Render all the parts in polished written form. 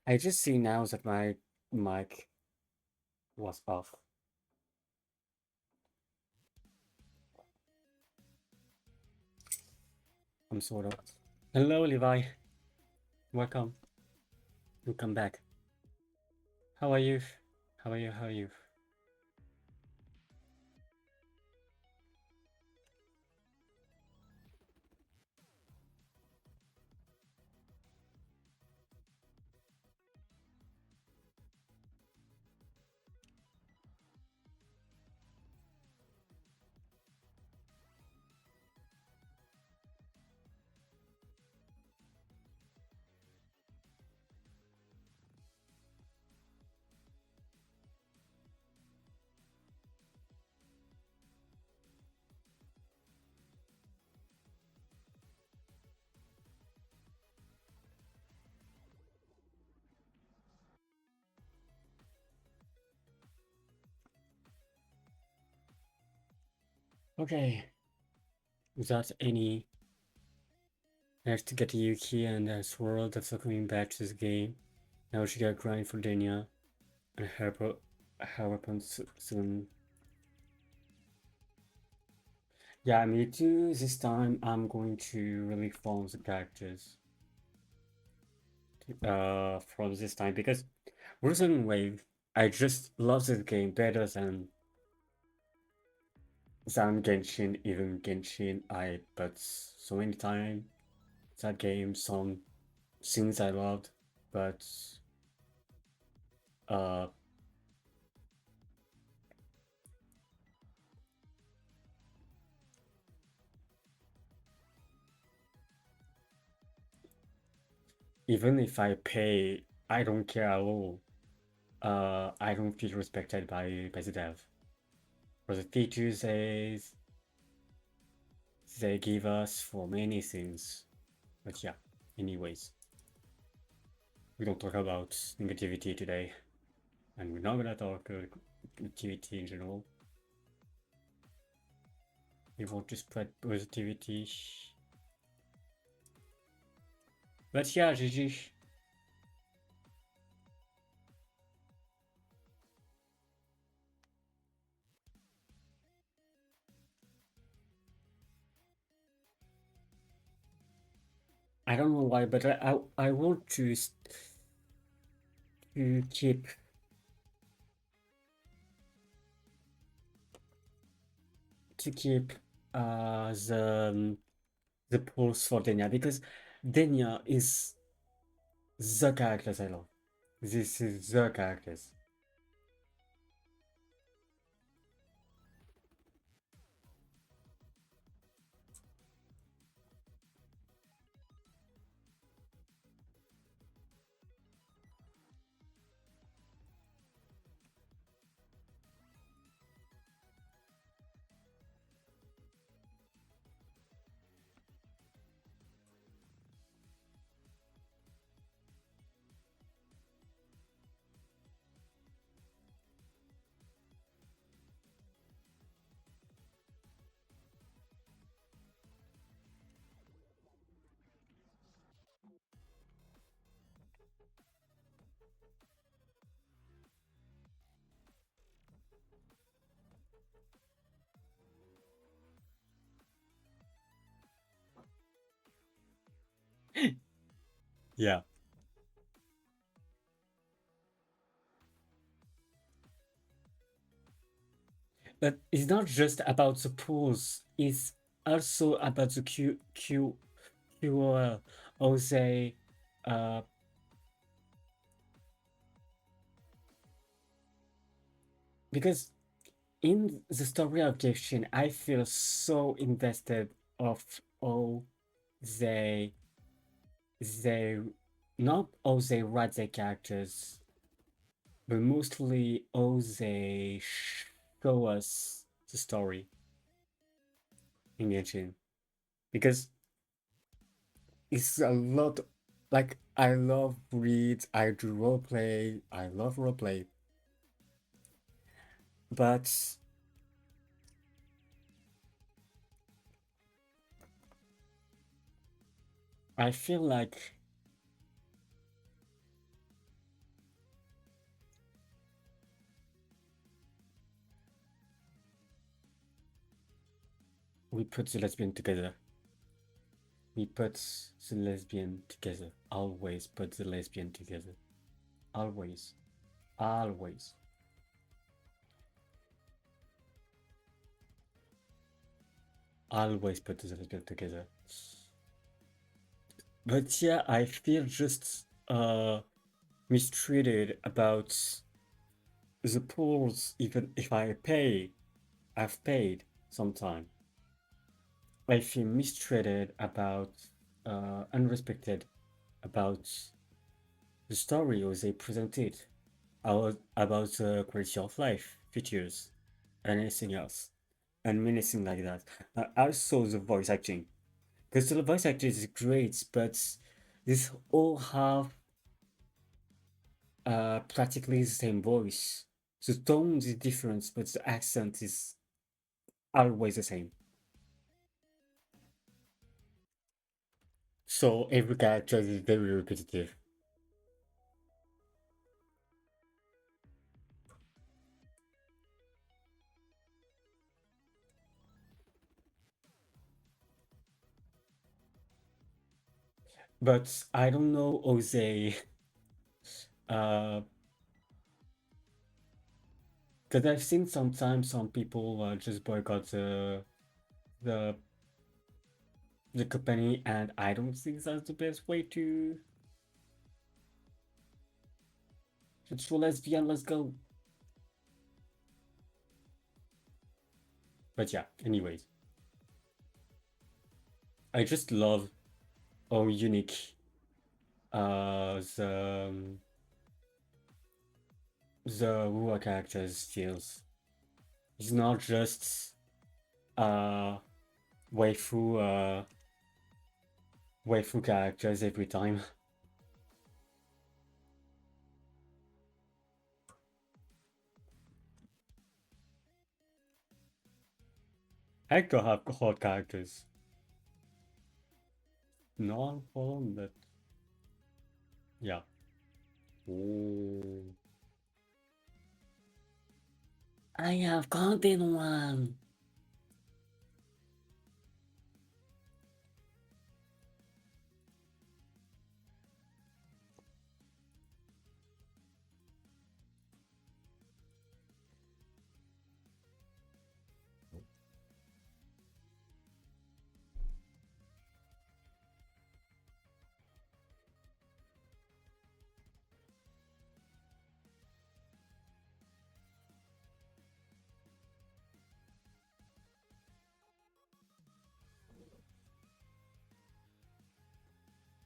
I just see now that my mic was off. I'm sort of. Hello, Levi. Welcome. Welcome back. How are you? How are you? How are you? Okay. Without any nice to get Yuki and Swirl that's coming back to this game. Now she got grind for Denya and her weapons soon. Yeah, me too. This time I'm going to really follow the characters from this time because Wuthering Wave, I just love this game better than Genshin. Even Genshin, I but so many times that game, some things I loved, but uh, even if I pay, I don't care at all. I don't feel respected by the dev for the features they give us for many things. But yeah, anyways, we don't talk about negativity today, and we're not gonna talk negativity in general. We want to spread positivity. But yeah, GG. I don't know why, but I want to keep the pulse for Denya because Denya is the characters I love. This is the characters. Yeah, but it's not just about the pulse. It's also about the QOL or say uh because in the story of Genshin, I feel so invested of all they they not all they write their characters, but mostly all they show us the story in Genshin. Because it's a lot like I love reads, I do roleplay, I love roleplay, but I feel like we put the lesbian together. We put the lesbian together. Always put the lesbian together. Always. Always. Always put the lesbian together. But yeah, I feel just mistreated about the pools, even if I've paid sometime. I feel mistreated about, unrespected about the story as they presented, about the quality of life, features, and anything else, and anything like that. Also the voice acting, because the voice acting is great, but these all have practically the same voice. The tone is different, but the accent is always the same. So every character is very repetitive. But I don't know how they, uh, because I've seen sometimes some people just boycott the the company, and I don't think that's the best way to. It's for lesbian, let's go. But yeah, anyways, I just love how unique the Rua characters feels. It's not just uh waifu uh waifu characters every time. I could have hot characters. Not for but yeah. Oh. I have content one.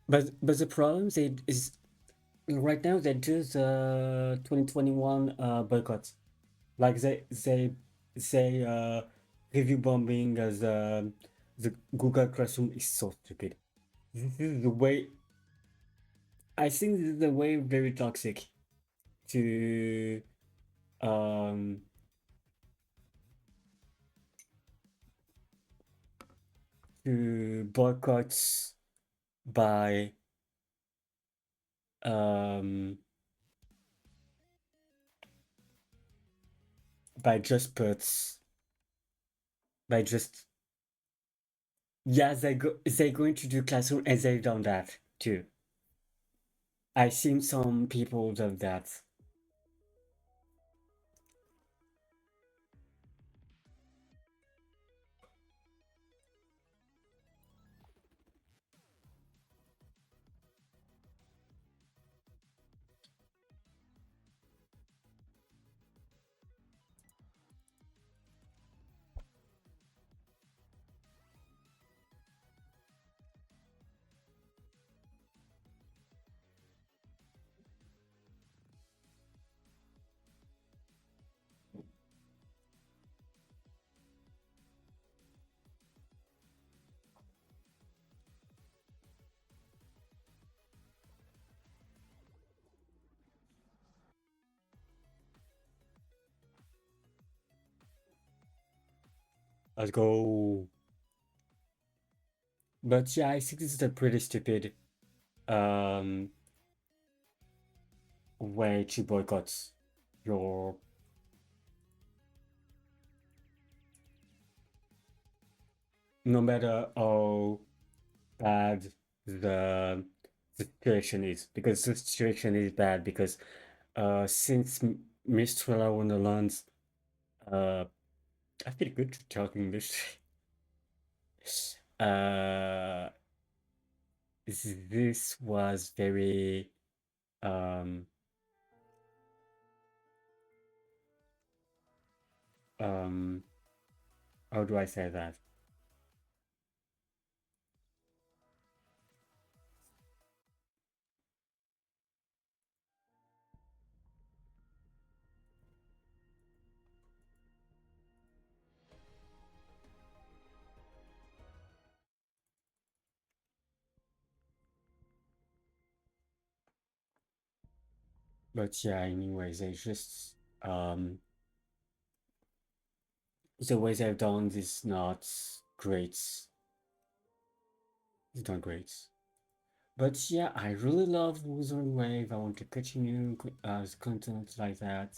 But the problem is right now they do the 2021 boycott. Like they review bombing as the Google Classroom is so stupid. This is the way I think this is the way very toxic to um boycotts by um by just puts by just yeah they're going to do classroom and they've done that too. I've seen some people do that. Let's go. But yeah, I think this is a pretty stupid um way to boycott your no matter how bad the situation is, because the situation is bad because since Mistral Wonderlands, uh, I feel good to talk English. uh, this was very um um how do I say that? But yeah, anyways, I just the ways I've done is not great. It's not great. But yeah, I really love Wuthering Wave. I want to continue content like that.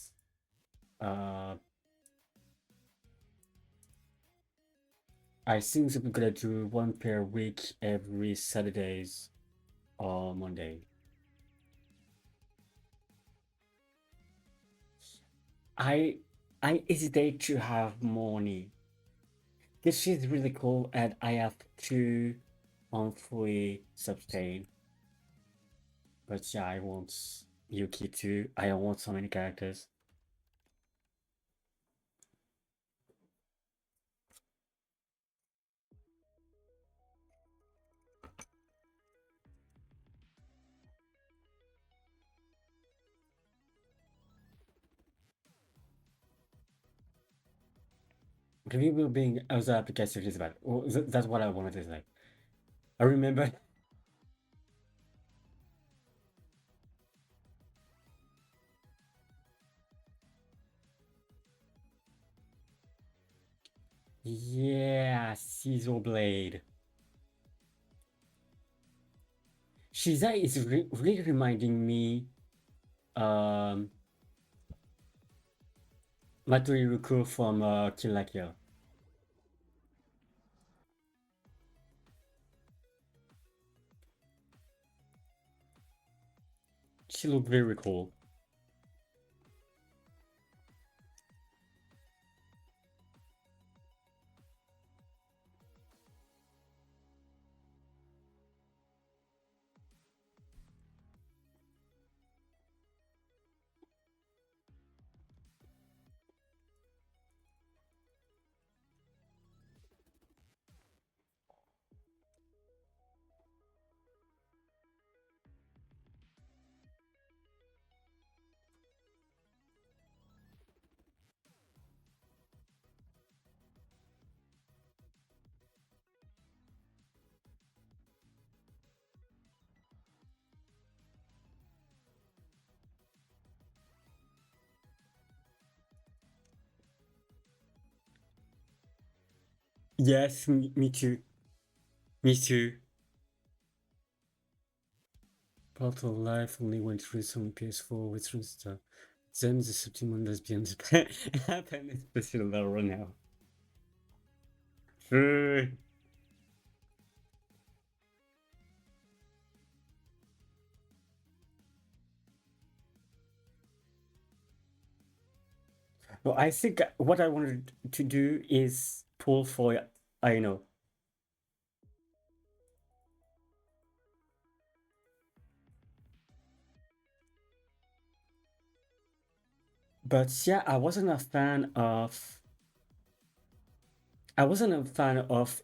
Uh, I think that we're gonna do one per week every Saturdays or Monday. I I hesitate to have money. This is really cool, and I have to monthly sustain. But yeah, I want Yuki too. I want so many characters. The people being other application is bad. Well, that's what I wanted to say. I remember. Yeah, Scissor Blade. Shiza is really reminding me um Matori Ruko from Kill la Kill. She looked very cool. Yes, me too. Me too. Part of life only went through some PS4 with stuff. Then the September lesbians happen, especially Laura now. Uh, well, I think what I wanted to do is pull for I know. But yeah, I wasn't a fan of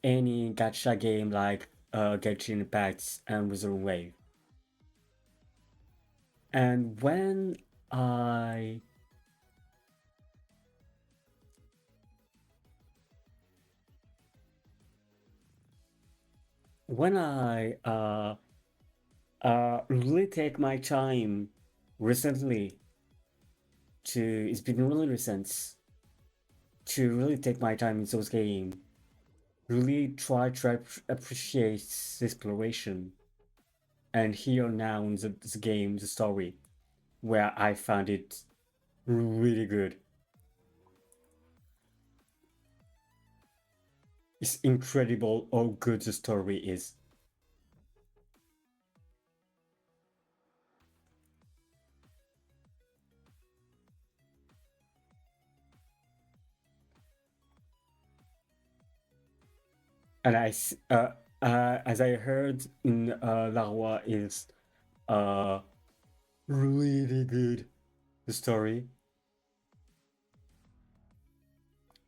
any gacha game like Genshin Impact and Wuthering Wave. And I when I really take my time recently to it's been really recent to really take my time in those games, really try to appreciate the exploration and here now in the game, the story, where I found it really good. It's incredible how good the story is. And as I heard, Larwa is uh really good. The story,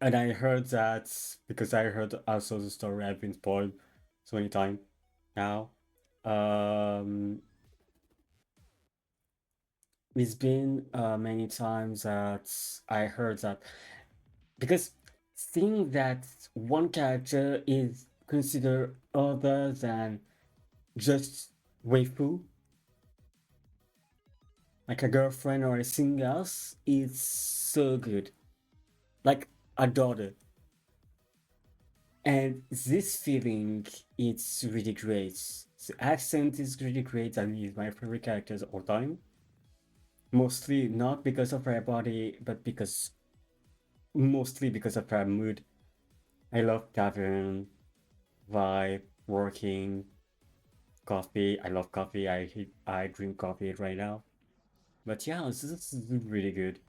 and I heard that because I heard also the story. I've been spoiled so many times now. Um, it's been many times that I heard that because seeing that one character is considered other than just waifu, like a girlfriend or anything else, is so good. Like a daughter. And this feeling, it's really great. The accent is really great. I mean, my favorite characters all time. Mostly not because of her body, but because mostly because of her mood. I love tavern, vibe, working, coffee. I love coffee. I drink coffee right now. But yeah, this is really good.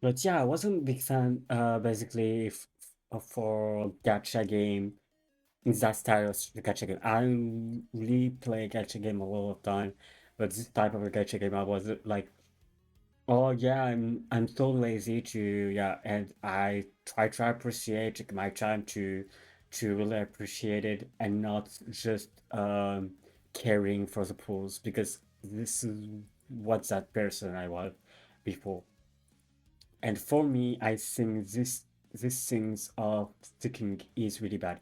But yeah, I wasn't a big fan, basically, for gacha game in that style of gacha game. I don't really play gacha game a lot of time, but this type of a gacha game, I was like, oh yeah, I'm so lazy to yeah, and I try to appreciate my time to really appreciate it and not just caring for the pools because this is what that person I was before. And for me, I think this things of sticking is really bad.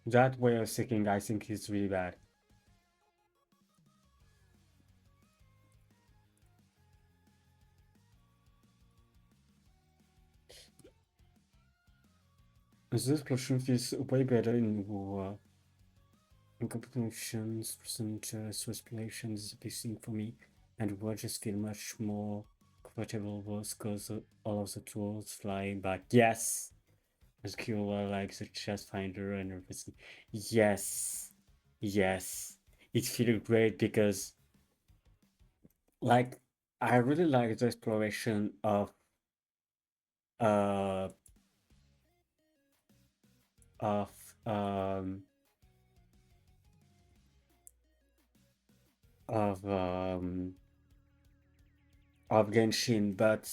That way of sticking, I think, is really bad. This explosion feels way better in competitions, percentages, respirations is a big thing for me, and I just feel much more comfortable with because all of the tools flying back. Yes, as cool like the chest finder and everything. Yes, yes, it feels great because like I really like the exploration uh of um of um of Genshin, but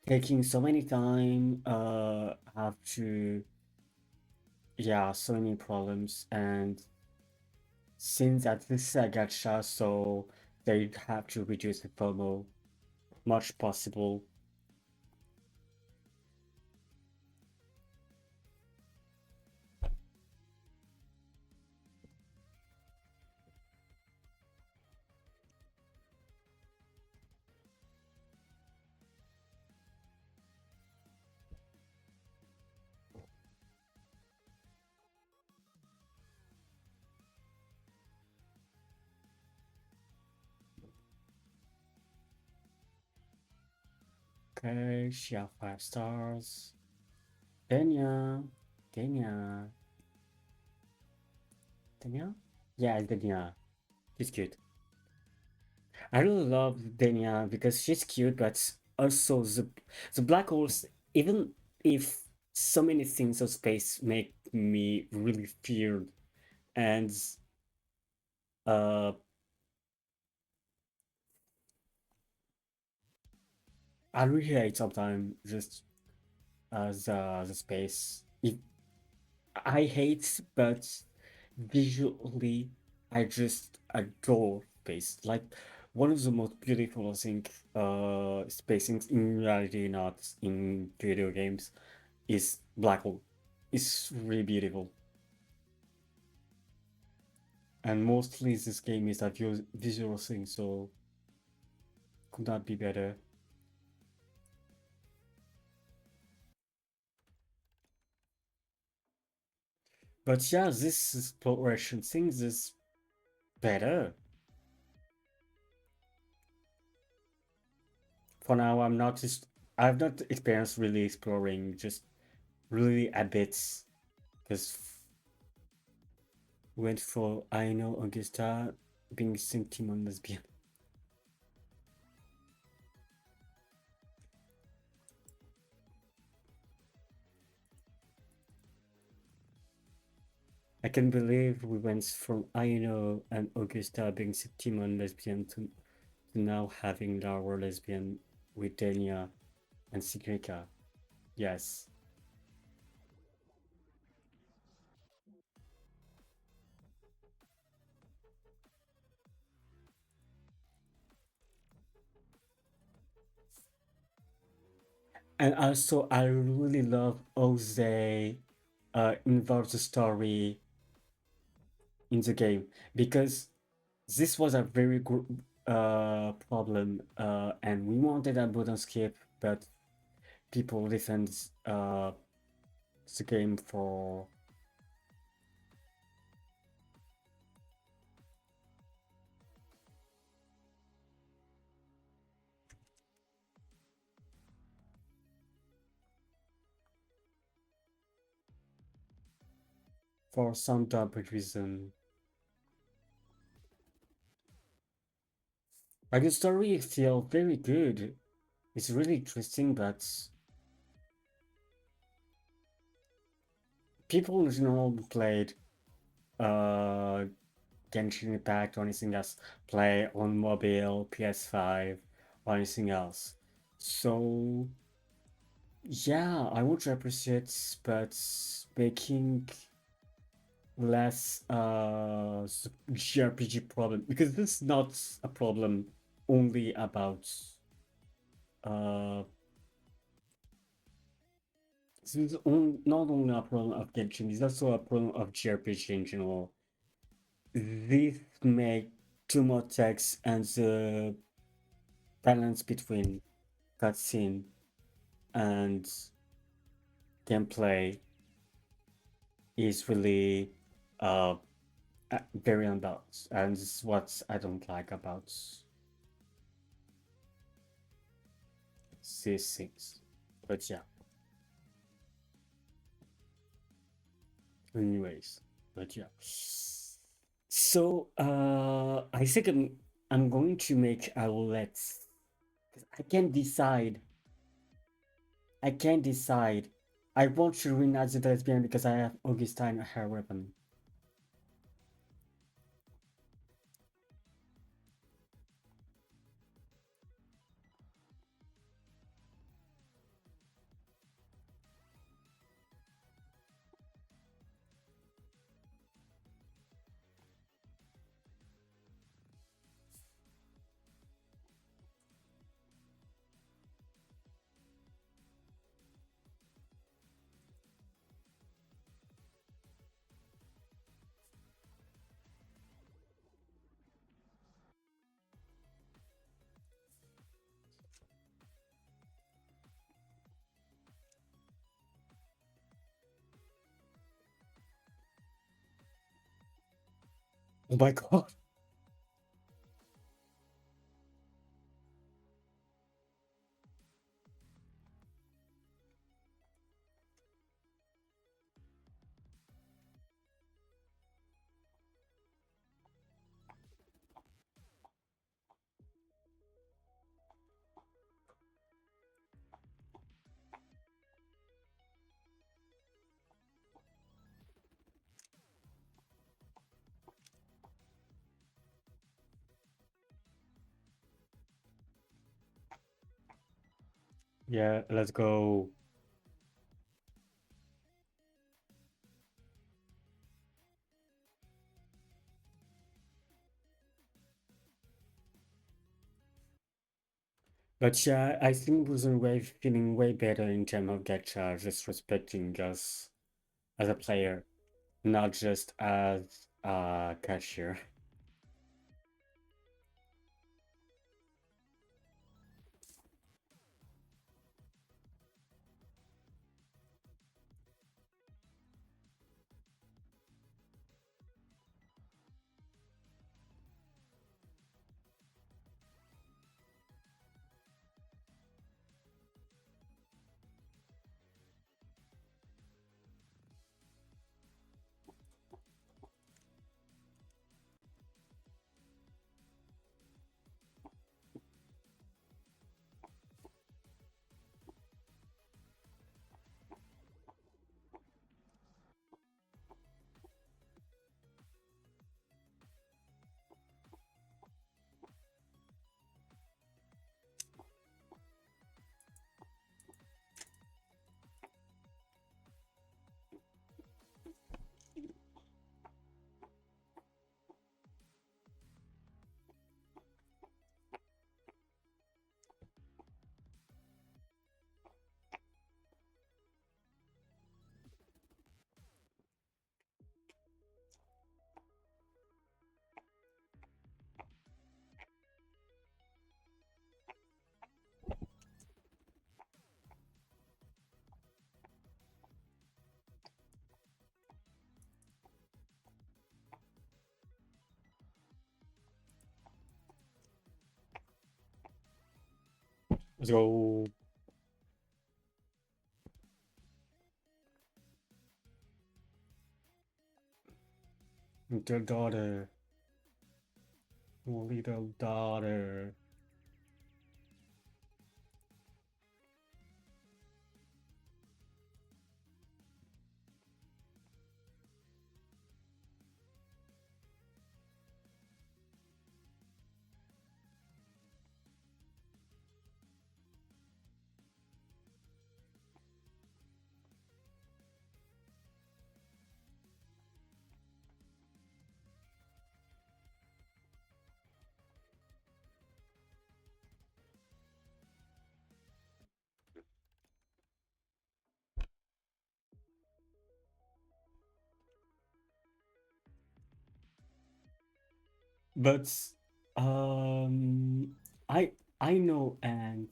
taking so many time, have to, yeah, so many problems, and since that this is a gacha, so they have to reduce the FOMO much possible. Okay, she have 5 stars. Denya, Denya, Denya? Yeah, it's Denya. She's cute. I really love Dania because she's cute, but also the black holes, even if so many things of space make me really feared, and uh I really hate sometimes just the space. I hate, but visually, I just adore space. Like one of the most beautiful, I think, spacings in reality, not in video games, is black hole. It's really beautiful, and mostly this game is a visual thing, so could not be better. But yeah, this exploration thing is better. For now, I've not experienced really exploring, just really a bit, because went for I know Augusta being sentiment lesbian. I can believe we went from I know and Augusta being sentiment lesbian to now having Laura lesbian with Dania and Sigrika. Yes. And also I really love how they involve the story in the game because this was a very good problem and we wanted a button skip but people defend the game for some dumb reason. Like the story feel very good. It's really interesting, but people in general played uh Genshin Impact or anything else, play on mobile, PS5, or anything else. So yeah, I would appreciate, but making less JRPG problem because this is not a problem only about uh this is not only a problem of Genshin, it's also a problem of JRPG in general. This make too much text and the balance between cutscene and gameplay is really uh very unbalanced, and this is what I don't like about these things. But yeah, anyways, but yeah. So I think I'm going to make a let's. I can't decide. I can't decide. I want to win as a lesbian because I have Augustine hair weapon. Oh my god. Yeah, let's go. But yeah, I think Wuthering Wave feeling way better in terms of gacha, just respecting us as a player, not just as a cashier. Let's go. Little daughter, little daughter. But um, I I know and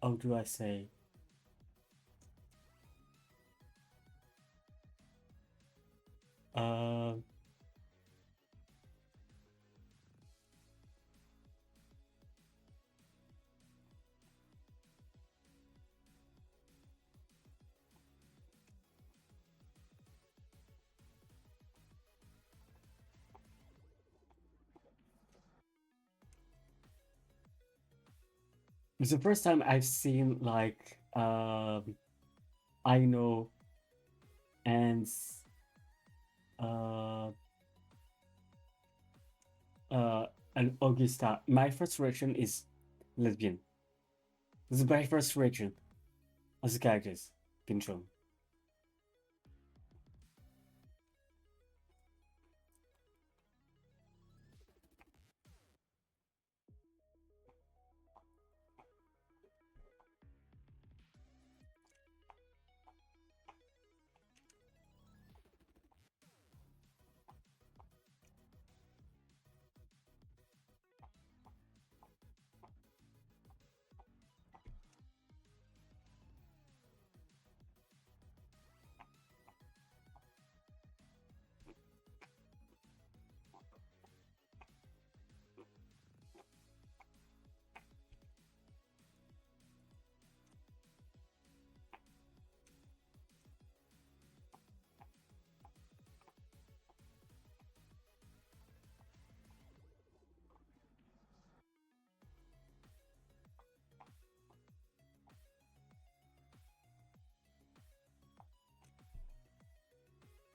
how do I say? Uh, it's the first time I've seen like I know and uh uh and Augusta. My first reaction is lesbian. This is my first reaction as characters being shown.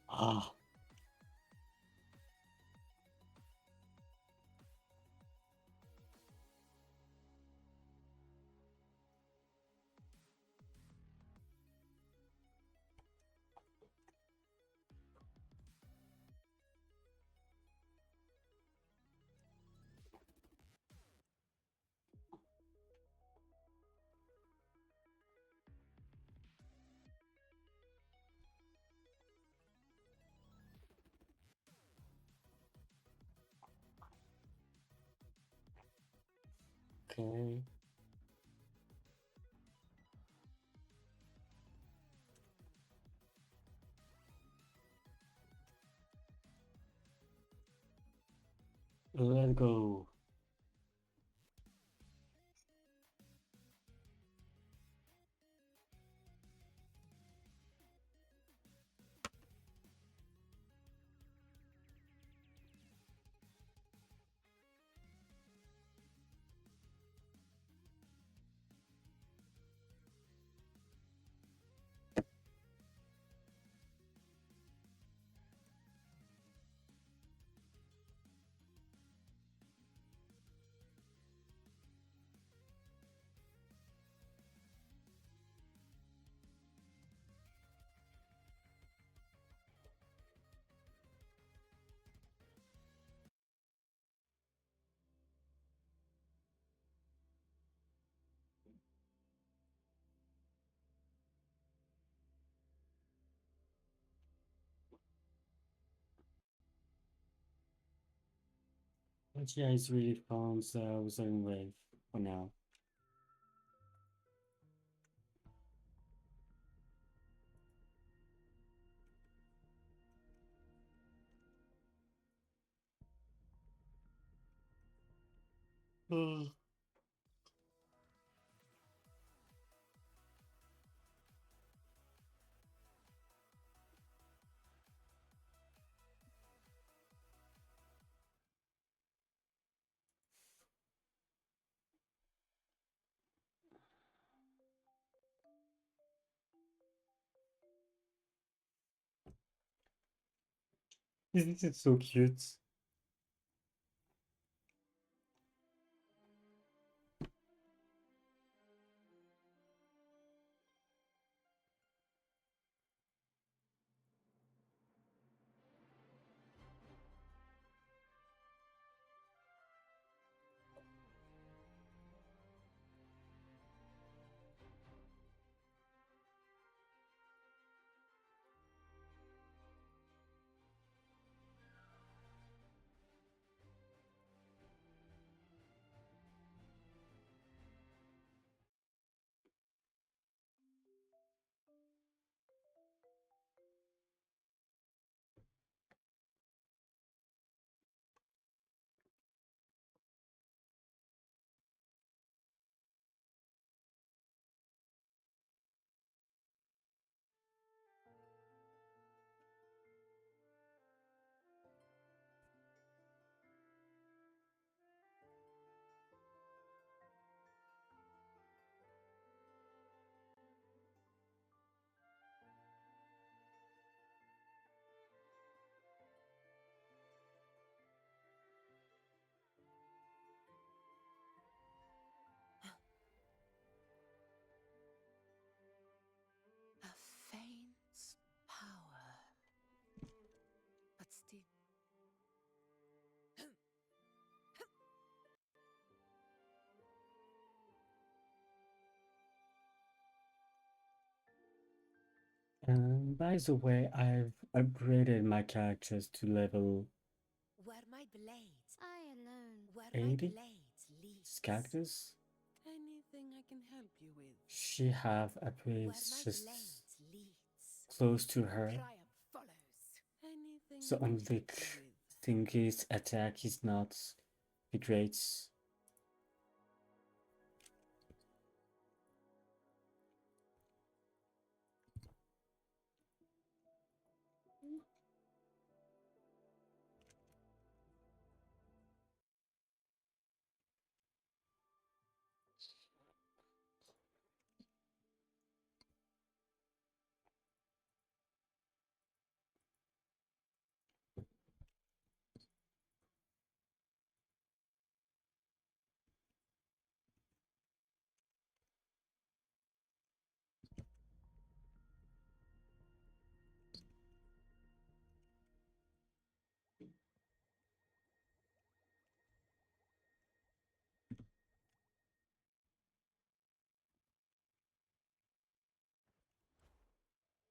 Ah, Okay. Let's go. But yeah, it's really fun, so Wuthering Wave for now. Isn't it so cute? A faint power, but still. By the way, I've upgraded my characters to level Where my blades, I alone, where my 80. blades This leads. cactus. Anything I can help you with? She have Where upgrades my just blades leads. close to her. Triumph follows. Anything So I can help Unvic you with? thingy's attack is not the greats.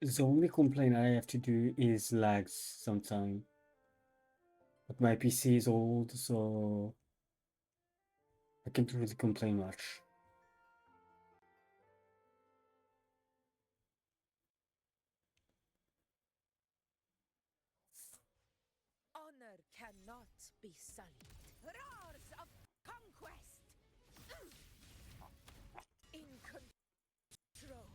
The only complaint I have to do is lags sometime. But my PC is old, so I can't really complain much. Honor cannot be sullied. Roars of conquest! In control.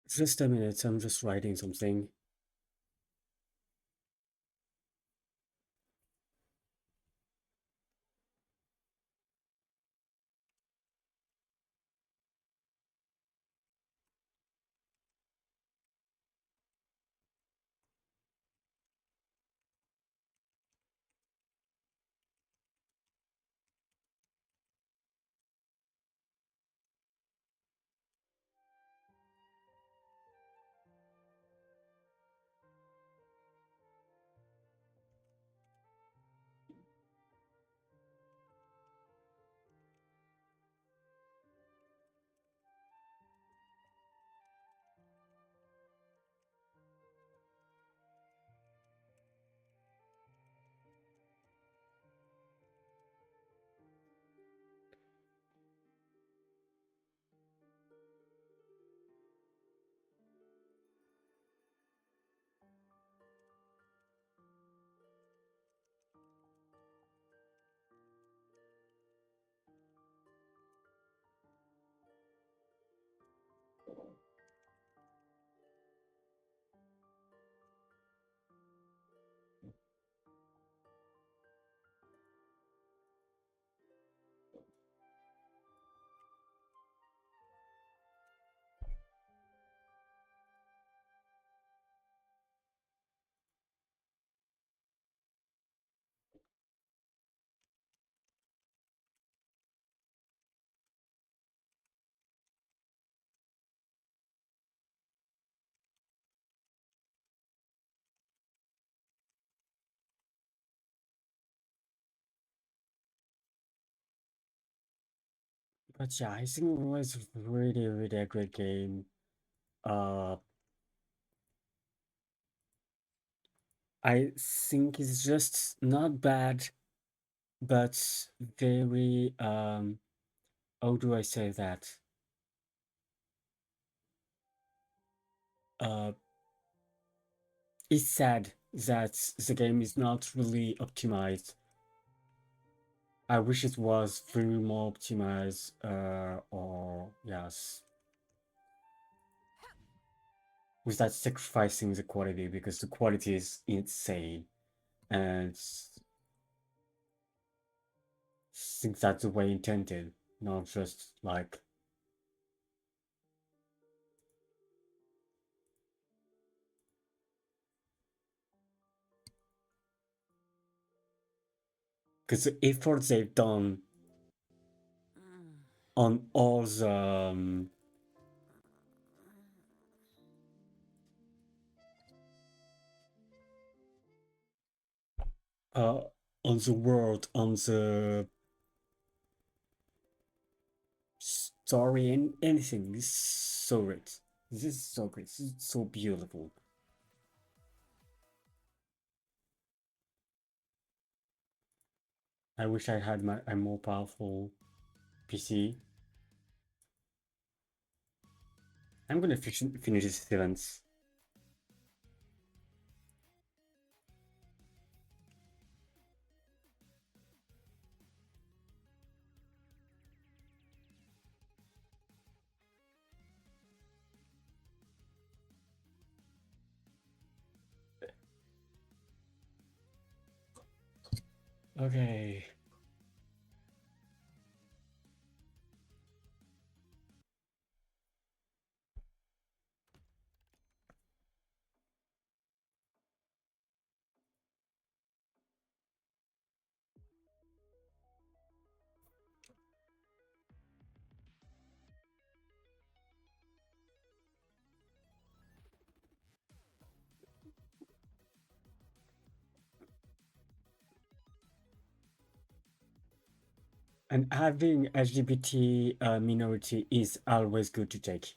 Just a minute, I'm just writing something. But yeah, I think it was really, really a great game. Uh, I think it's just not bad, but very, how do I say that? Uh, it's sad that the game is not really optimized. I wish it was very more optimized, or yes, without sacrificing the quality because the quality is insane, and think that's the way intended, not just like because the effort they've done Mm. on all the uh on the world, on the story, and anything. This is so great. This is so great. This is so beautiful. I wish I had a more powerful PC. I'm gonna finish this event. Okay. And having LGBT minority is always good to take,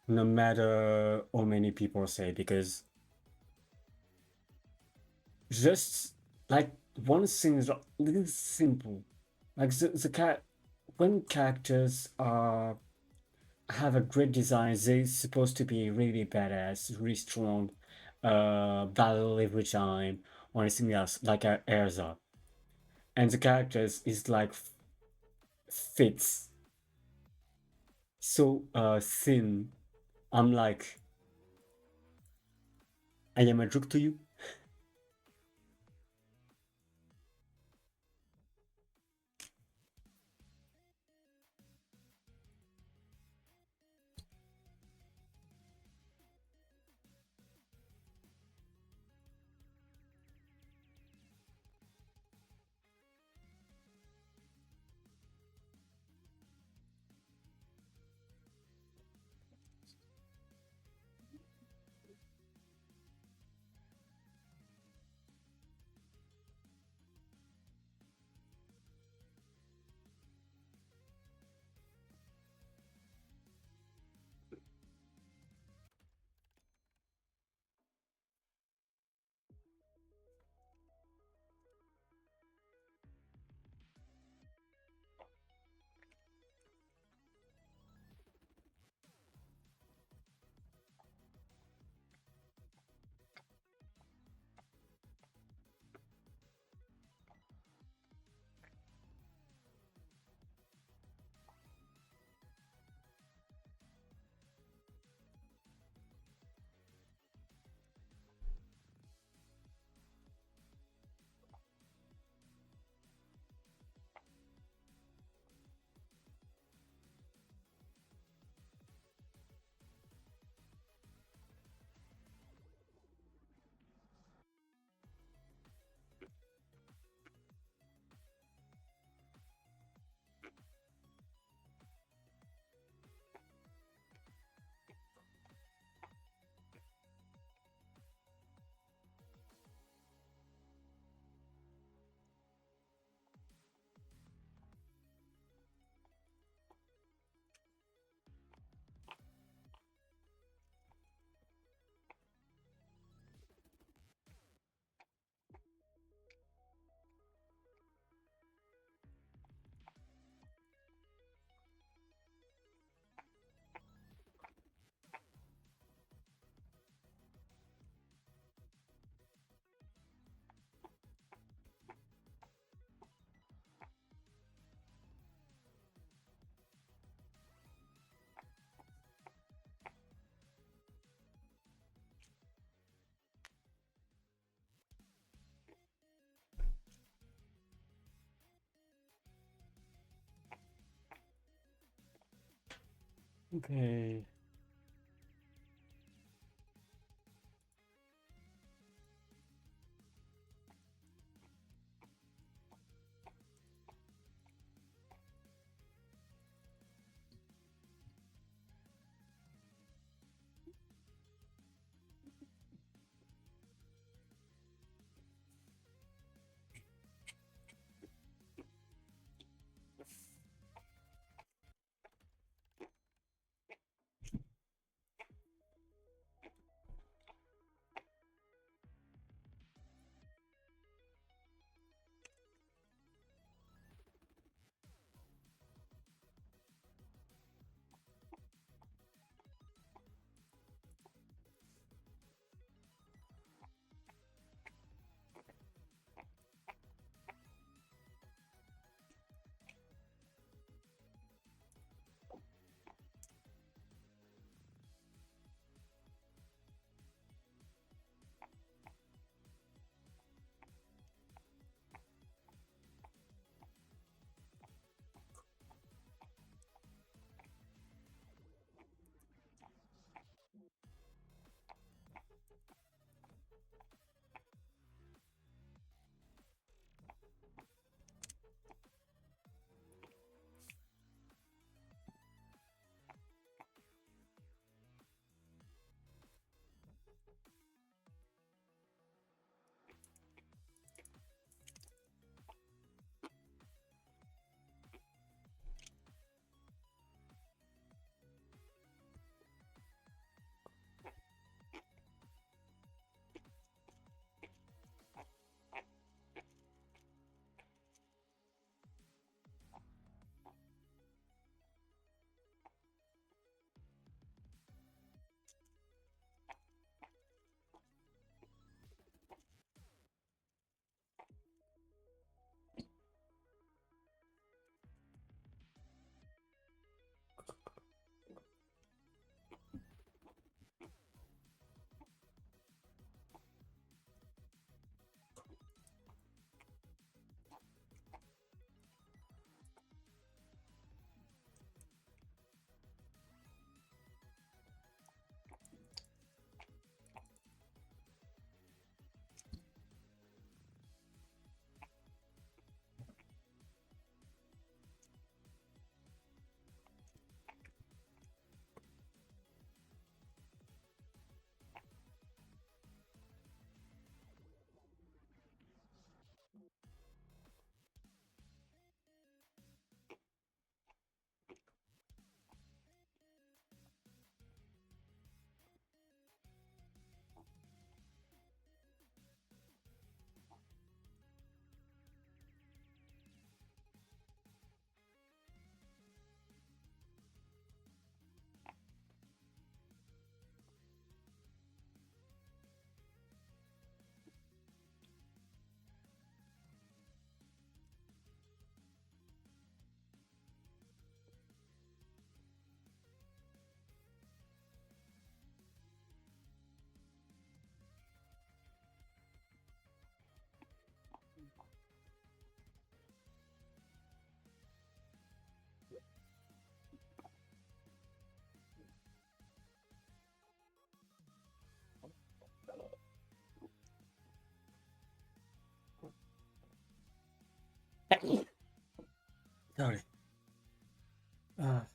no matter how many people say, because just like one thing is little simple, like the cat when characters are have a great design, they're supposed to be really badass, really strong, battle every time, or anything else, like Erza. And the characters is like fits so thin. I'm like, I am a joke to you. Okay. Sorry. Ah.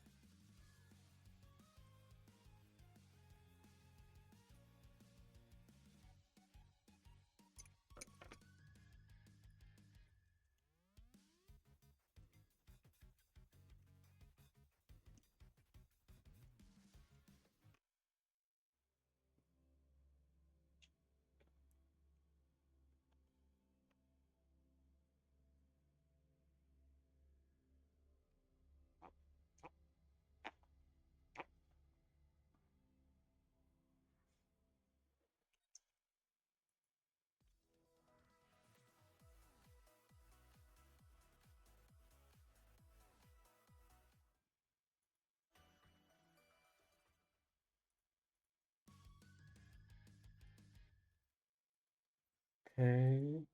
Okay.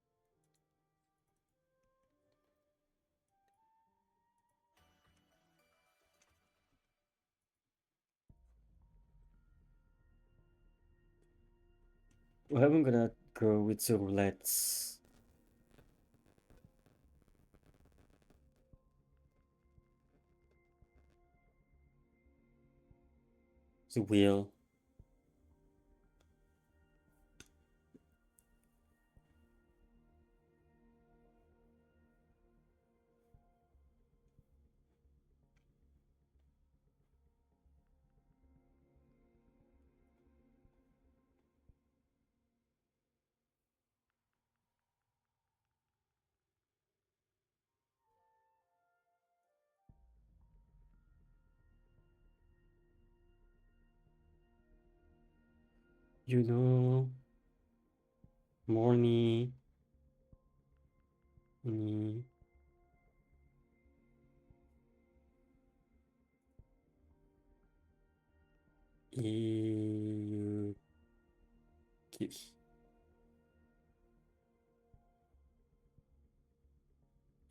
Well, I'm gonna go with the roulettes. The wheel. You know, morning. Mm, you kiss.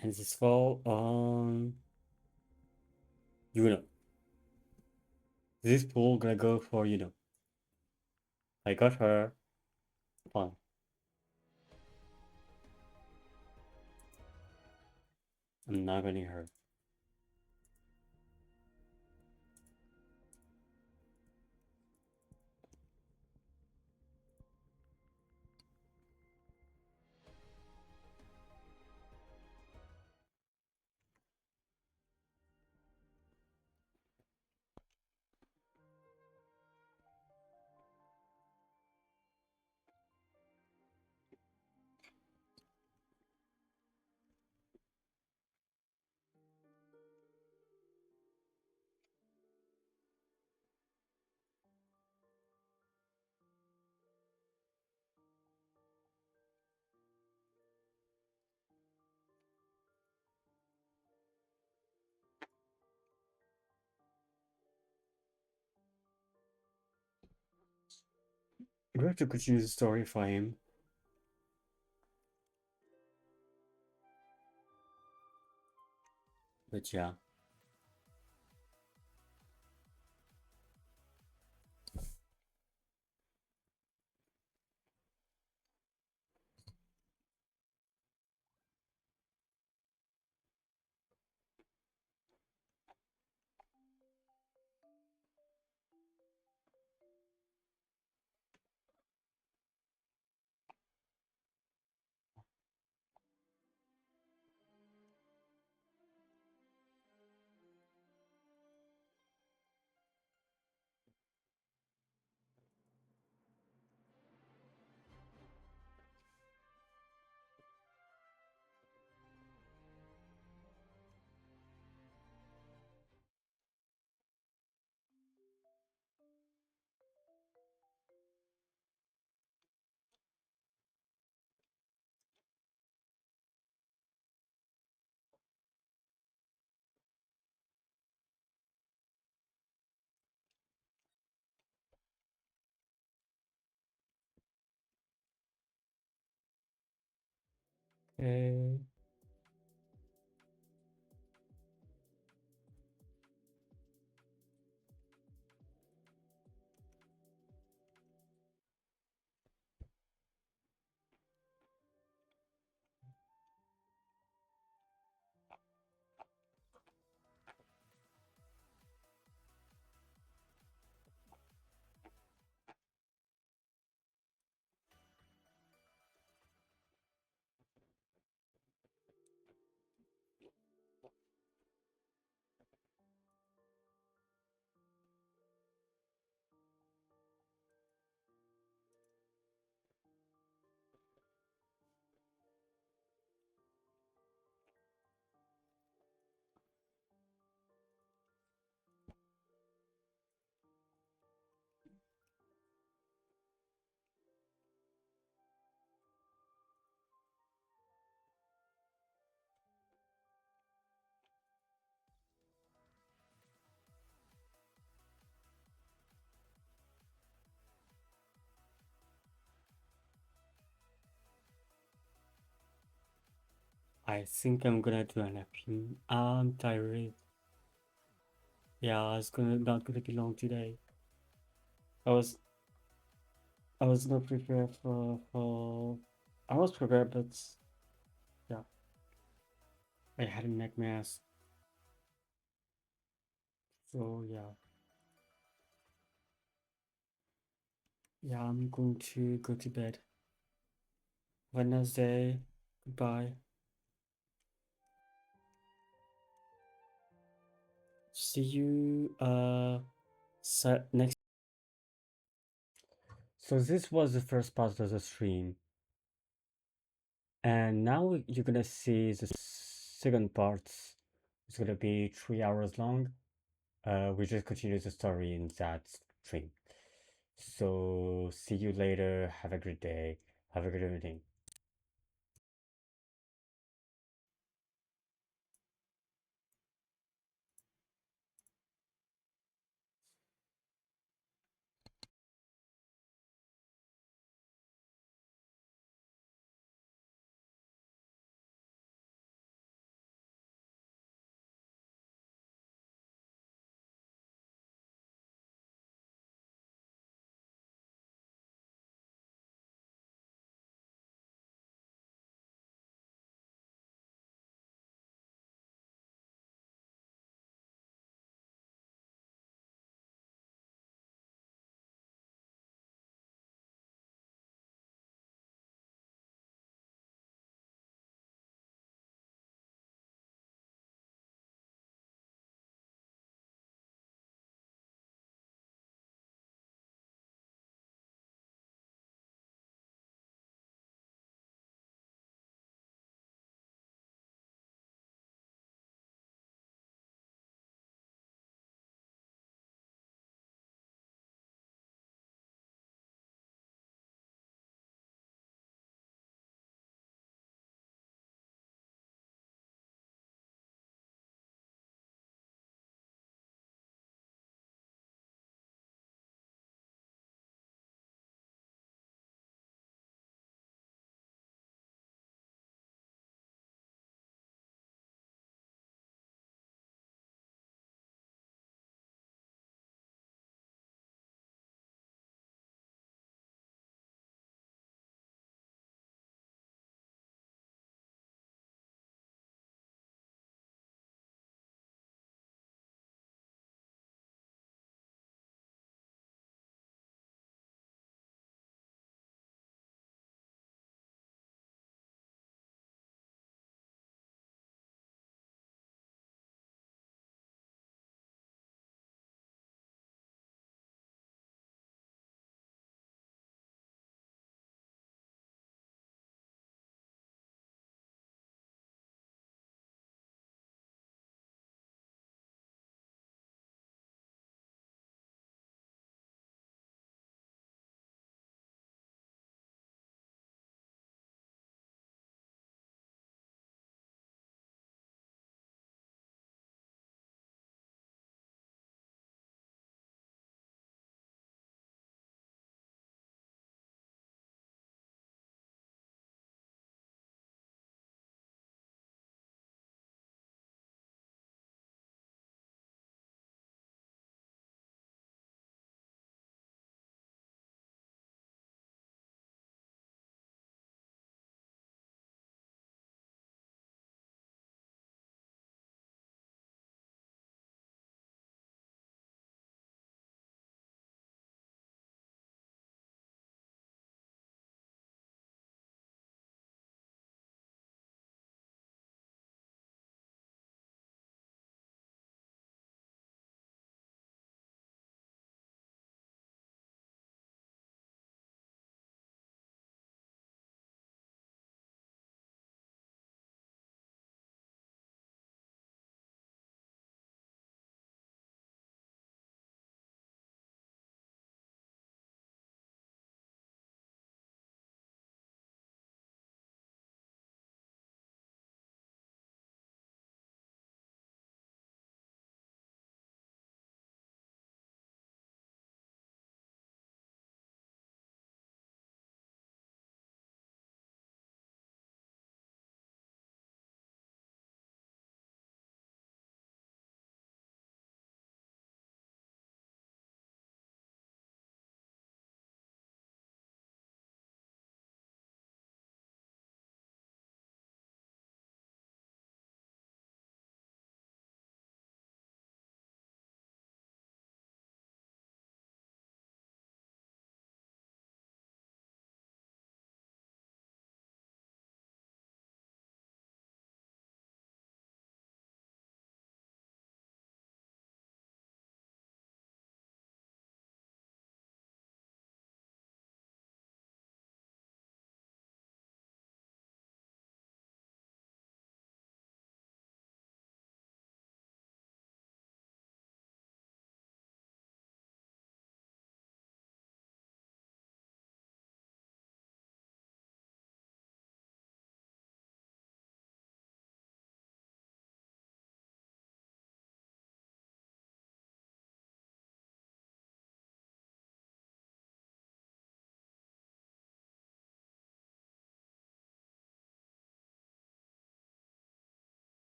And this fall on. You know. This pool gonna go for you know. I got her. Fine. I'm not getting her. We have to continue the story for him. But yeah. Okay. I think I'm gonna do an napping. I'm tired. Yeah, it's gonna not gonna be long today. I was I was not prepared for I was prepared, but yeah, I had a neck mask. So yeah, I'm going to go to bed. Wednesday. Goodbye. See you next. So this was the first part of the stream, and now you're gonna see the second part. It's gonna be 3 hours long. We just continue the story in that stream. So see you later. Have a good day. Have a good evening.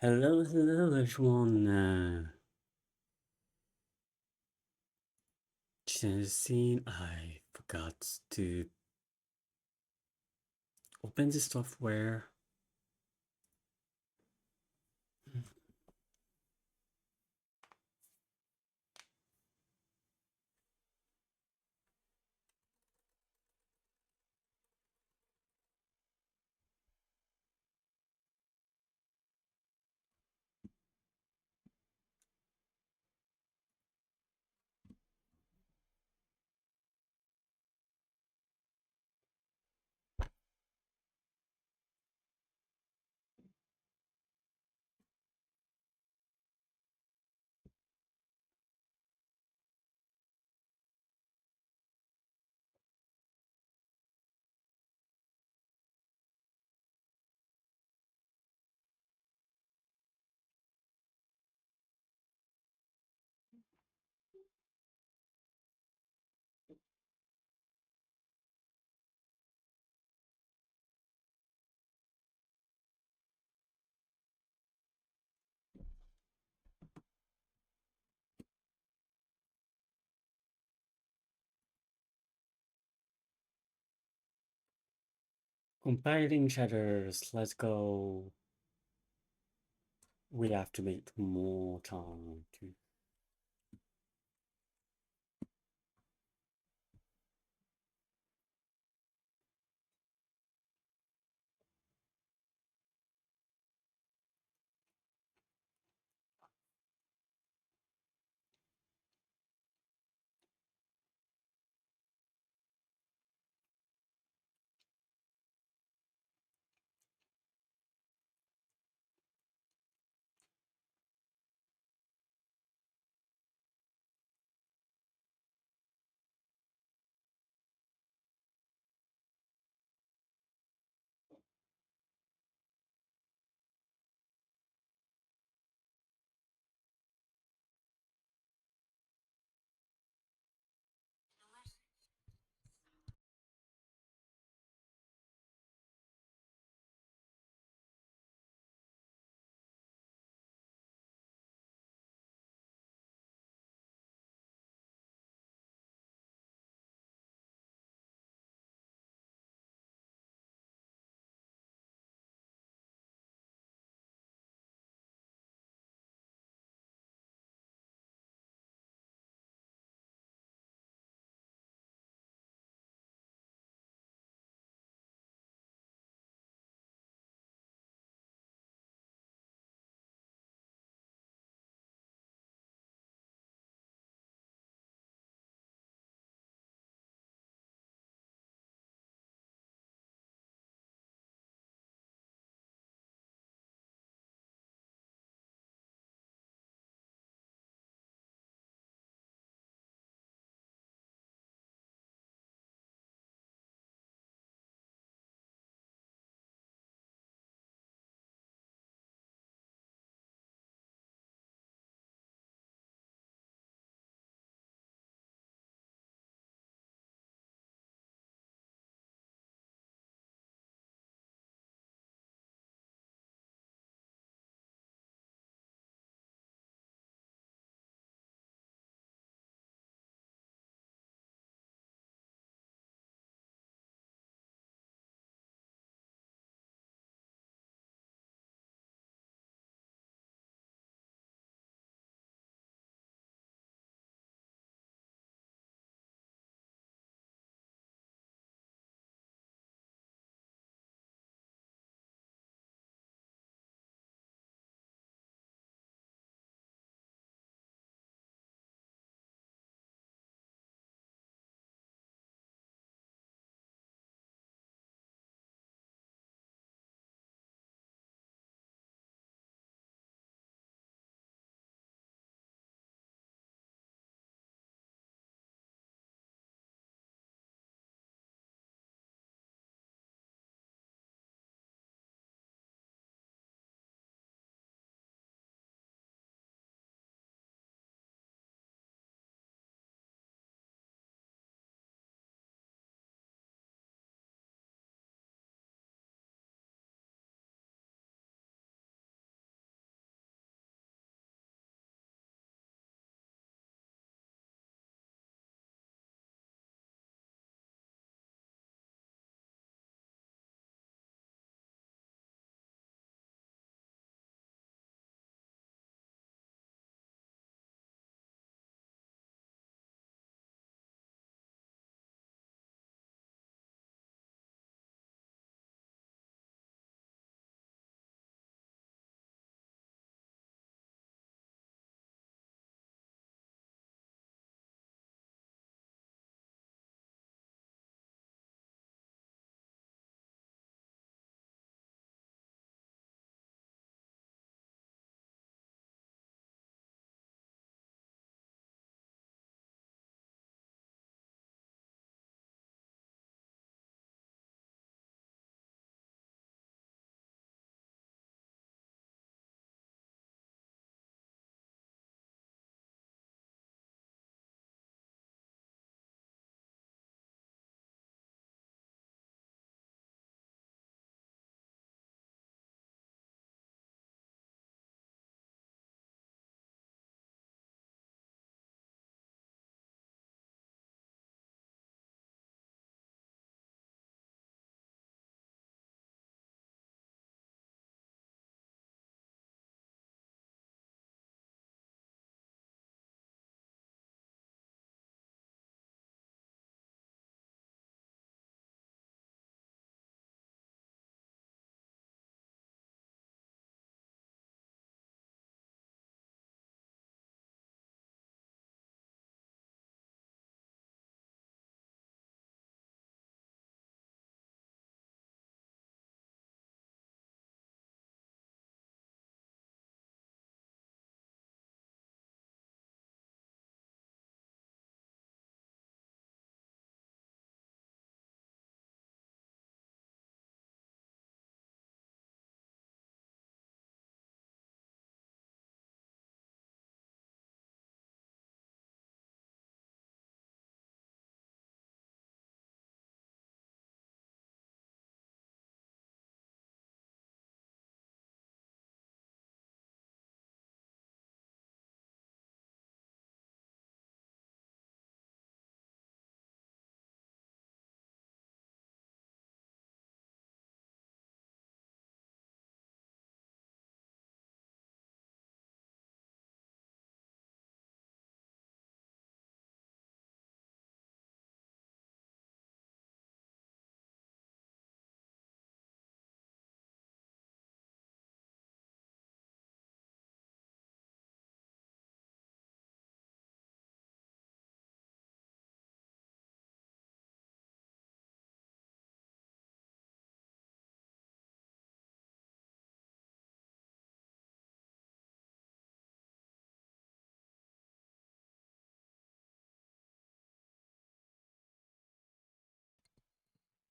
Hello, hello, everyone. Just seen I forgot to open the software. Compiling shatters. Let's go. We have to make more time to.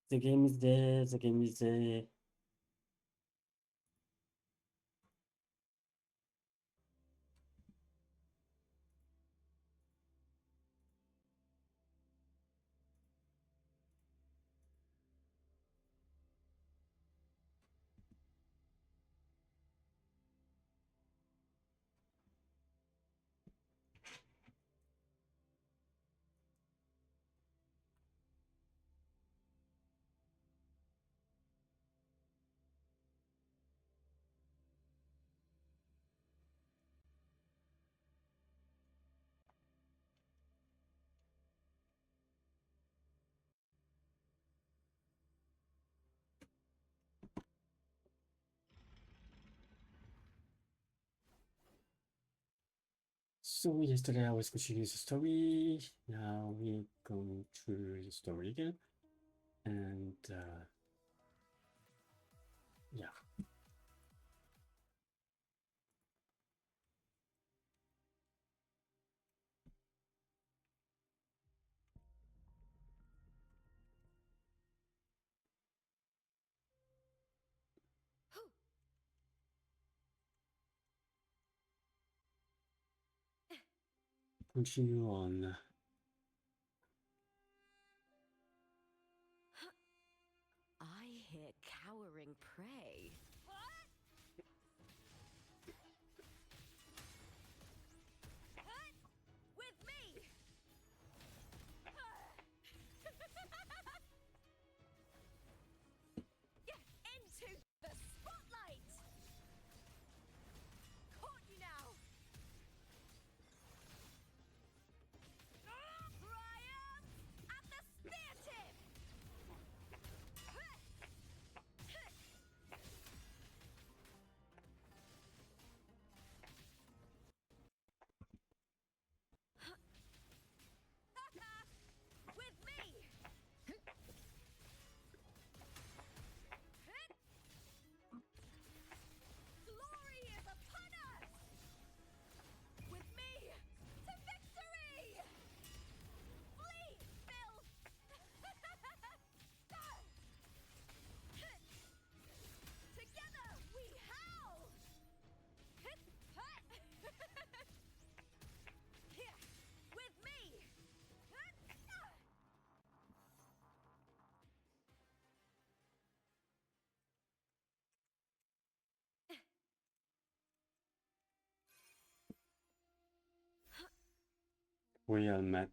The game is there, the game is there. So yesterday I was continuing the story. Now we're going through the story again. And yeah. Continue on. I hear cowering prey. With me! Into the spotlight! Caught you now! Triumph at the spear tip! With me! Glory is upon us! With me to victory! Flee, filth! Together we howl! Here, with me! We are met.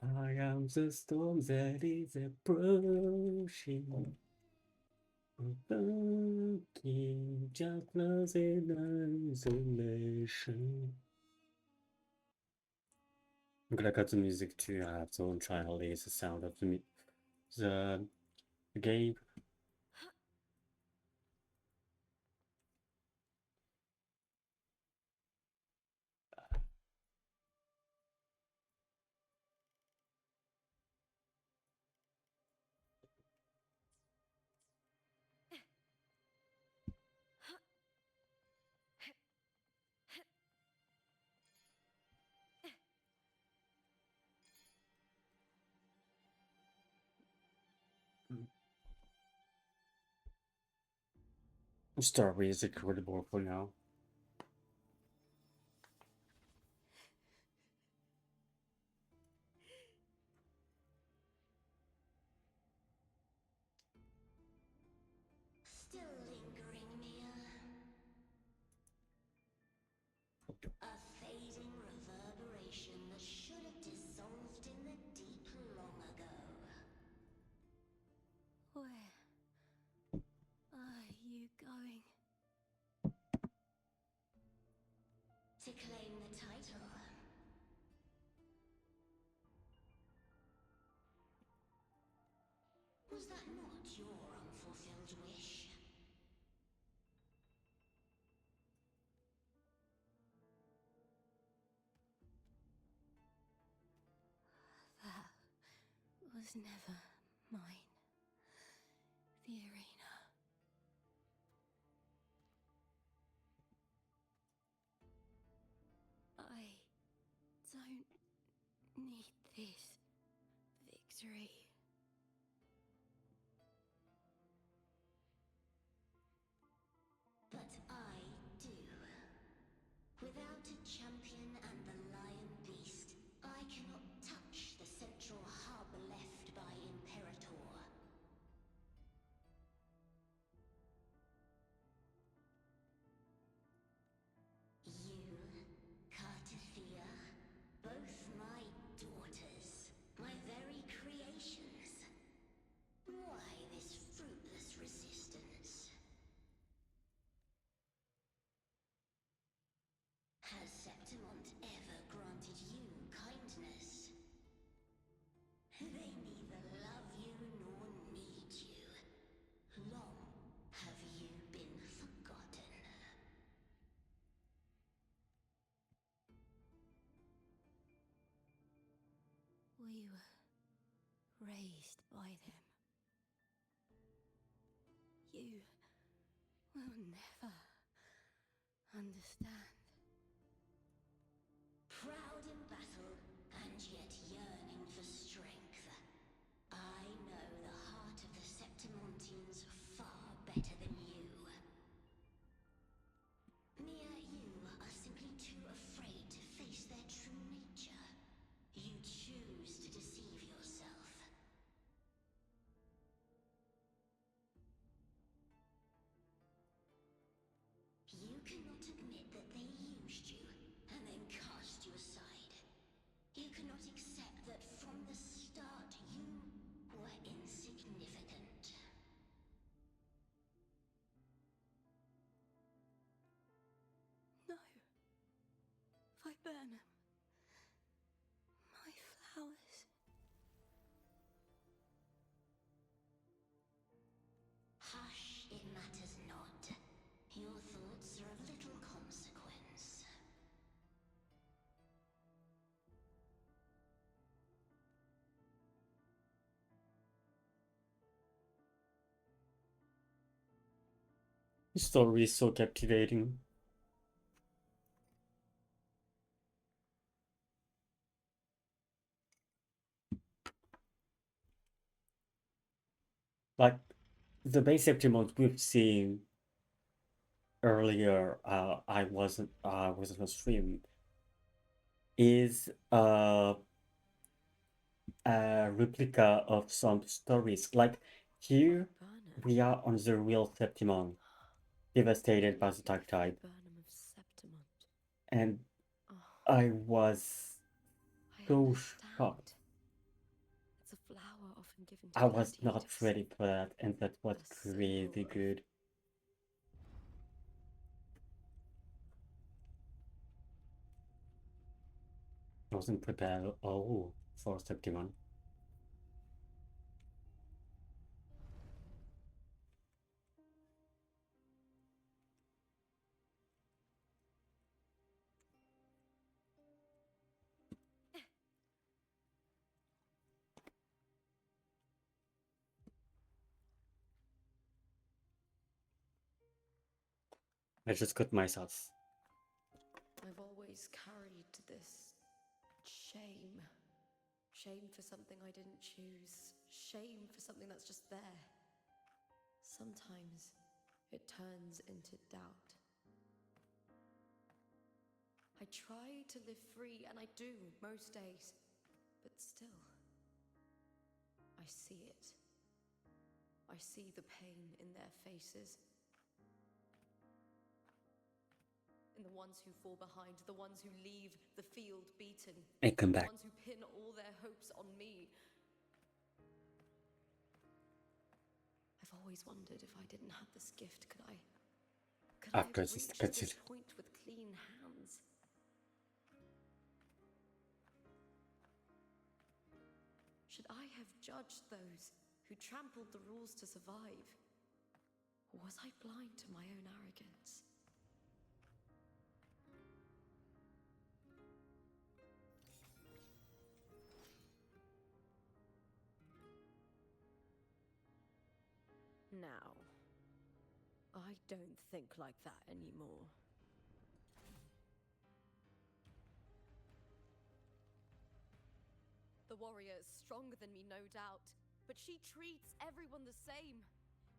I am the storm that is approaching. Keep darkness in isolation. I'm gonna cut the music to have someone try to release the sound of the game. Story is incredible for now. Still lingering, Mia. A fading reverberation that should have dissolved in the deep long ago. Where are you going? To claim the title. Was that not your unfulfilled wish? was never mine. The arena. I don't need this victory. But I do. Without a champion and the lion beast, I cannot touch the central hub left by Imperator. You, Cartathea, both my daughters, my very creations. Why this fruitless resistance? Has Septimont ever granted you kindness? They neither love you nor need you. Long have you been forgotten. We were raised by them. You will never understand. Proud in battle, and yet yearning for strength. I know the heart of the Septimontians far better than you. Mere you are simply too afraid to face their true nature. You choose to deceive yourself. You cannot admit that they used you, and then cast you aside. You cannot accept that from the start you were insignificant. No. Viburnum. My flowers. Hush, it matters not. Your thoughts are of little consequence. The story is so captivating. Like the base Septimont we've seen earlier, I wasn't on stream, is a replica of some stories. Like here, Viburnum. we are on the real Septimon, devastated by the dark type, Viburnum of Septimont. and Oh, I was I so understand. shocked. It's a flower often given to I was not gladiators. ready for that, and that was A symbol crazy of- good. I wasn't prepared at all for Septimon. I just got myself. I've always carried this shame. Shame for something I didn't choose. Shame for something that's just there. Sometimes it turns into doubt. I try to live free, and I do most days. But still, I see it. I see the pain in their faces. In the ones who fall behind, the ones who leave the field beaten. And come The back. ones who pin all their hopes on me. I've always wondered if I didn't have this gift, could I After have this reached this cutscene. point with clean hands? Should I have judged those who trampled the rules to survive? Or was I blind to my own arrogance? Now, I don't think like that anymore. The warrior is stronger than me, no doubt, but she treats everyone the same.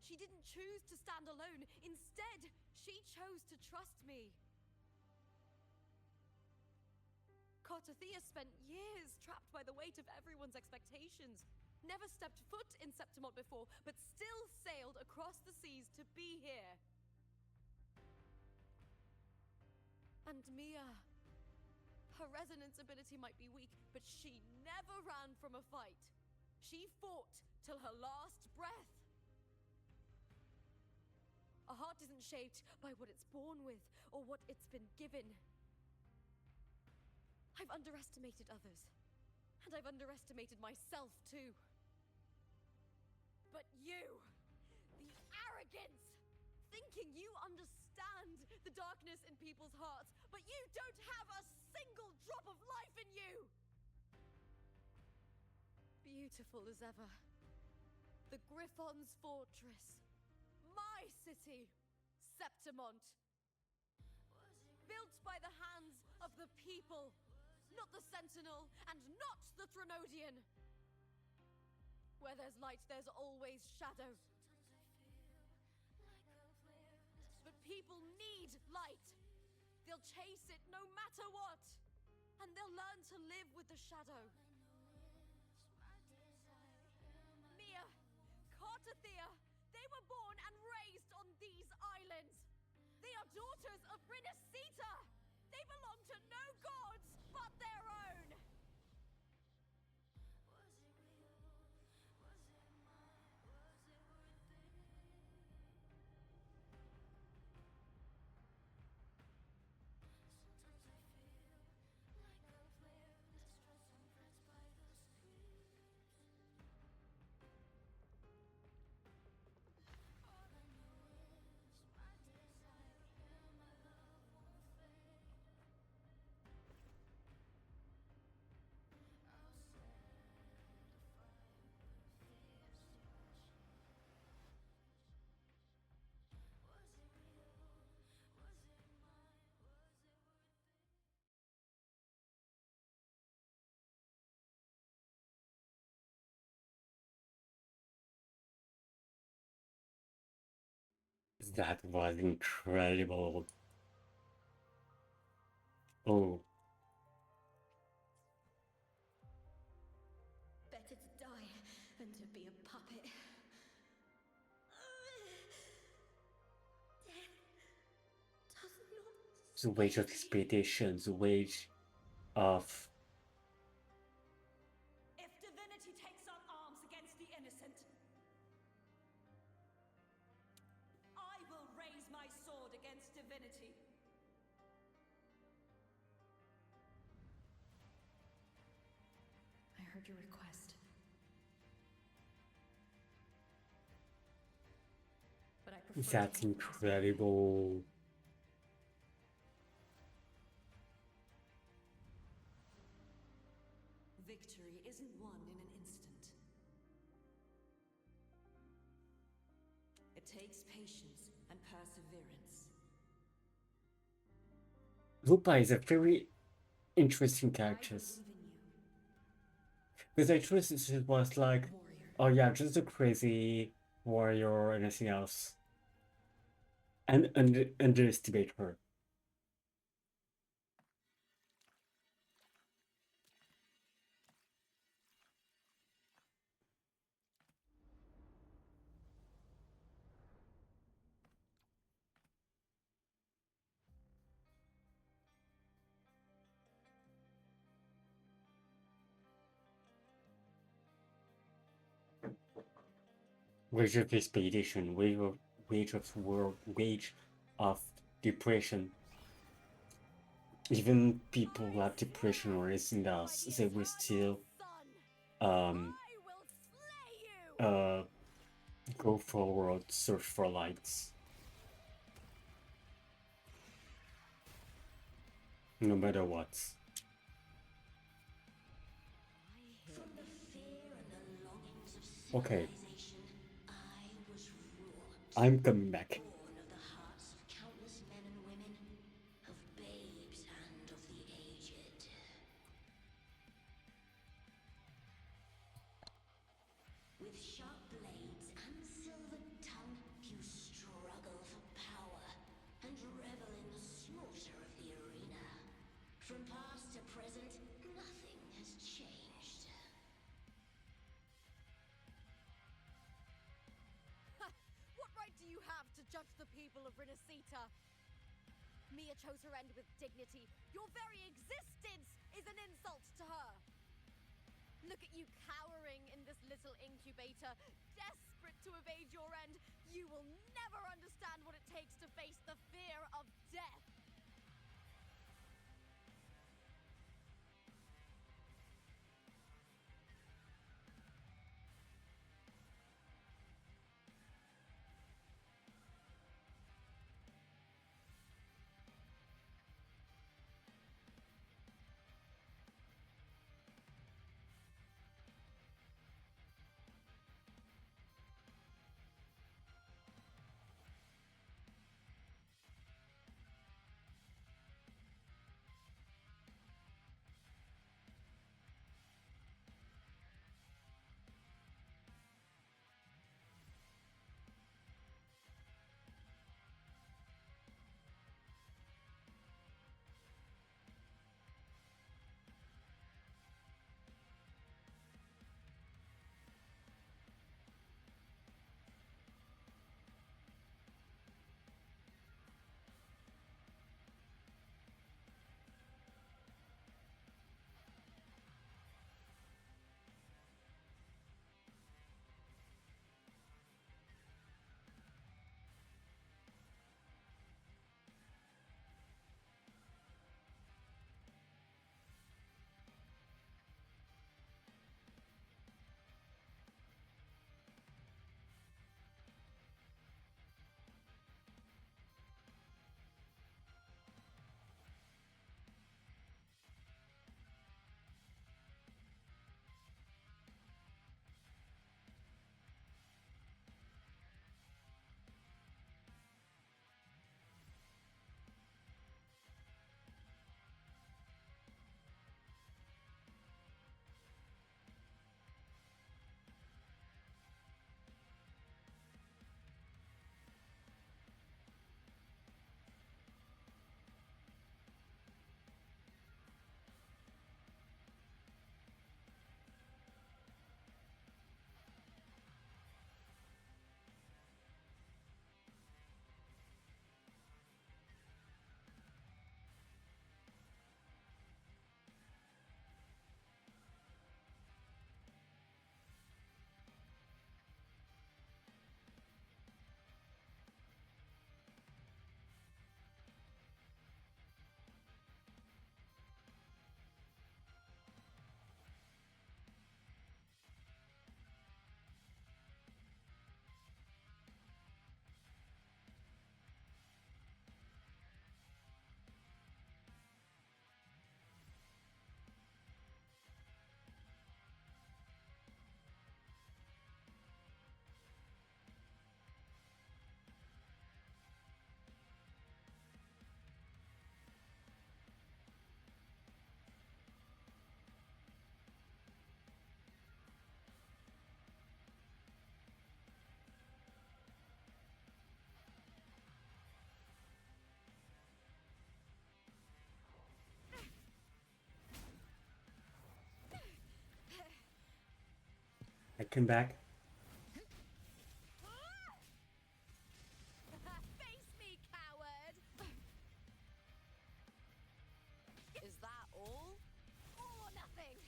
She didn't choose to stand alone. Instead, she chose to trust me. Cartothea spent years trapped by the weight of everyone's expectations. Never stepped foot in Septimont before, but still sailed across the seas to be here. And Mia, her resonance ability might be weak, but she never ran from a fight. She fought till her last breath. A heart isn't shaped by what it's born with or what it's been given. I've underestimated others, and I've underestimated myself too. But you, the arrogance, thinking you understand the darkness in people's hearts, but you don't have a single drop of life in you! Beautiful as ever. The Griffon's fortress. My city, Septimont. Built by the hands of the people, not the Sentinel and not the Threnodian. Where there's light, there's always shadow. But people need light. They'll chase it no matter what. And they'll learn to live with the shadow. Mia, Cartothea, they were born and raised on these islands. They are daughters of Brinacita. They belong to no gods but their own. That was incredible. Oh, Better to die than to be a puppet. Death does not. the wage of expectation, the wage of If divinity takes up arms against the innocent, I will raise my sword against divinity. I heard your request. But I prefer that's to handle this incredible. Victory isn't won in an instant. It takes patience and perseverance. Lupa is a very interesting I character. believe in you, Because I truly it was like, warrior. oh yeah, just a crazy warrior or anything else. And underestimate her. Wage of expedition, wage of war, wage of depression. Even people who have depression or anything else, they will still um I will slay you! uh go forward, search for lights. No matter what. From the fear and the longings of Okay. civilization, I was I'm coming back. born of the hearts of countless men and women, of babes and of the aged. With sharp blades and silver tongue, you struggle for power and revel in the slaughter of the arena. From past to present, nothing has changed. What right do you have to judge the people of Rinasita? Mia chose her end with dignity. Your very existence is an insult to her. Look at you cowering in this little incubator, desperate to evade your end. You will never understand what it takes to face the fear of death. I came back. Face me, coward! Is that all? All or nothing!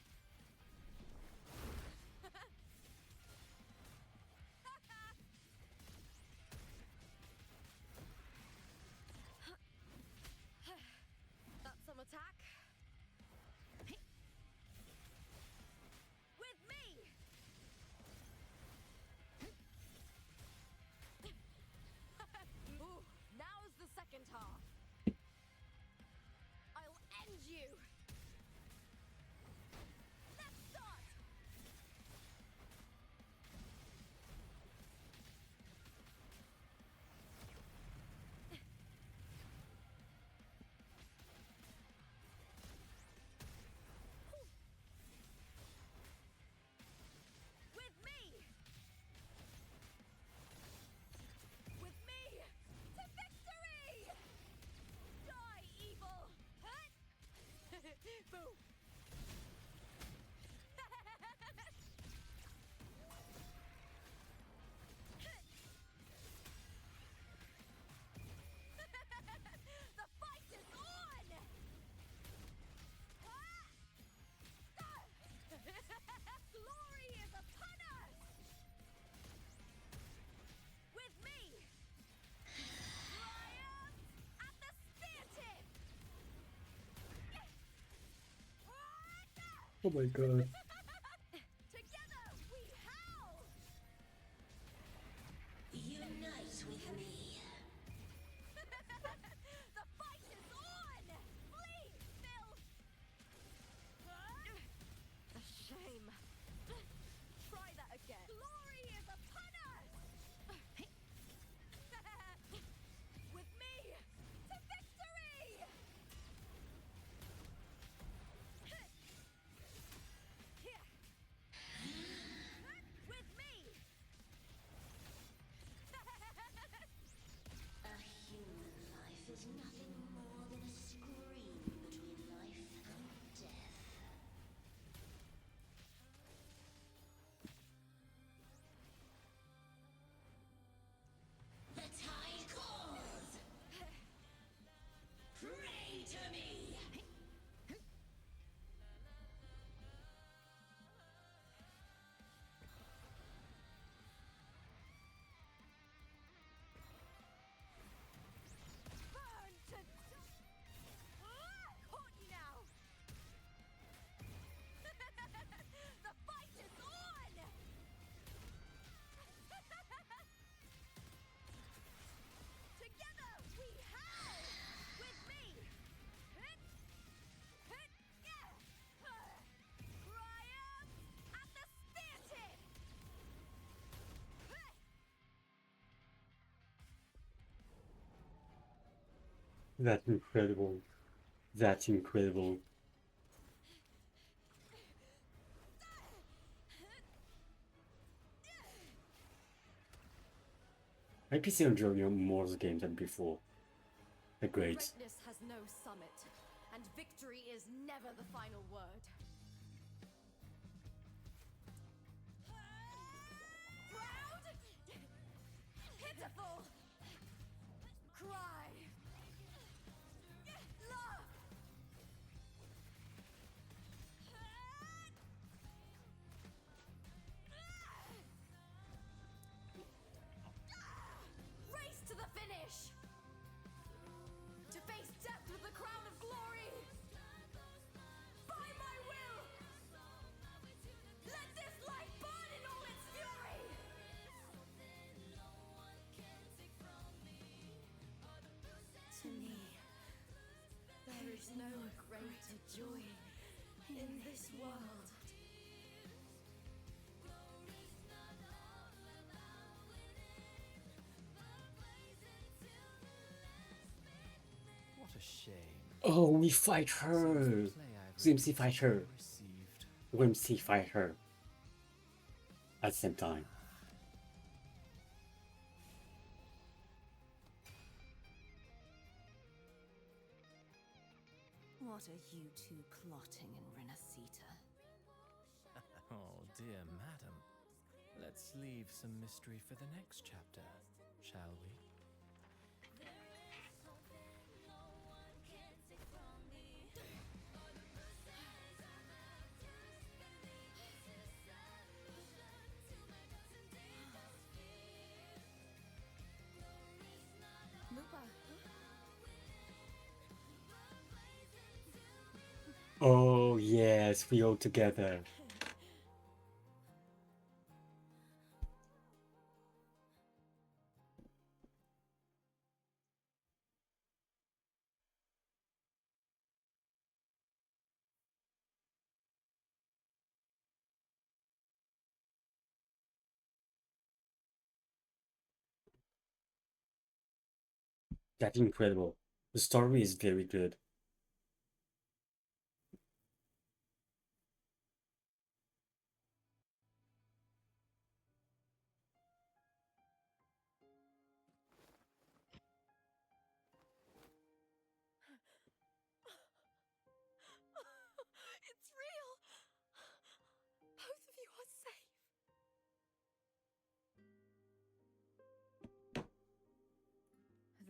That's some attack. With me! Oh my god. Together we howl! Unite with me. The fight is on! Flee, filth! A shame. Try that again. Glory is upon us! With me to victory! With me! A human life is nothing more than a scream between life and death. The tide calls! Pray to me! Burn to caught you now! The fight is on! Together we howl! With me! Triumph at the spear tip! That's incredible. That's incredible. I PC enjoy more the game than before. They're great. Greatness has no summit, and victory is never the final word. Proud? Pitiful! Cry! Laugh! Race to the finish! To face death with the crown of glory! By my will! Let this light burn in all its fury! To me, there is no greater joy in this world. What a shame. Oh, we fight her. Some of the play I've ZMC fight her. received. WMC fight her. At the same time. What are you two plotting in Renacita? Oh, dear madam. Let's leave some mystery for the next chapter, shall we? Lupa, Oh yes, we all together. That's incredible. The story is very good. it's real! Both of you are safe.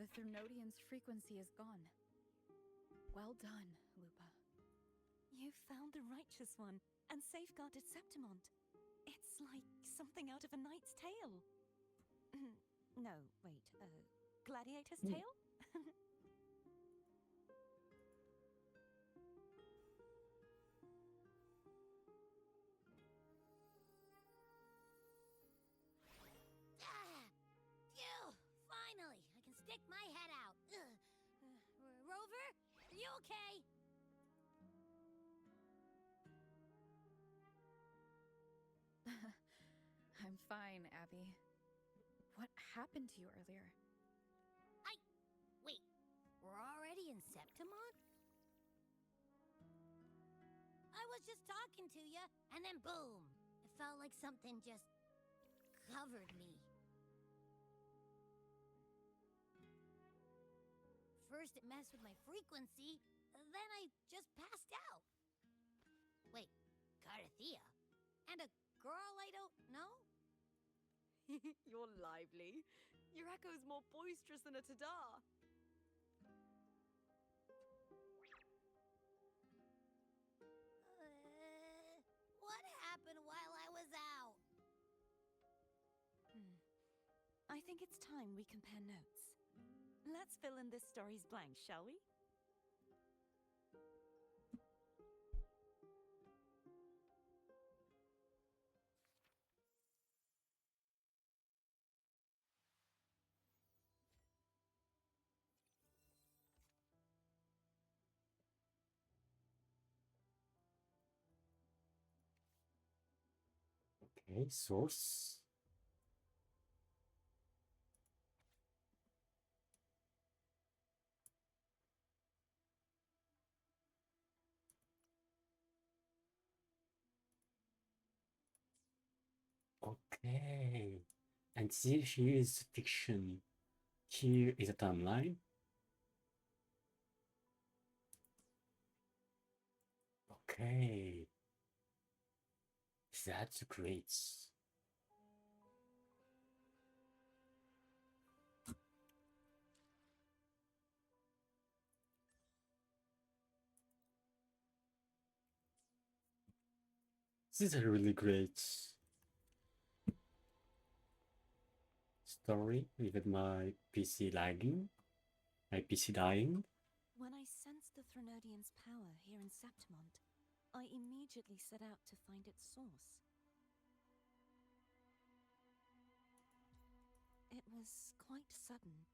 The Thrunodian's frequency is gone. Well done, Lupa. You found the righteous one and safeguarded Septimont. It's like something out of a knight's tale. No, wait, gladiator's tale? Are you okay? I'm fine, Abby. What happened to you earlier? Wait, we're already in Septimon? I was just talking to you, and then boom! It felt like something just covered me. First it messed with my frequency, then I just passed out. Wait, Carthea? And a girl I don't know? You're lively. Your echo's more boisterous than a tada. What happened while I was out? I think it's time we compare notes. Let's fill in this story's blanks, shall we? Okay, source. Okay. And see, here is fiction. Here is a timeline. Okay. That's great. This is a really great story with my PC lagging, my PC dying. When I sensed the Threnodian's power here in Septimont, I immediately set out to find its source. It was quite sudden.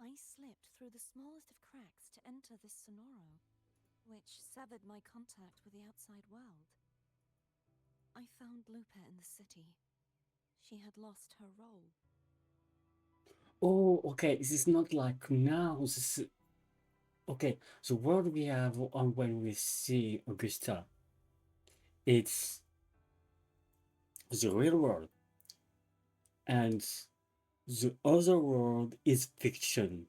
I slipped through the smallest of cracks to enter this Sonoro, which severed my contact with the outside world. I found Lupa in the city. She had lost her role. Oh, okay. This is not like now. This is... Okay, so what we have on when we see Augusta, it's the real world, and the other world is fiction,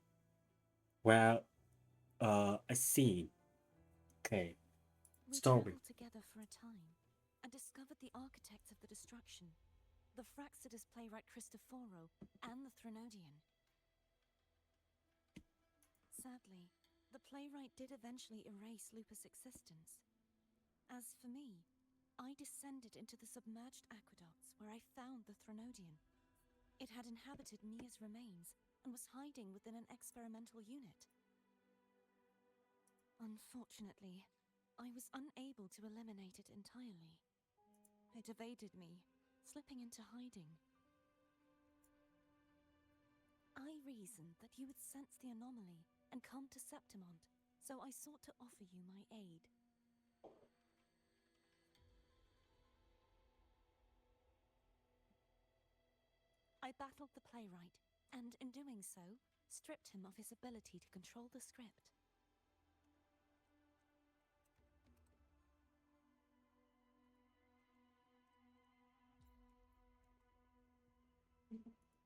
where a scene. Okay, We story. traveled together for a time and discovered the architects of the destruction, the Fraxidus playwright Christoforo and the Threnodian. Sadly, the playwright did eventually erase Lupus' existence. As for me, I descended into the submerged aqueducts where I found the Threnodian. It had inhabited Mia's remains and was hiding within an experimental unit. Unfortunately, I was unable to eliminate it entirely. It evaded me, slipping into hiding. I reasoned that you would sense the anomaly and come to Septimont, so I sought to offer you my aid. I battled the playwright, and in doing so, stripped him of his ability to control the script.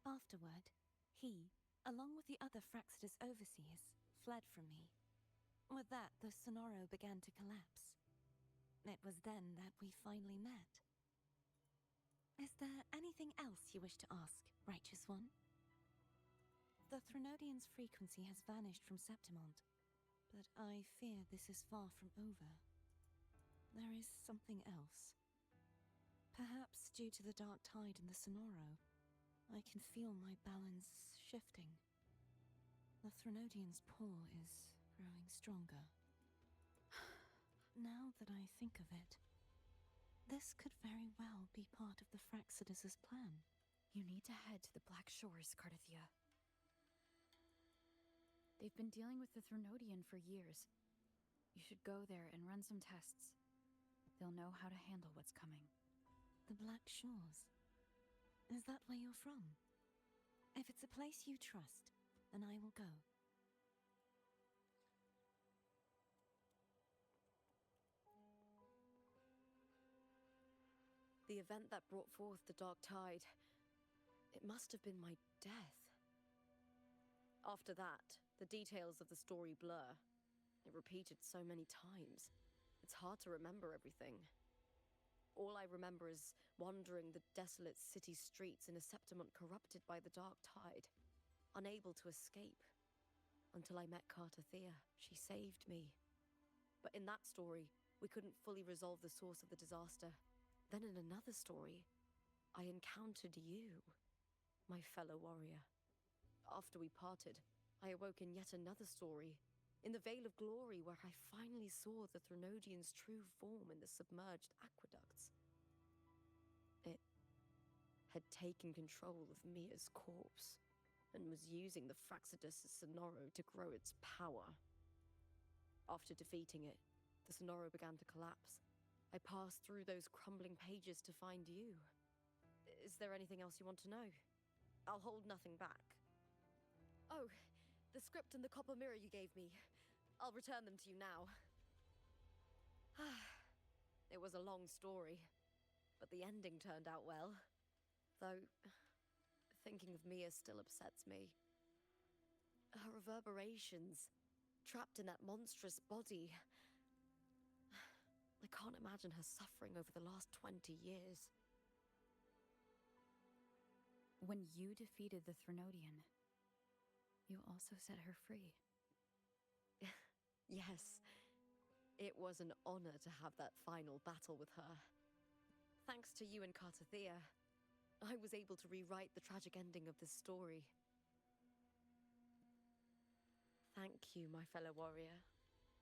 Afterward, he, along with the other Fraxidus overseers, fled from me. With that, the Sonoro began to collapse. It was then that we finally met. Is there anything else you wish to ask, Righteous One? The Threnodian's frequency has vanished from Septimont, but I fear this is far from over. There is something else. Perhaps due to the dark tide in the Sonoro, I can feel my balance shifting. The Threnodian's pull is growing stronger. Now that I think of it, this could very well be part of the Fraxidus' plan. You need to head to the Black Shores, Carthea. They've been dealing with the Threnodian for years. You should go there and run some tests. They'll know how to handle what's coming. The Black Shores. Is that where you're from? If it's a place you trust, then I will go. The event that brought forth the Dark Tide, it must have been my death. After that, the details of the story blur. It repeated so many times. It's hard to remember everything. All I remember is wandering the desolate city streets in a Septimont corrupted by the Dark Tide, unable to escape. Until I met Cartathea, she saved me. But in that story, we couldn't fully resolve the source of the disaster. Then in another story, I encountered you, my fellow warrior. After we parted, I awoke in yet another story, in the Vale of Glory, where I finally saw the Threnodian's true form in the submerged aqueducts. It had taken control of Mia's corpse, and was using the Fraxidus' Sonoro to grow its power. After defeating it, the Sonoro began to collapse. I passed through those crumbling pages to find you. Is there anything else you want to know? I'll hold nothing back. Oh, the script and the copper mirror you gave me. I'll return them to you now. It was a long story, but the ending turned out well. Though, thinking of Mia still upsets me. Her reverberations, trapped in that monstrous body. I can't imagine her suffering over the last 20 years. When you defeated the Threnodian, you also set her free. Yes, it was an honor to have that final battle with her. Thanks to you and Cartathea, I was able to rewrite the tragic ending of this story. Thank you, my fellow warrior,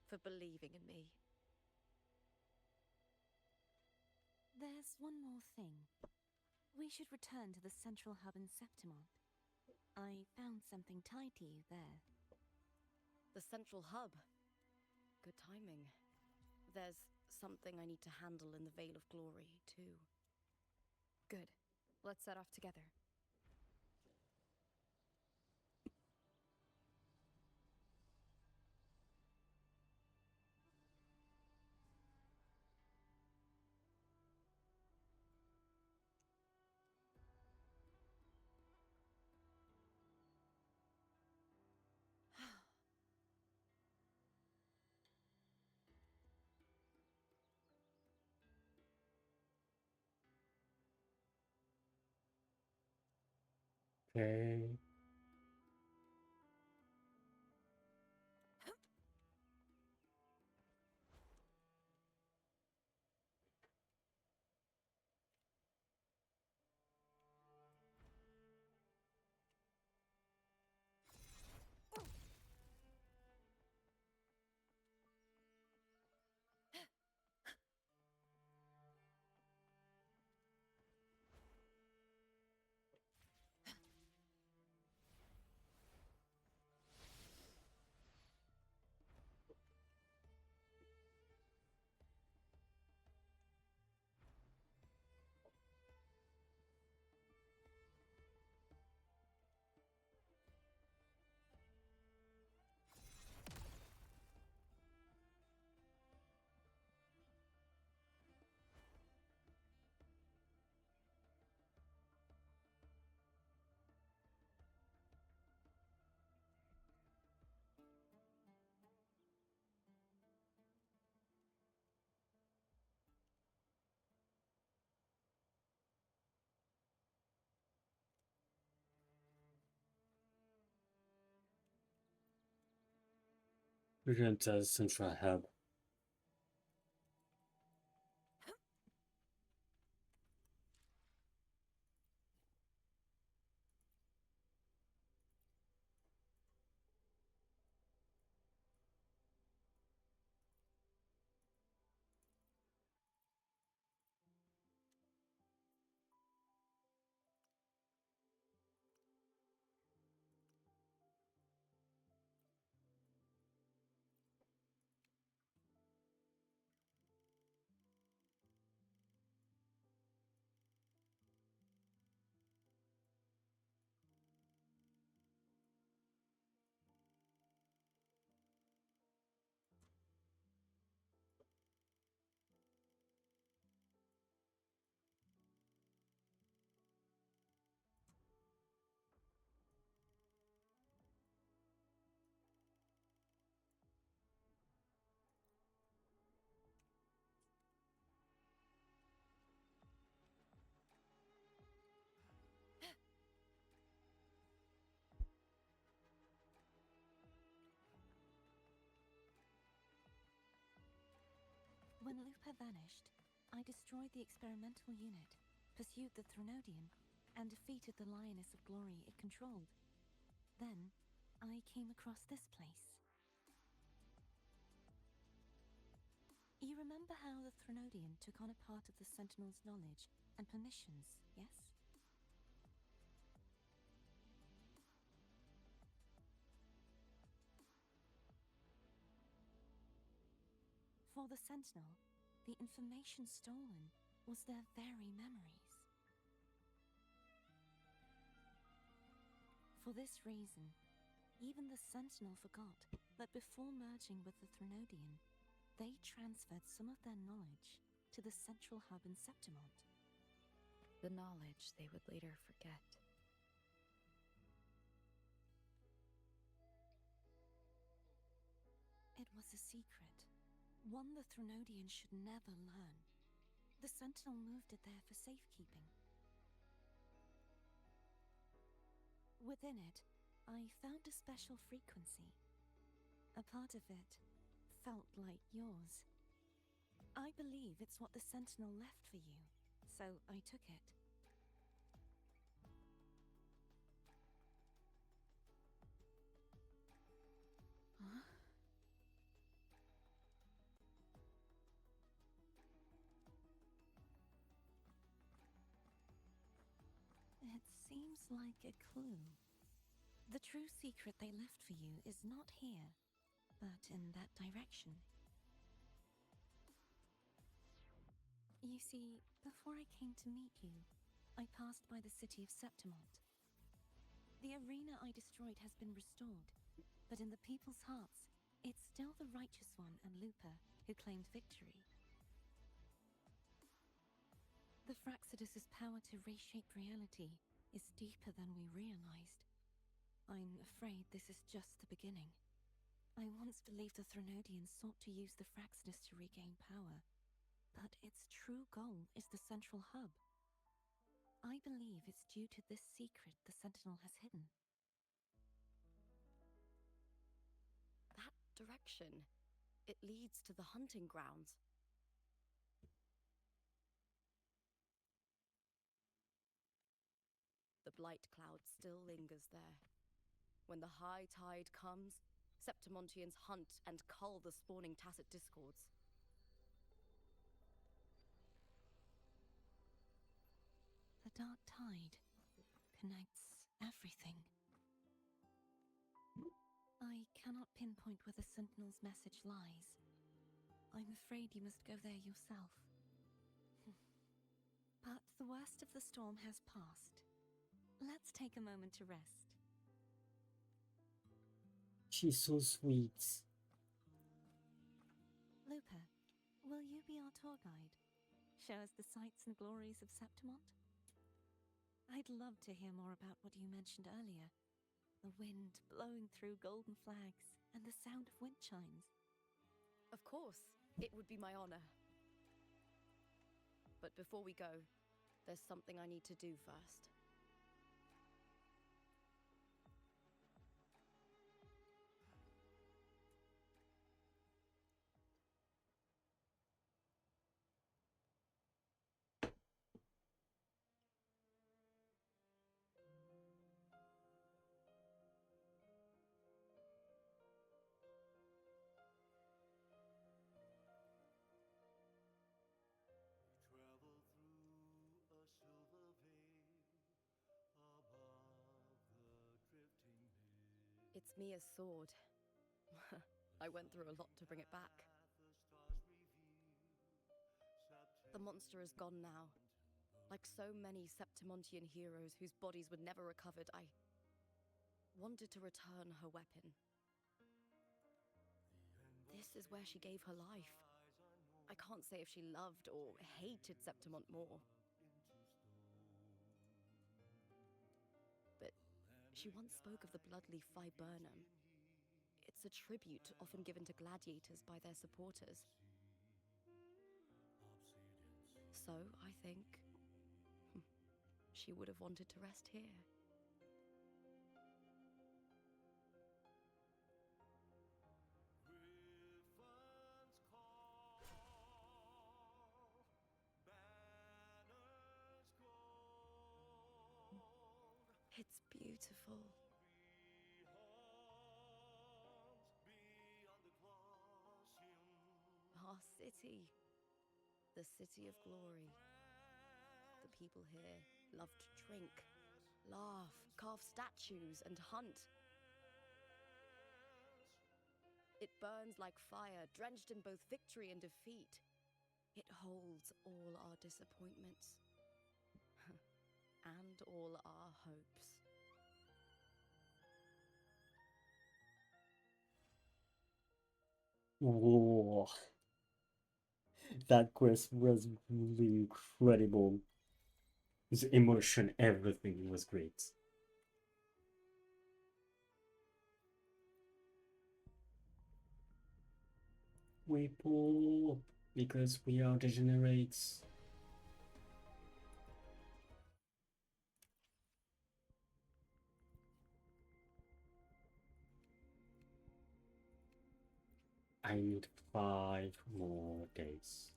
for believing in me. There's one more thing. We should return to the central hub in Septimont. I found something tied to you there. The central hub. Good timing. There's something I need to handle in the Vale of Glory, too. Good. Let's set off together. Okay. Return to the central hub. When Lupa vanished, I destroyed the experimental unit, pursued the Threnodian, and defeated the Lioness of Glory it controlled. Then, I came across this place. You remember how the Threnodian took on a part of the Sentinel's knowledge and permissions, yes? For the Sentinel, the information stolen was their very memories. For this reason, even the Sentinel forgot that before merging with the Threnodian, they transferred some of their knowledge to the central hub in Septimont. The knowledge they would later forget. It was a secret, one the Threnodian should never learn. The Sentinel moved it there for safekeeping. Within it, I found a special frequency. A part of it felt like yours. I believe it's what the Sentinel left for you, so I took it. Huh? It seems like a clue. The true secret they left for you is not here, but in that direction. You see, before I came to meet you, I passed by the city of Septimont. The arena I destroyed has been restored, but in the people's hearts, it's still the Righteous One and Lupa who claimed victory. The Fraxidus' power to reshape reality is deeper than we realized. I'm afraid this is just the beginning. I once believed the Threnodians sought to use the Fraxidus to regain power, but its true goal is the central hub. I believe it's due to this secret the Sentinel has hidden. That direction. It leads to the hunting grounds. The blight cloud still lingers there. When the high tide comes, Septimontians hunt and cull the spawning tacit discords. The dark tide connects everything. I cannot pinpoint where the Sentinel's message lies. I'm afraid you must go there yourself. But the worst of the storm has passed. Let's take a moment to rest. She's so sweet. Lupa, will you be our tour guide? Show us the sights and glories of Septimont? I'd love to hear more about what you mentioned earlier. The wind blowing through golden flags and the sound of wind chimes. Of course, it would be my honor. But before we go, there's something I need to do first. It's Mia's sword. I went through a lot to bring it back. The monster is gone now. Like so many Septimontian heroes whose bodies were never recovered, I wanted to return her weapon. This is where she gave her life. I can't say if she loved or hated Septimont more. But she once spoke of the bloodleaf viburnum. It's a tribute often given to gladiators by their supporters. So, I think, she would have wanted to rest here. beautiful. Our city, the city of glory. The people here love to drink, laugh, carve statues, and hunt. It burns like fire, drenched in both victory and defeat. It holds all our disappointments and all our hopes. Whoa, that quest was really incredible. The emotion, everything was great. We pull because we are degenerates. I need 5 more days.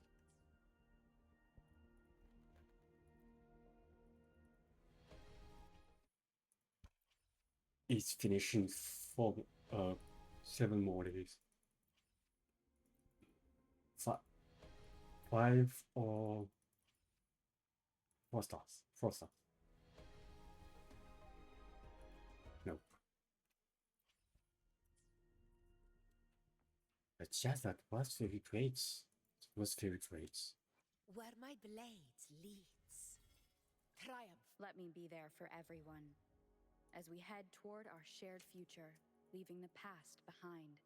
It's finishing for 7 more days. 5 or 4 stars. 4 stars. No. But yeah, that was very great. It was very great. Where my blade leads. Triumph. Let me be there for everyone as we head toward our shared future, leaving the past behind.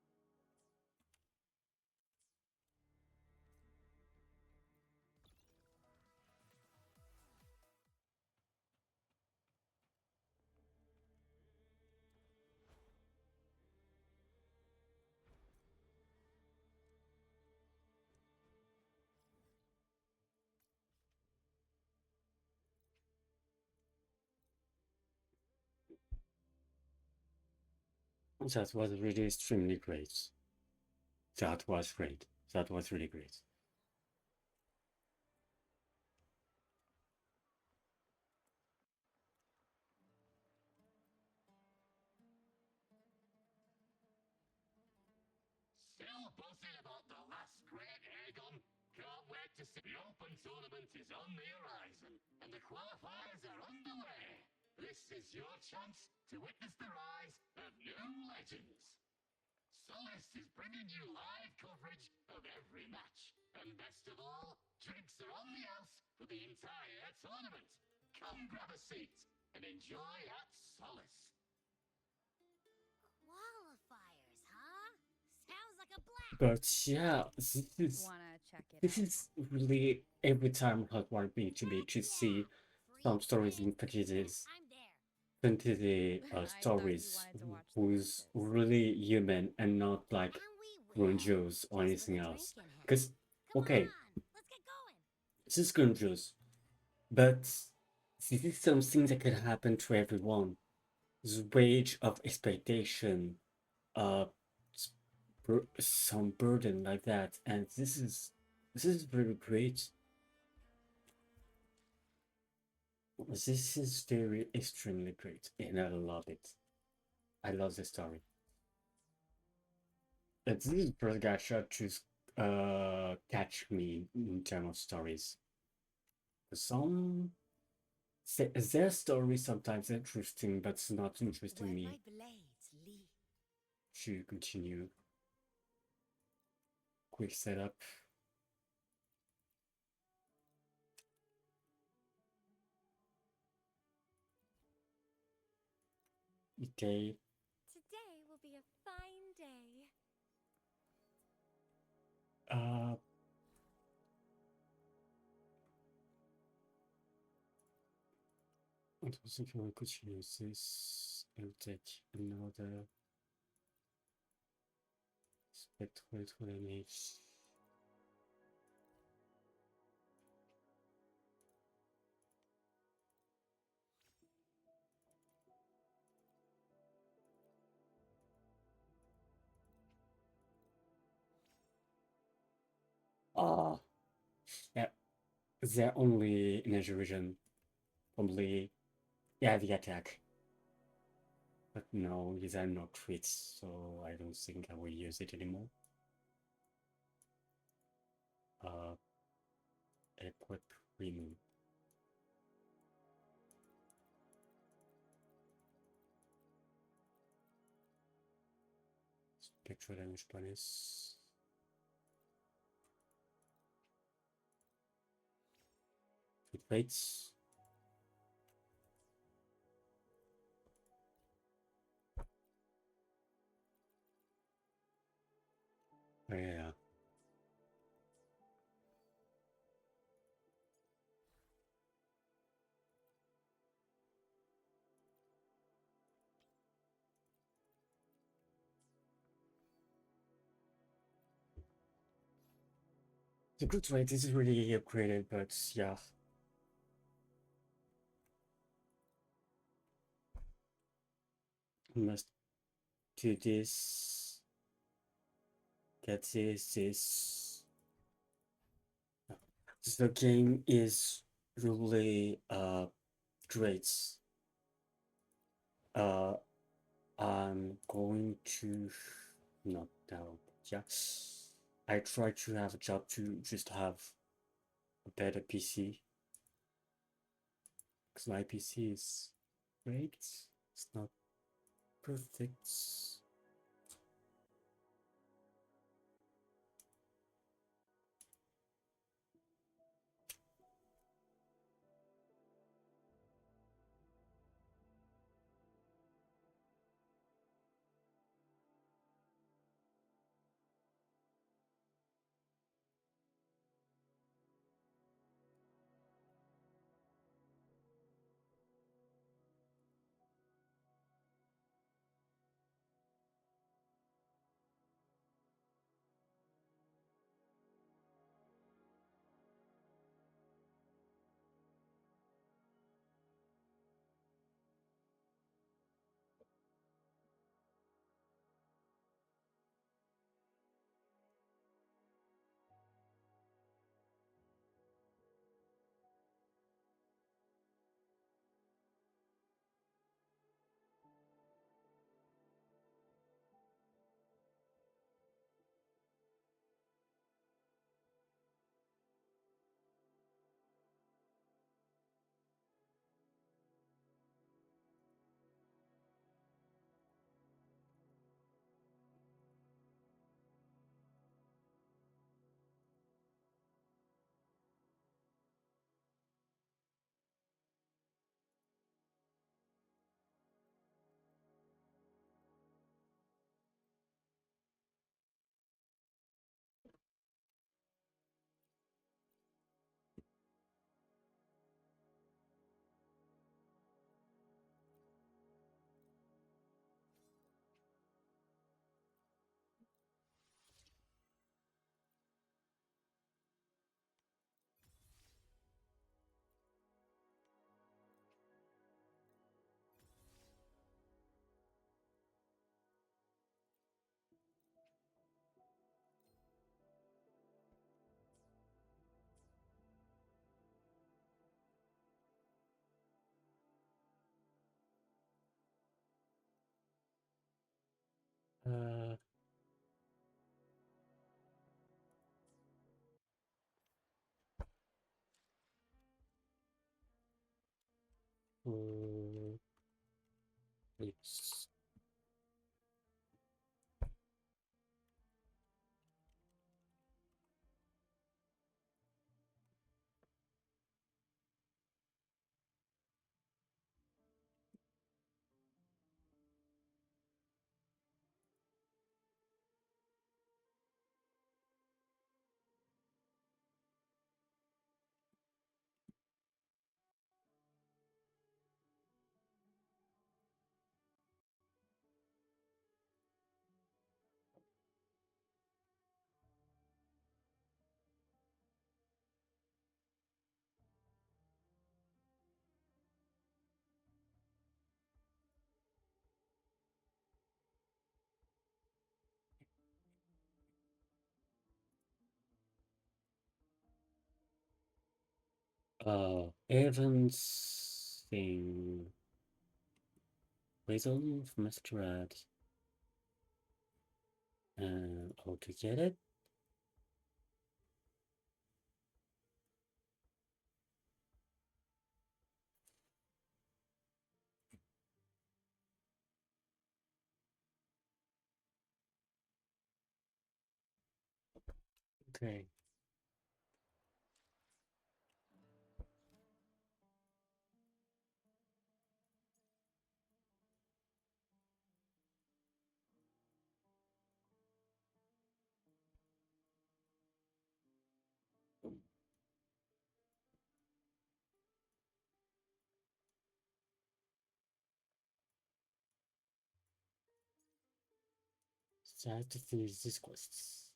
That was really extremely great. That was great. That was really great. Still buzzing about the last great Aegon? Can't wait to see. The Open Tournament is on the horizon, and the qualifiers are underway. This is your chance to witness the rise of new legends. Solace is bringing you live coverage of every match. And best of all, drinks are on the house for the entire tournament. Come grab a seat and enjoy at Solace. Qualifiers, huh? Sounds like a blast. But yeah, Wanna check it this out? is really every time heartwarming to me to see some stories in packages. I'm there. Fantasy I thought you stories wanted to watch the who's matches. really human and not like And we will. grandiose or Just anything with a else. drink in hand. Because, Come okay, on, let's get going. this is grandiose, but this is something that can happen to everyone. The wage of expectation, uh, some burden like that, and this is very great. This is very extremely great, and I love it. I love the story. This is first gacha to catch me in terms of stories. Some their stories sometimes interesting, but it's not interesting Where me my blades lead. to continue. Quick setup. Okay. Today will be a fine day. Uh, I don't think I will continue this. I'll take another spectral damage. Ah, yeah, they're only energy region. Probably, yeah, the attack. But no, these are not crits, so I don't think I will use it anymore. Equip remove. Spectral damage bonus. It waits. Oh yeah. The good rate is really upgraded, but yeah. Must do this. Get this. The game is really great. Uh, I'm going to not now. Yeah, I try to have a job to just have a better PC because my PC is great. It's not perfect. Uh, it's Evans thing. Whistle from Mr. Red. How to get it? Okay. So I have to finish these quests.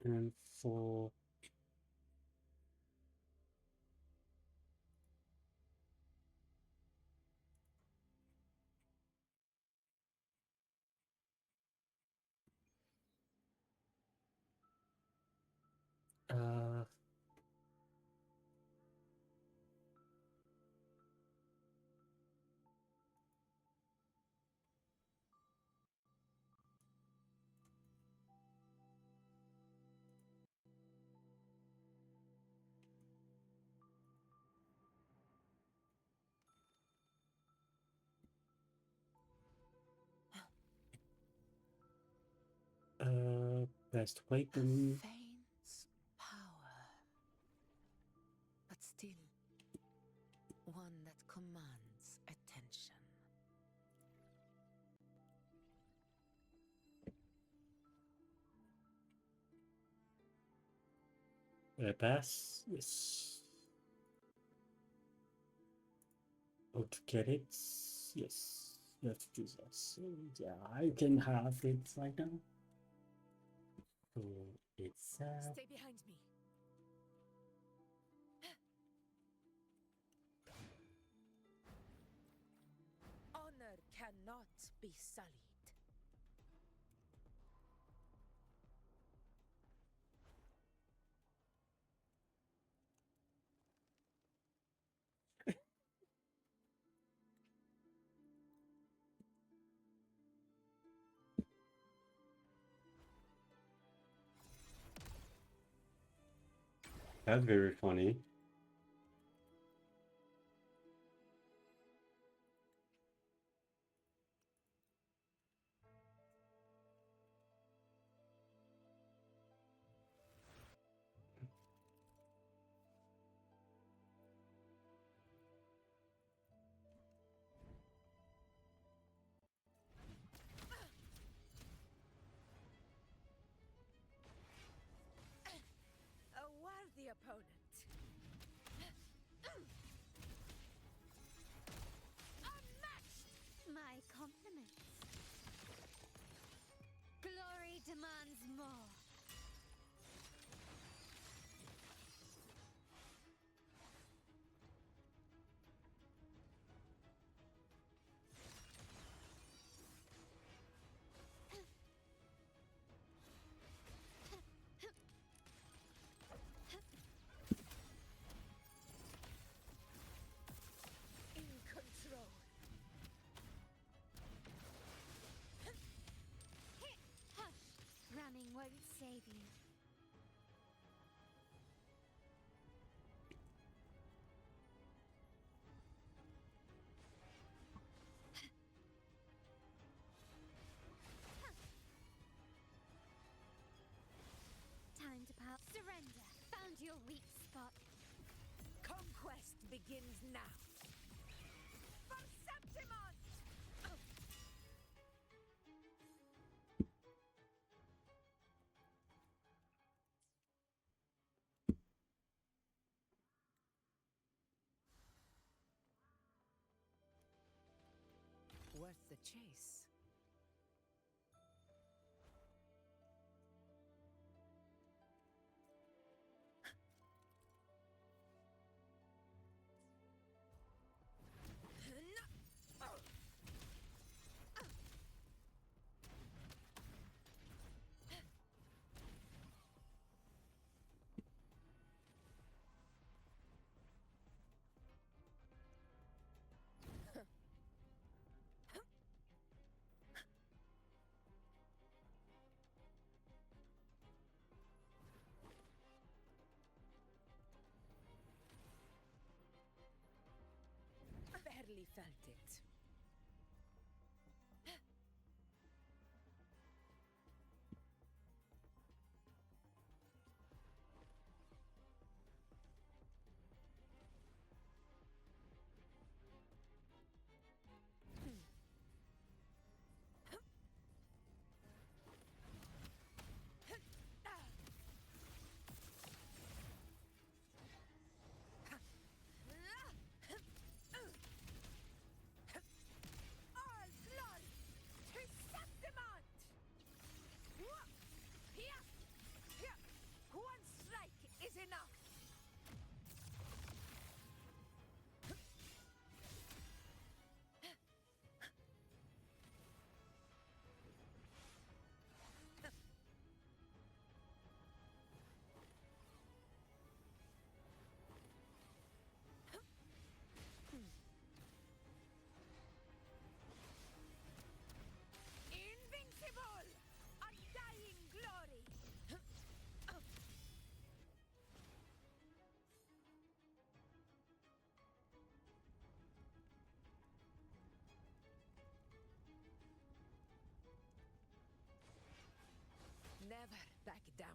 And for uh best weapon. Faint's power, but still one that commands attention. Pass. Yes. How to get it? Yes. You have to do that. So yeah, I can have it right now. So it's Stay behind me. Honor cannot be sullied. that's very funny. A worthy opponent. Unmatched! My compliments. Glory demands more. In control. Hush! Running won't save you. Time to power. Surrender. Found your weak spot. Conquest begins now. For Septimon! Worth the chase. certainly felt it. All glory to Septimont! Here! One strike is enough! Invincible! Undying glory! Never back down.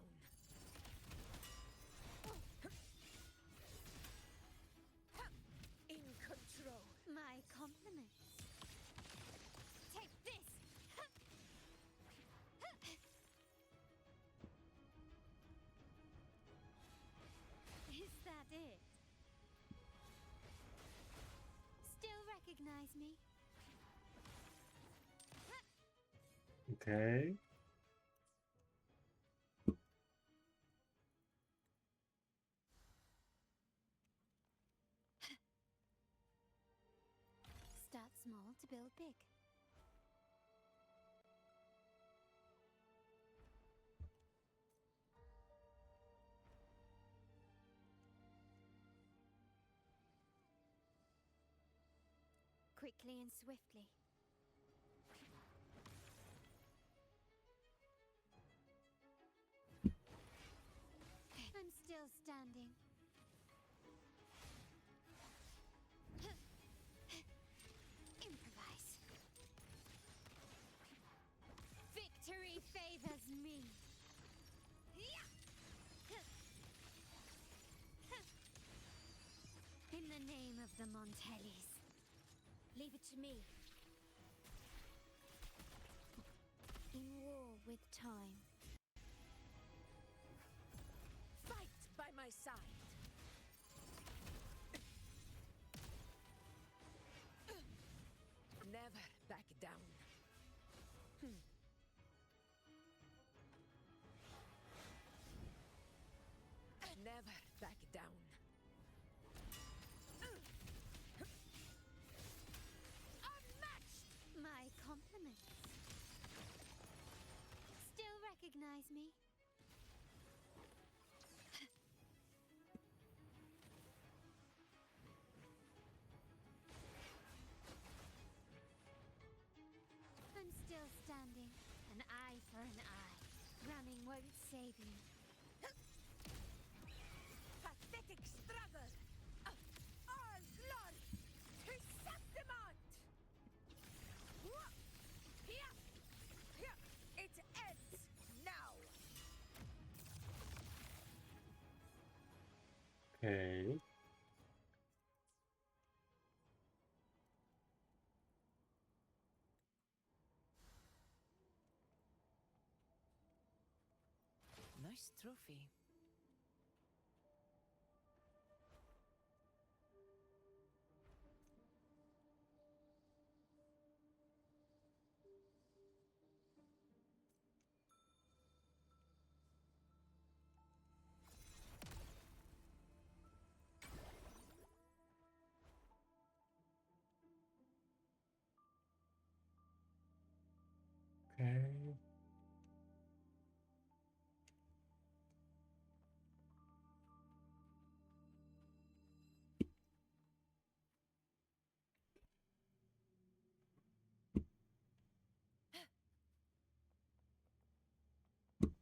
In control. My compliments. Take this! Is that it? Still recognize me? Okay. Start small to build big. Quickly and swiftly. I'm still standing. Improvise. Victory favors me. In the name of the Montellis, leave it to me. In war with time. Fight by my side. Never back down. Never back down. Unmatched! My compliments. Still recognize me? I'm still standing. An eye for an eye. Running won't save you. Pathetic struggle! All glory to Septimont! Here! It ends now! Okay. Nice trophy. Okay.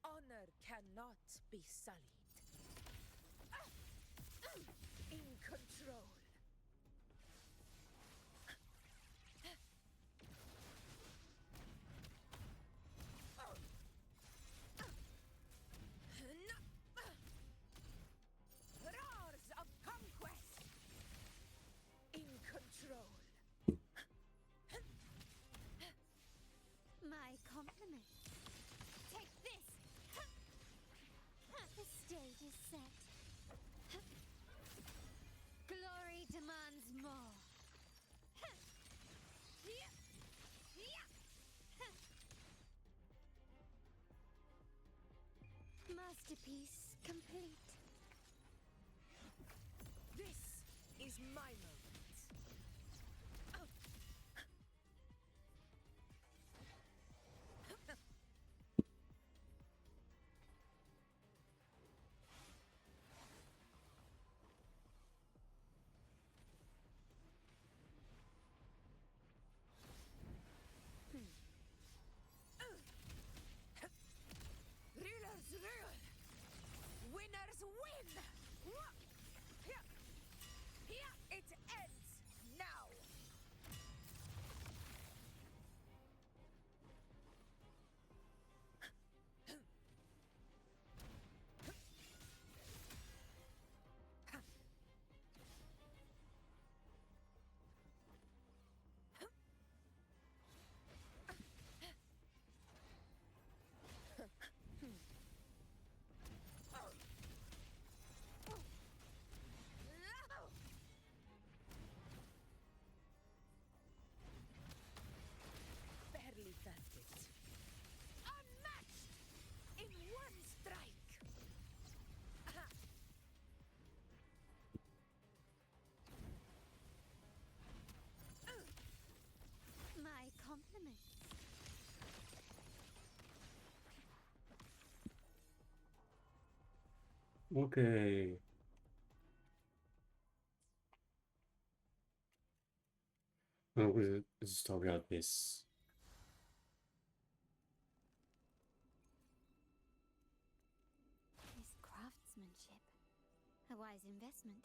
Honor cannot be sullied. In control. masterpiece complete. This is my moment. Rulers rule. Winners win. Here, it ends now. Barely felt it. Unmatched in one strike. My compliments. Okay. Let's talk about this. His craftsmanship. A wise investment.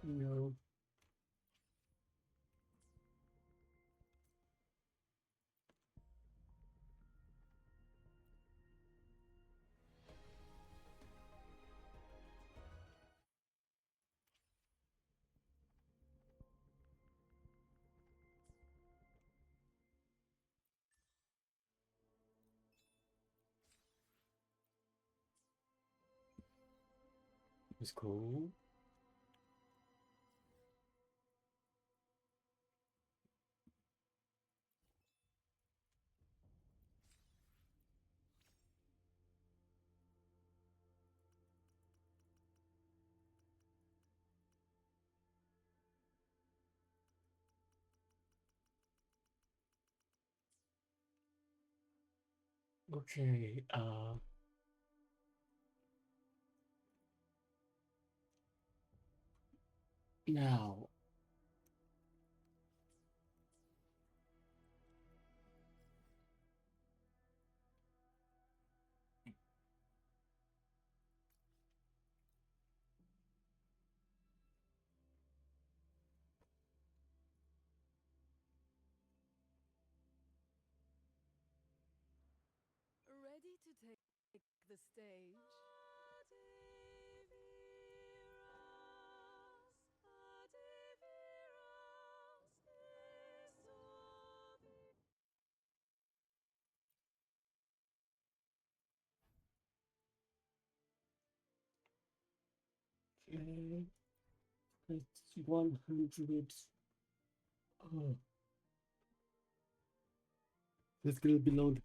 No. It's cool. Okay, now, Ready to take the stage? okay, it's 100. Oh, this gonna be load.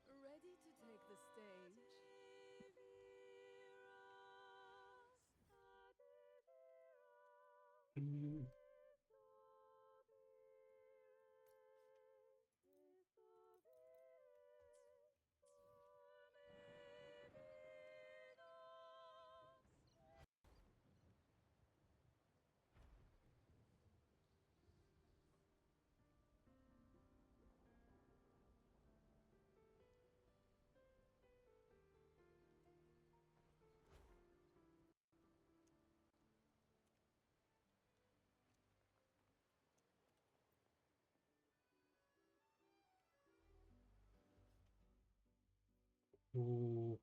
Ready to take the stage? Mm, Ooh,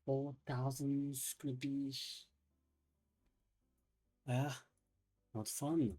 4,000 is gonna be not fun.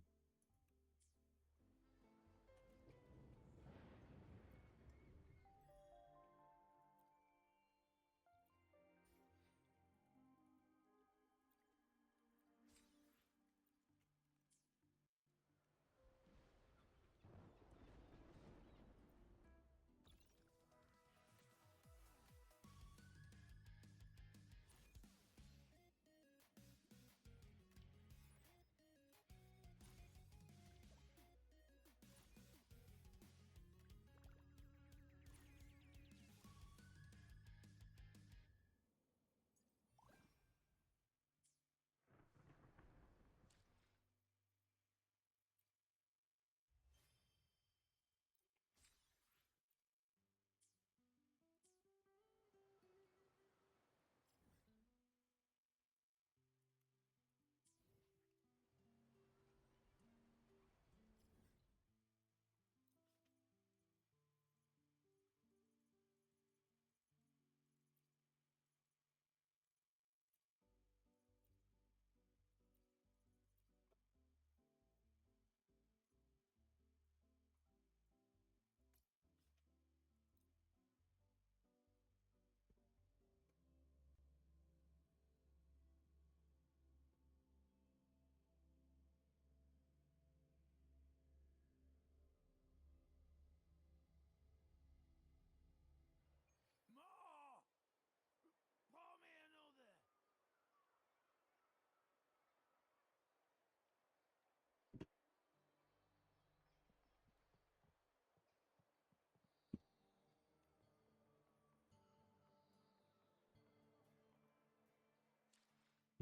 More! Pour me another!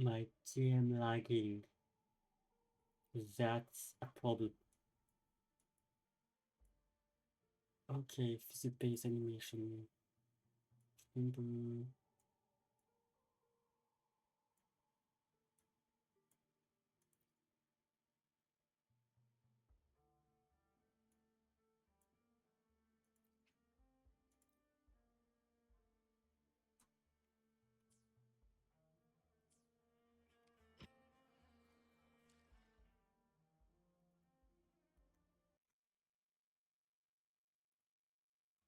My game lagging. That's a problem. Okay, physics-based animation. Remember.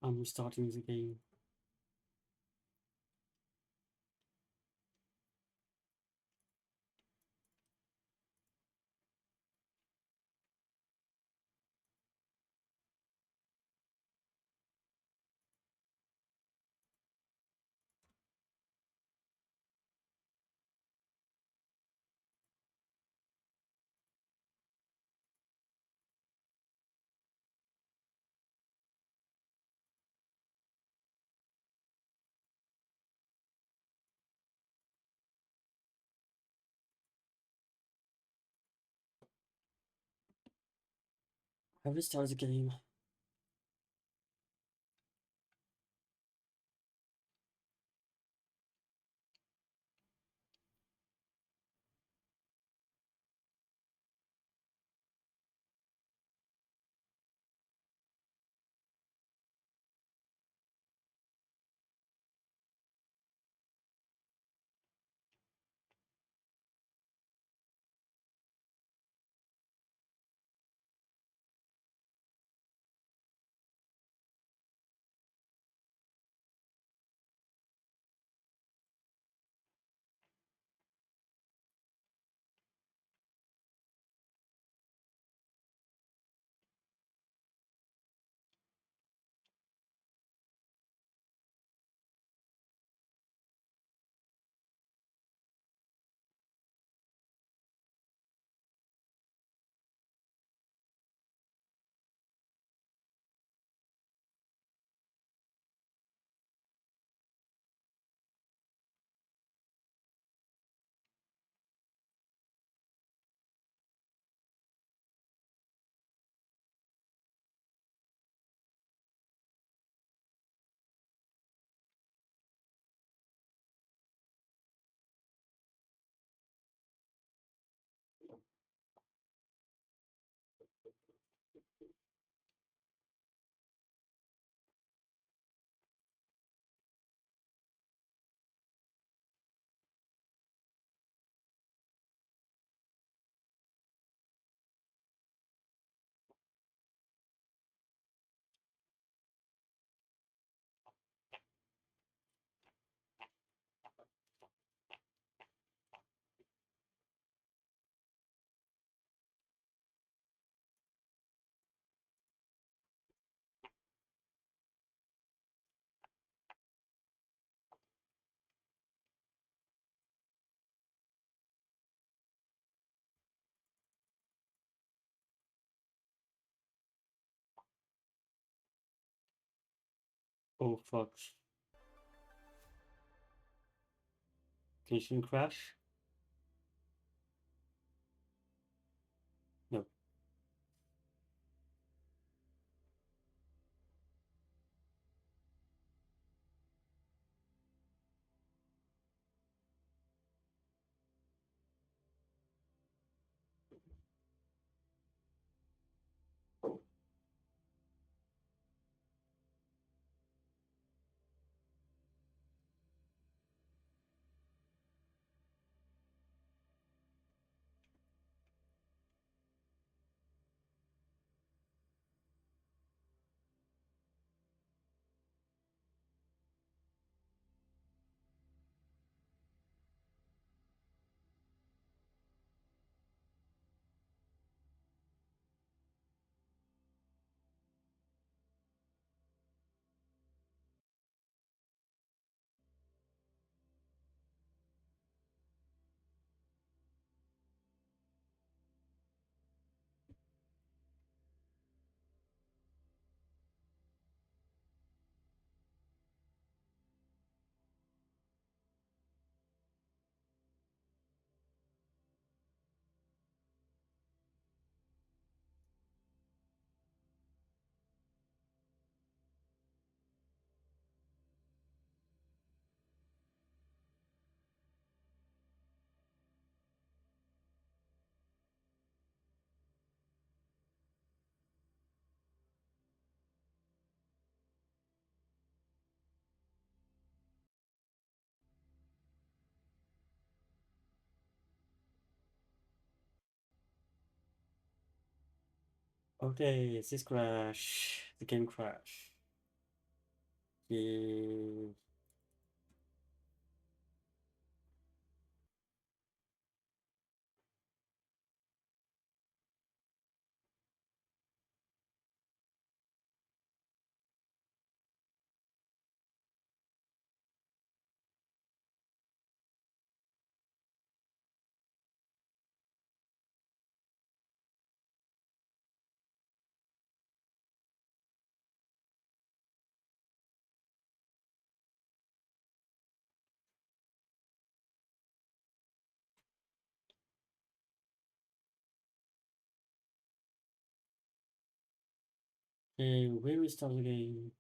I'm restarting the game. I restarted the game. Oh fuck. Connection crash? No. Okay, this crash. The game crash. Yeah. Okay, where we start the game?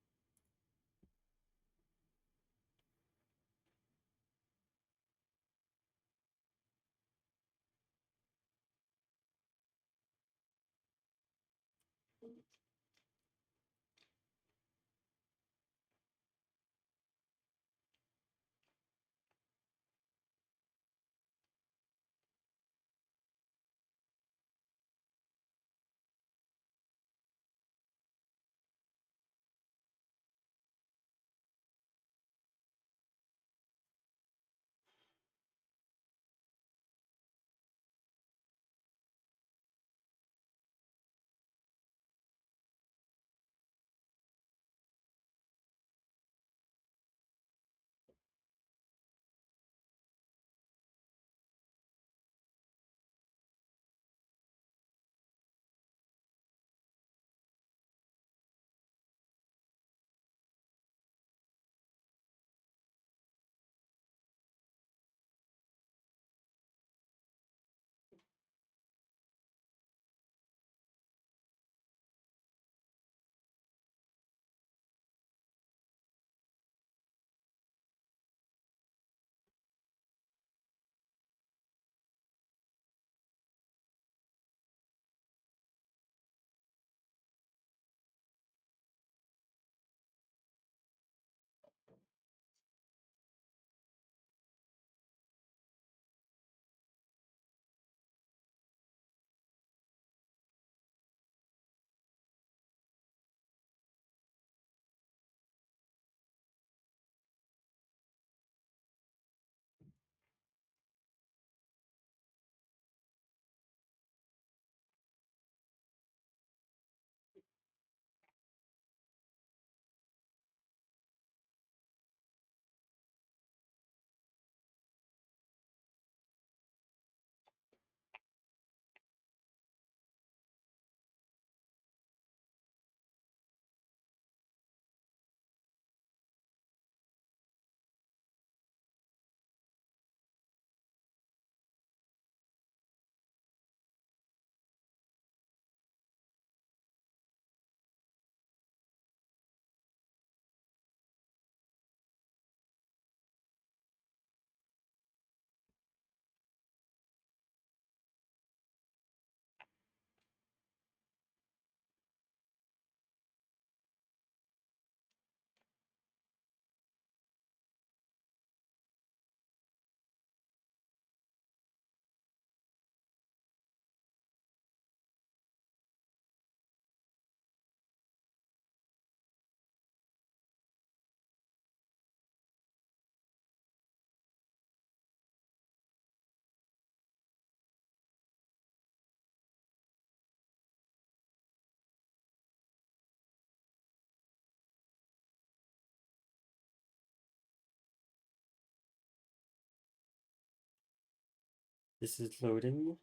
This is loading.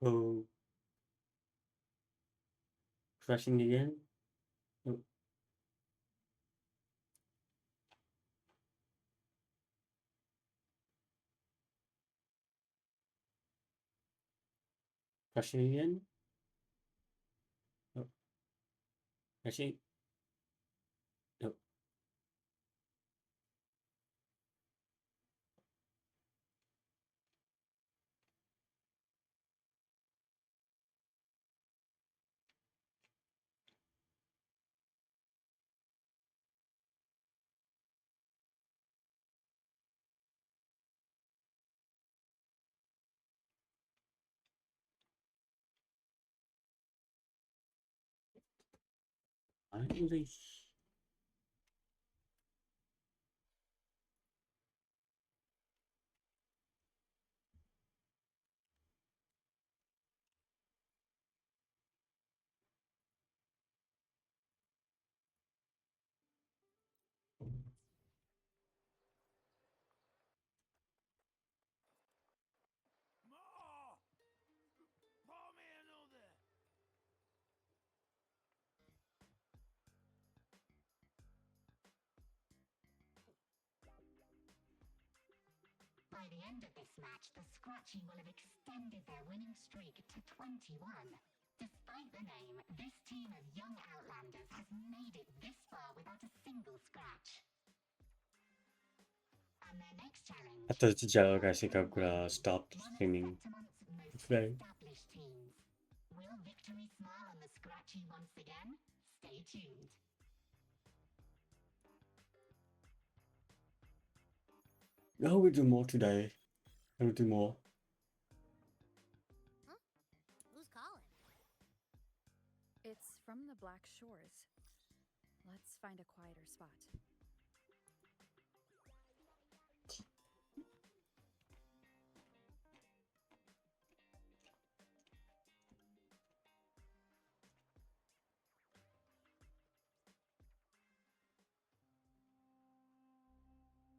Oh, crashing again? Oh, crashing again? Oh, crashing? No. Finally. More! Pour me another! By the end of this match, the Scratchy will have extended their winning streak to 21. Despite the name, this team of young Outlanders has made it this far without a single scratch. And their next challenge... I thought guys, I could stop streaming. Today. Established teams. Will victory smile on the Scratchy once again? Stay tuned. No, we do more today. I will do more. Huh? Who's calling? It's from the Black Shores. Let's find a quieter spot.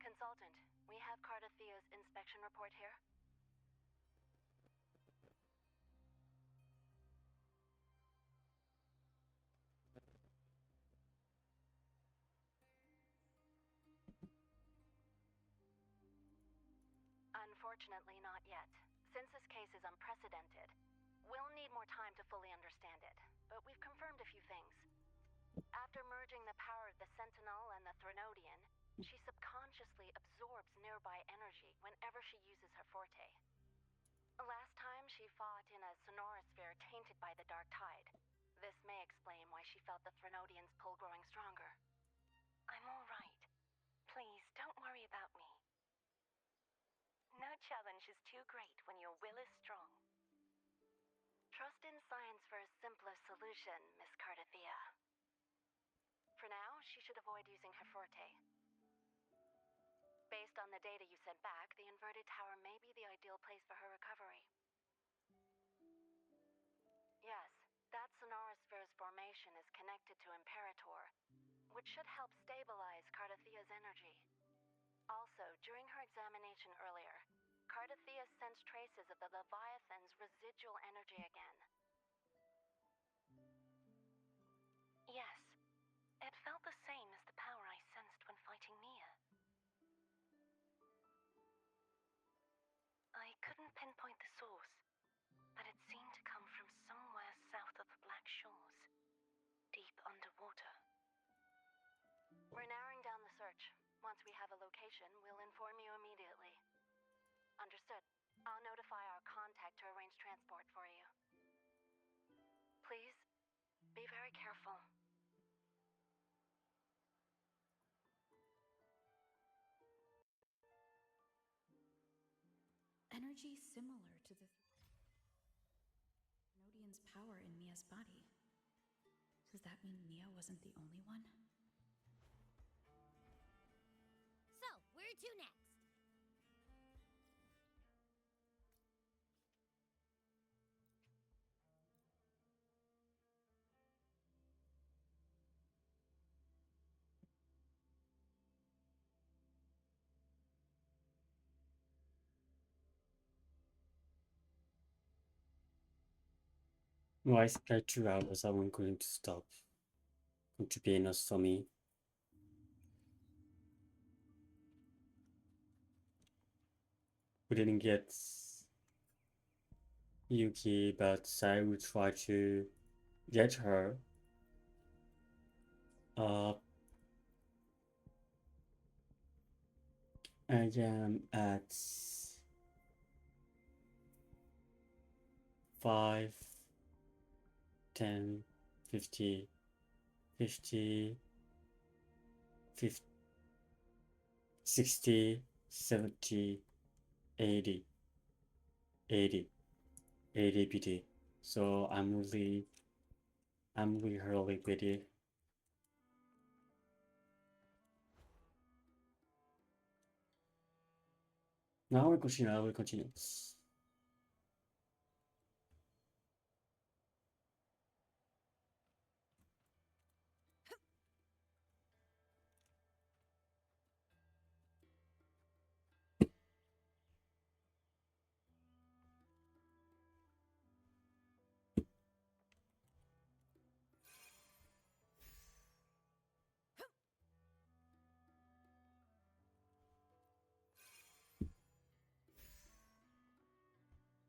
Consultant, we have Cardathia's inspection report here. Unfortunately, not yet. Since this case is unprecedented, we'll need more time to fully understand it. But we've confirmed a few things. After merging the power of the Sentinel and the Threnodian, she subconsciously absorbs nearby energy whenever she uses her forte. Last time, she fought in a sonorosphere tainted by the Dark Tide. This may explain why she felt the Threnodian's pull growing stronger. I'm all right. Please, don't worry about me. No challenge is too great when your will is strong. Trust in science for a simpler solution, Miss Cardathia. For now, she should avoid using her forte. Based on the data you sent back, the inverted tower may be the ideal place for her recovery. Yes, that sonorosphere's formation is connected to Imperator, which should help stabilize Cardathia's energy. Also, during her examination earlier, Cardathia sensed traces of the Leviathan's residual energy again. Yes, it felt the same as the power I sensed when fighting Mia. Understood. I'll notify our contact to arrange transport for you. Please, be very careful. Energy similar to the Nodian's power in Mia's body. Does that mean Mia wasn't the only one? So, where to next? No, I spent 2 hours. I'm going to stop. Going to be enough for me. We didn't get Yuki, but I will try to get her. I am at 5, 10, 50, 50, 50, 60, 70, 80, 80, 80 BT. So I'm really early BT. Now we continue, I will continue.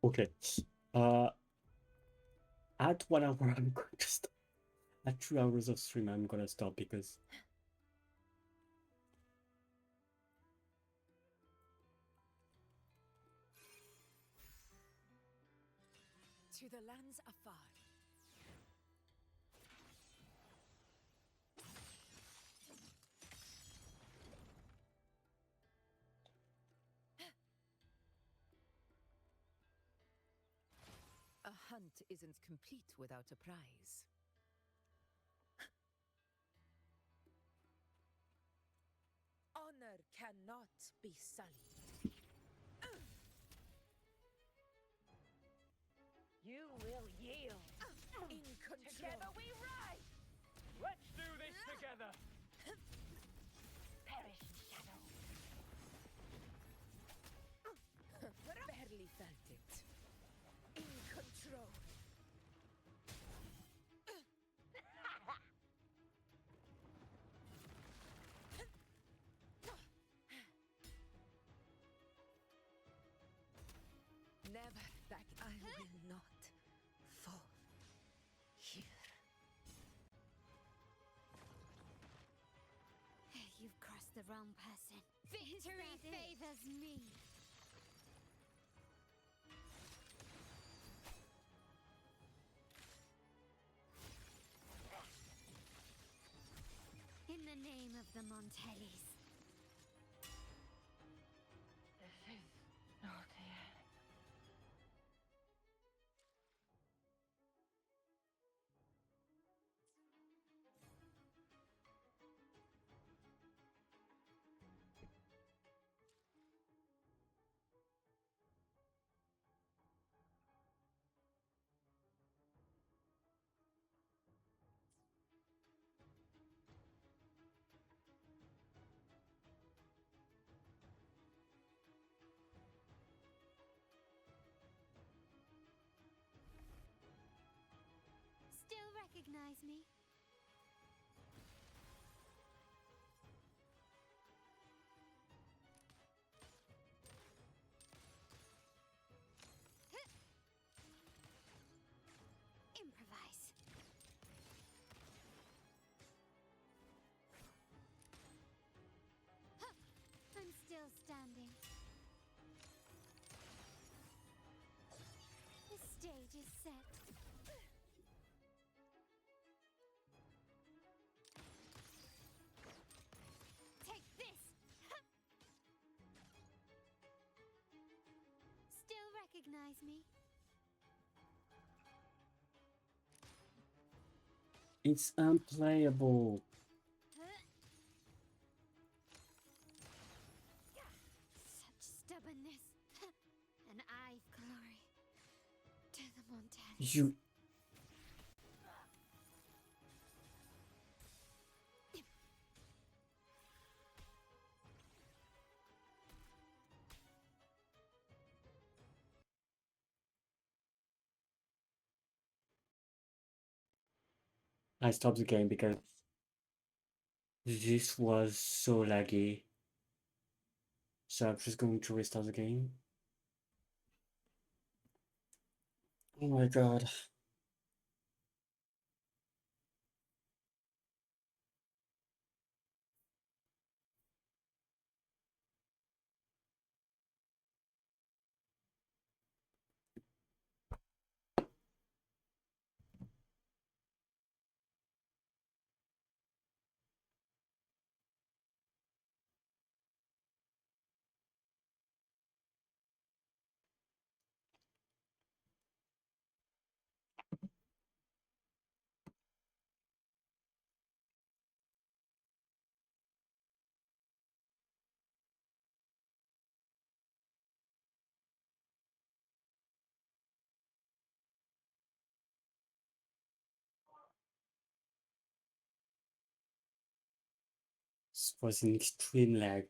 Okay. At 1 hour, I'm going to stop. At 2 hours of stream, I'm gonna stop because To the lands afar. A hunt isn't complete without a prize. Honor cannot be sullied. You will yield. In control. Together we rise! Let's do this together! Perish in shadow. Barely felt it. In control. Never back. I will not fall here. You've crossed the wrong person. Victory favors me. In the name of the Montellis. This is not the end. Still recognize me? Improvise. I'm still standing. is set. Take this! Still recognize me? It's unplayable. Such stubbornness. An eye of glory to the Montana. You. I stopped the game because this was so laggy. So I'm just going to restart the game. Oh my god. This was an extreme lag.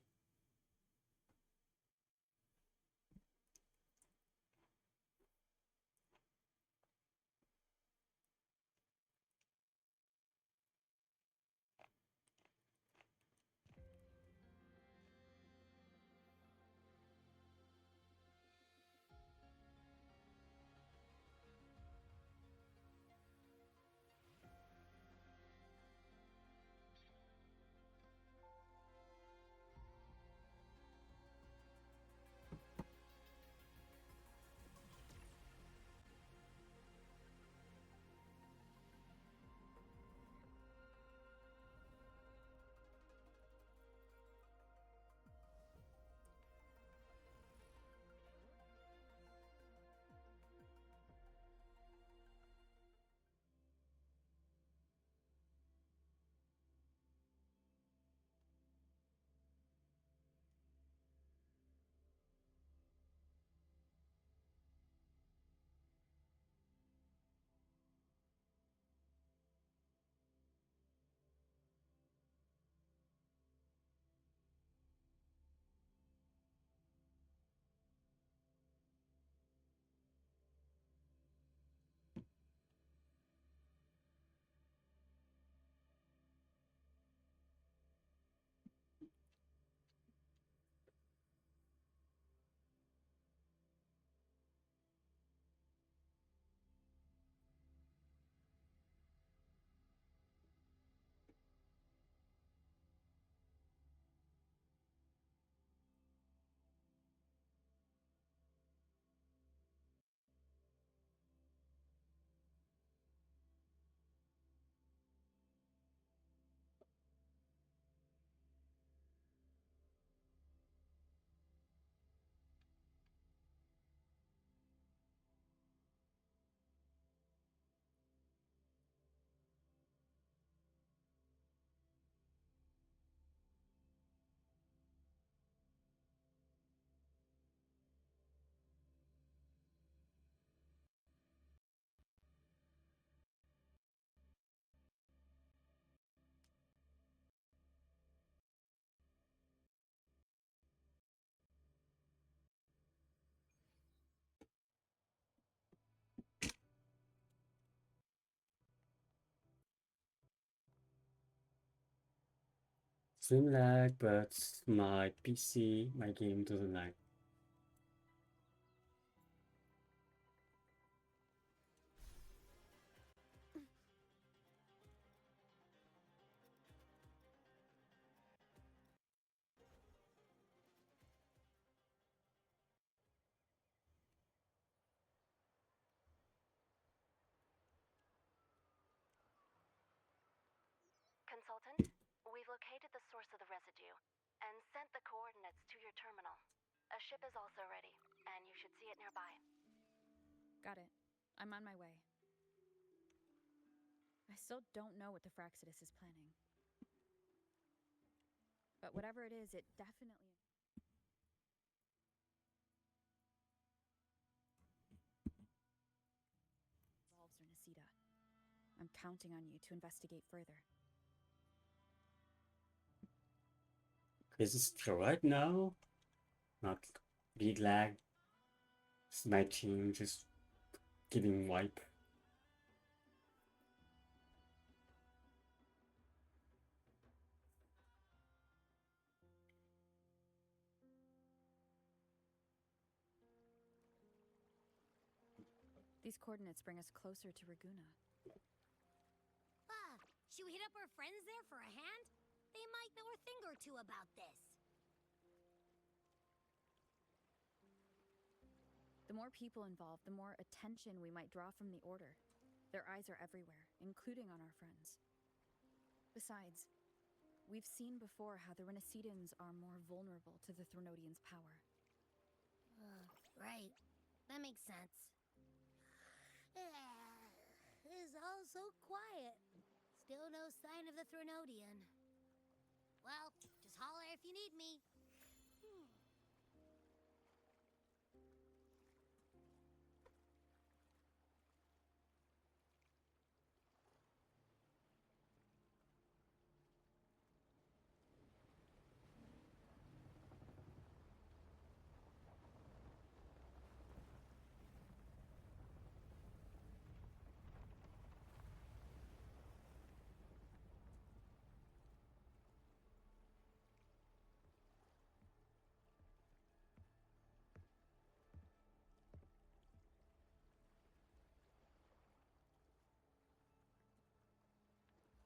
Stream lag, but my PC, my game doesn't lag. located the source of the residue and sent the coordinates to your terminal. A ship is also ready, and you should see it nearby. Got it. I'm on my way. I still don't know what the Fraxidus is planning. But whatever it is, it definitely involves Renesita. I'm counting on you to investigate further. Is this right now? Not be lag. It's my team just giving wipe. These coordinates bring us closer to Raguna. Should we hit up our friends there for a hand? They might know a thing or two about this. The more people involved, the more attention we might draw from the Order. Their eyes are everywhere, including on our friends. Besides, we've seen before how the Renesitans are more vulnerable to the Threnodians' power. Right. That makes sense. It's all so quiet. Still no sign of the Threnodian. Well, just holler if you need me.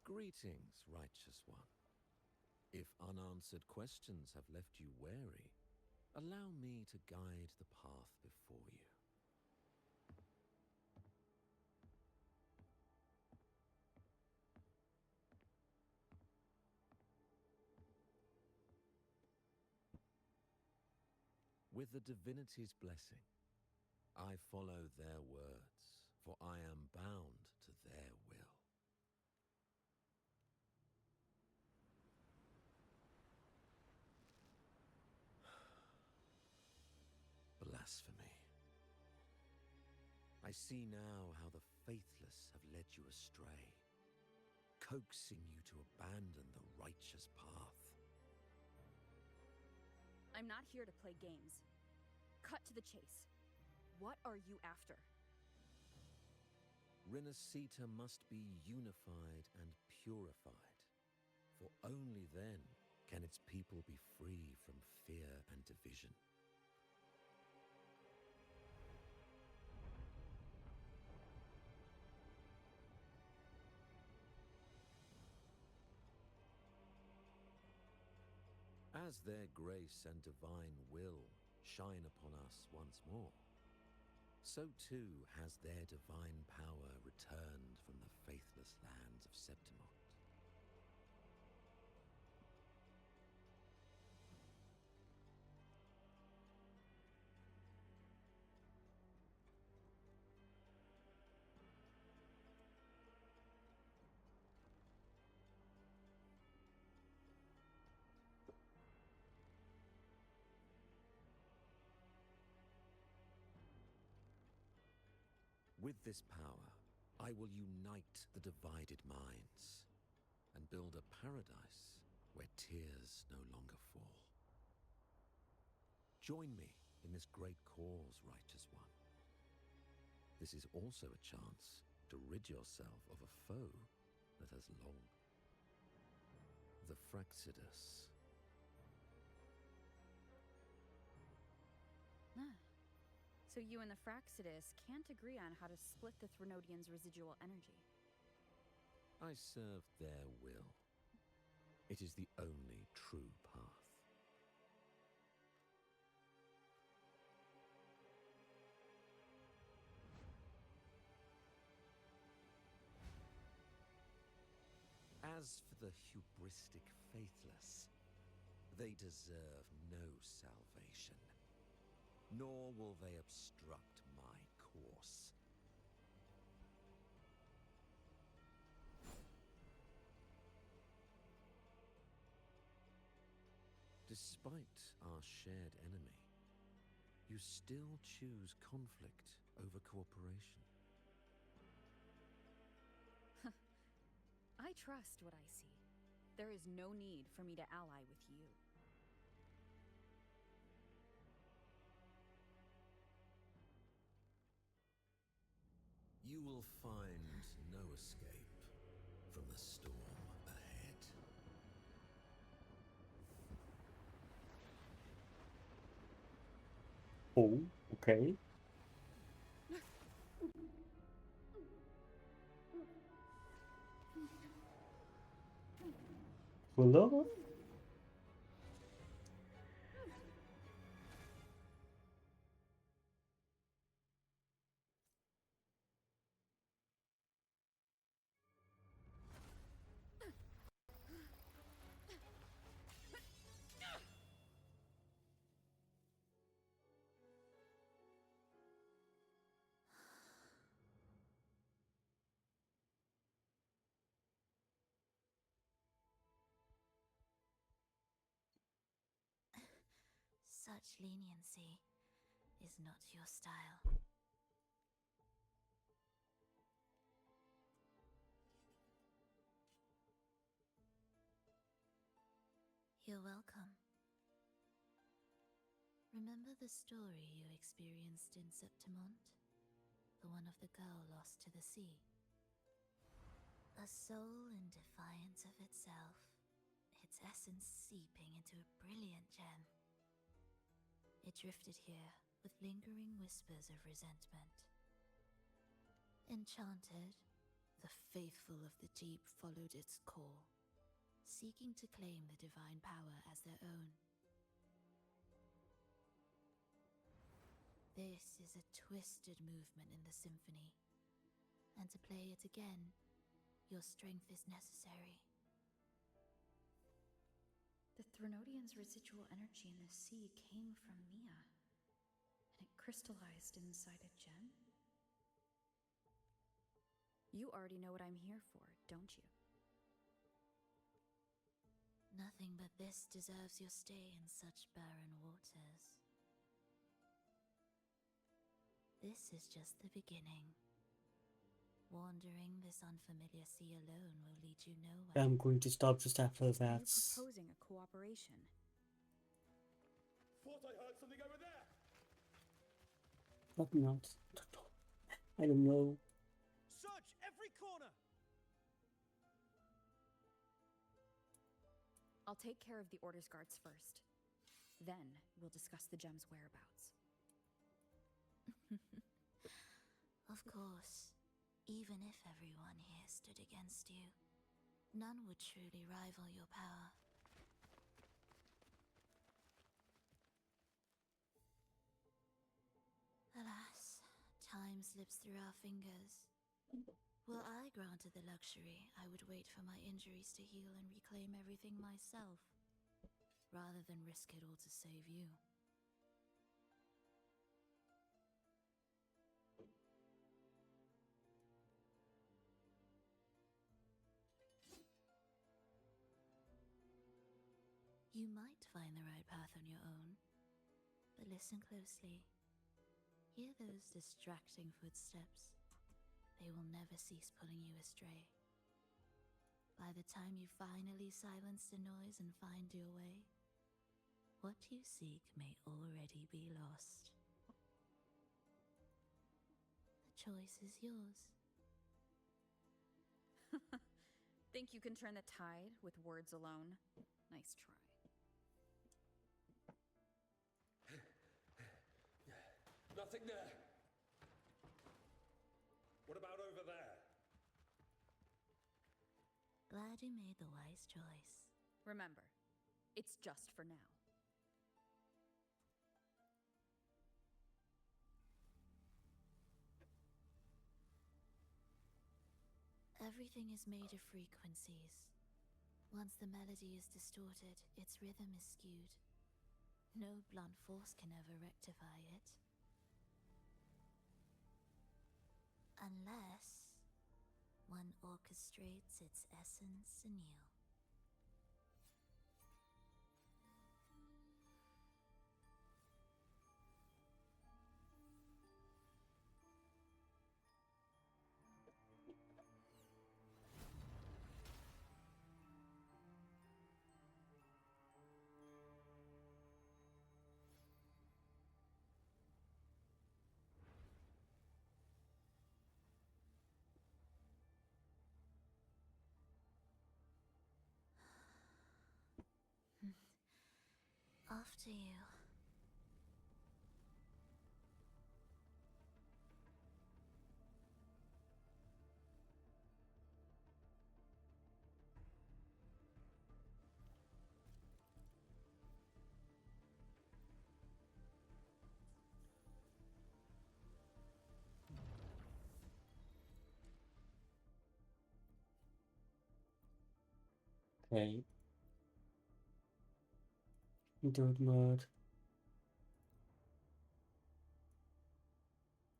Greetings, righteous one. If unanswered questions have left you wary, allow me to guide the path before you. With the divinity's blessing, I follow their words, for I am bound to their will. Blasphemy. I see now how the faithless have led you astray, coaxing you to abandon the righteous path. I'm not here to play games. Cut to the chase. What are you after? Renesita must be unified and purified, for only then can its people be free from fear and division. As their grace and divine will shine upon us once more, so too has their divine power returned from the faithless lands of Septimont. With this power, I will unite the divided minds and build a paradise where tears no longer fall. Join me in this great cause, righteous one. This is also a chance to rid yourself of a foe that has long. The Fraxidus. So you and the Fraxidus can't agree on how to split the Threnodians' residual energy. I serve their will. It is the only true path. As for the hubristic faithless, they deserve no salvation, nor will they obstruct my course. Despite our shared enemy, you still choose conflict over cooperation. I trust what I see. There is no need for me to ally with you. You will find no escape from the storm ahead. Oh, okay. Phrolova? Such leniency is not your style. You're welcome. Remember the story you experienced in Septimont? The one of the girl lost to the sea? A soul in defiance of itself, its essence seeping into a brilliant gem. It drifted here with lingering whispers of resentment. Enchanted, the faithful of the deep followed its call, seeking to claim the divine power as their own. This is a twisted movement in the symphony, and to play it again, your strength is necessary. The Threnodian's residual energy in the sea came from Mia, and it crystallized inside a gem? You already know what I'm here for, don't you? Nothing but this deserves your stay in such barren waters. This is just the beginning. Wandering this unfamiliar sea alone will lead you nowhere. I'm going to stop just after that. You're proposing a cooperation. Thought I heard something over there. But not. I don't know. Search every corner! I'll take care of the Order's guards first. Then we'll discuss the gem's whereabouts. Of course. Even if everyone here stood against you, none would truly rival your power. Alas, time slips through our fingers. Were I granted the luxury, I would wait for my injuries to heal and reclaim everything myself, rather than risk it all to save you. You might find the right path on your own, but listen closely. Hear those distracting footsteps. They will never cease pulling you astray. By the time you finally silence the noise and find your way, what you seek may already be lost. The choice is yours. Think you can turn the tide with words alone? Nice try. Nothing there. What about over there? Glad you made the wise choice. Remember, it's just for now. Everything is made of frequencies. Once the melody is distorted, its rhythm is skewed. No blunt force can ever rectify it. Unless one orchestrates its essence anew. After you. Okay. Dude mode.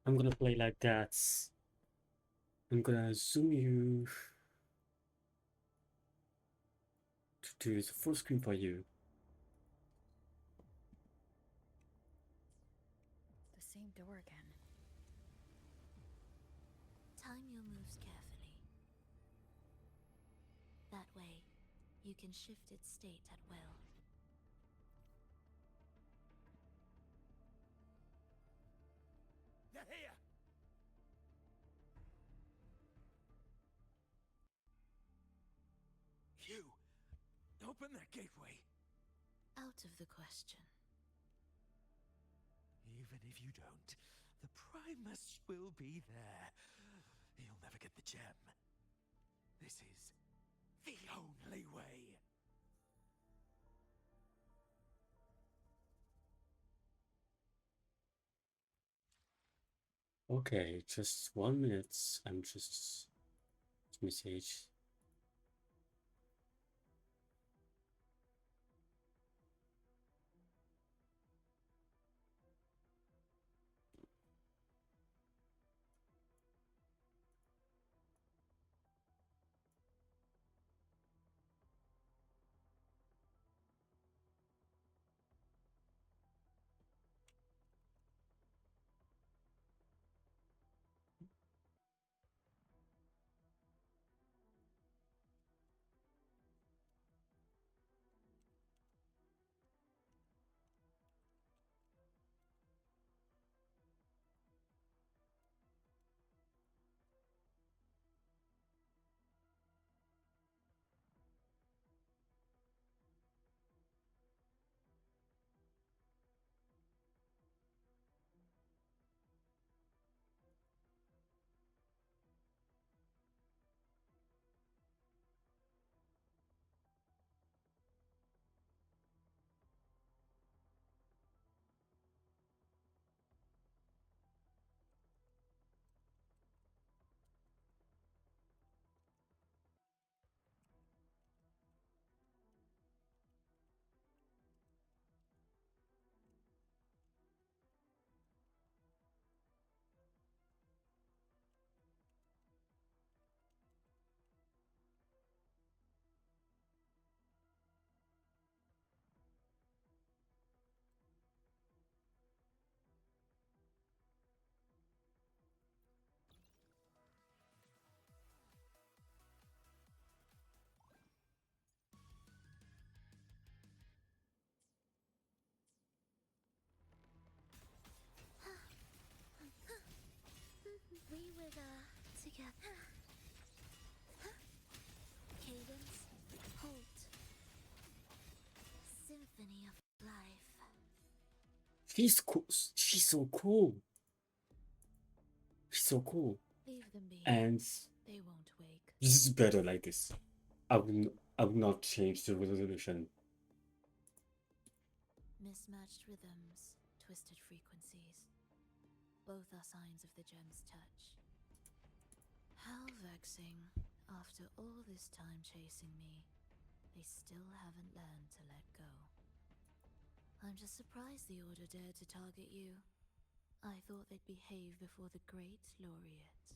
I'm gonna play like that. I'm gonna zoom you to the full screen for you. The same door again. Time your moves carefully. That way, you can shift its state at will. They're here! You! Open that gateway! Out of the question. Even if you don't, the Primus will be there. You'll never get the gem. This is the only way. Okay, just 1 minute. I'm just message. We wither together. Cadence, halt. Symphony of life. She's cool. She's so cool. She's so cool. Leave them be. And They won't wake. this is better like this. I would not change the resolution. Mismatched rhythms, twisted frequencies. Both are signs of the gem's touch. How vexing, after all this time chasing me, They still haven't learned to let go. I'm just surprised the Order dared to target you. I thought they'd behave before the Great Laureate.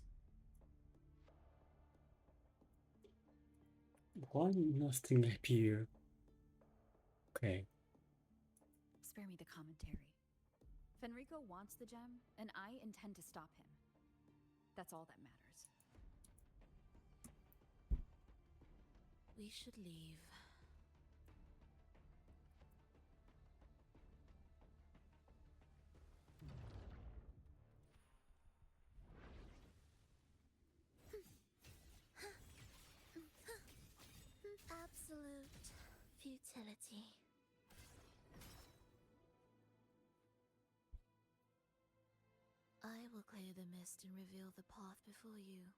Why nothing appear? Okay. Spare me the commentary. Fenrico wants the gem, and I intend to stop him. That's all that matters. We should leave. Absolute futility. I will clear the mist and reveal the path before you.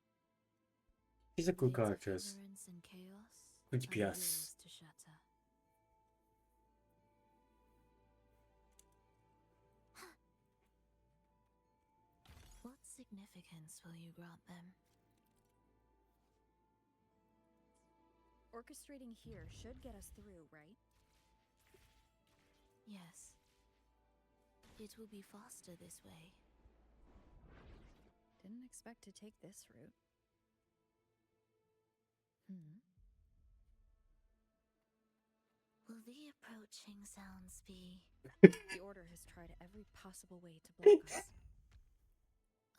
He's a good Gates of character. ignorance and chaos Good are PS. yours to shatter. What significance will you grant them? Orchestrating here should get us through, right? Yes. It will be faster this way. Didn't expect to take this route. Will the approaching sounds be... The Order has tried every possible way to block us.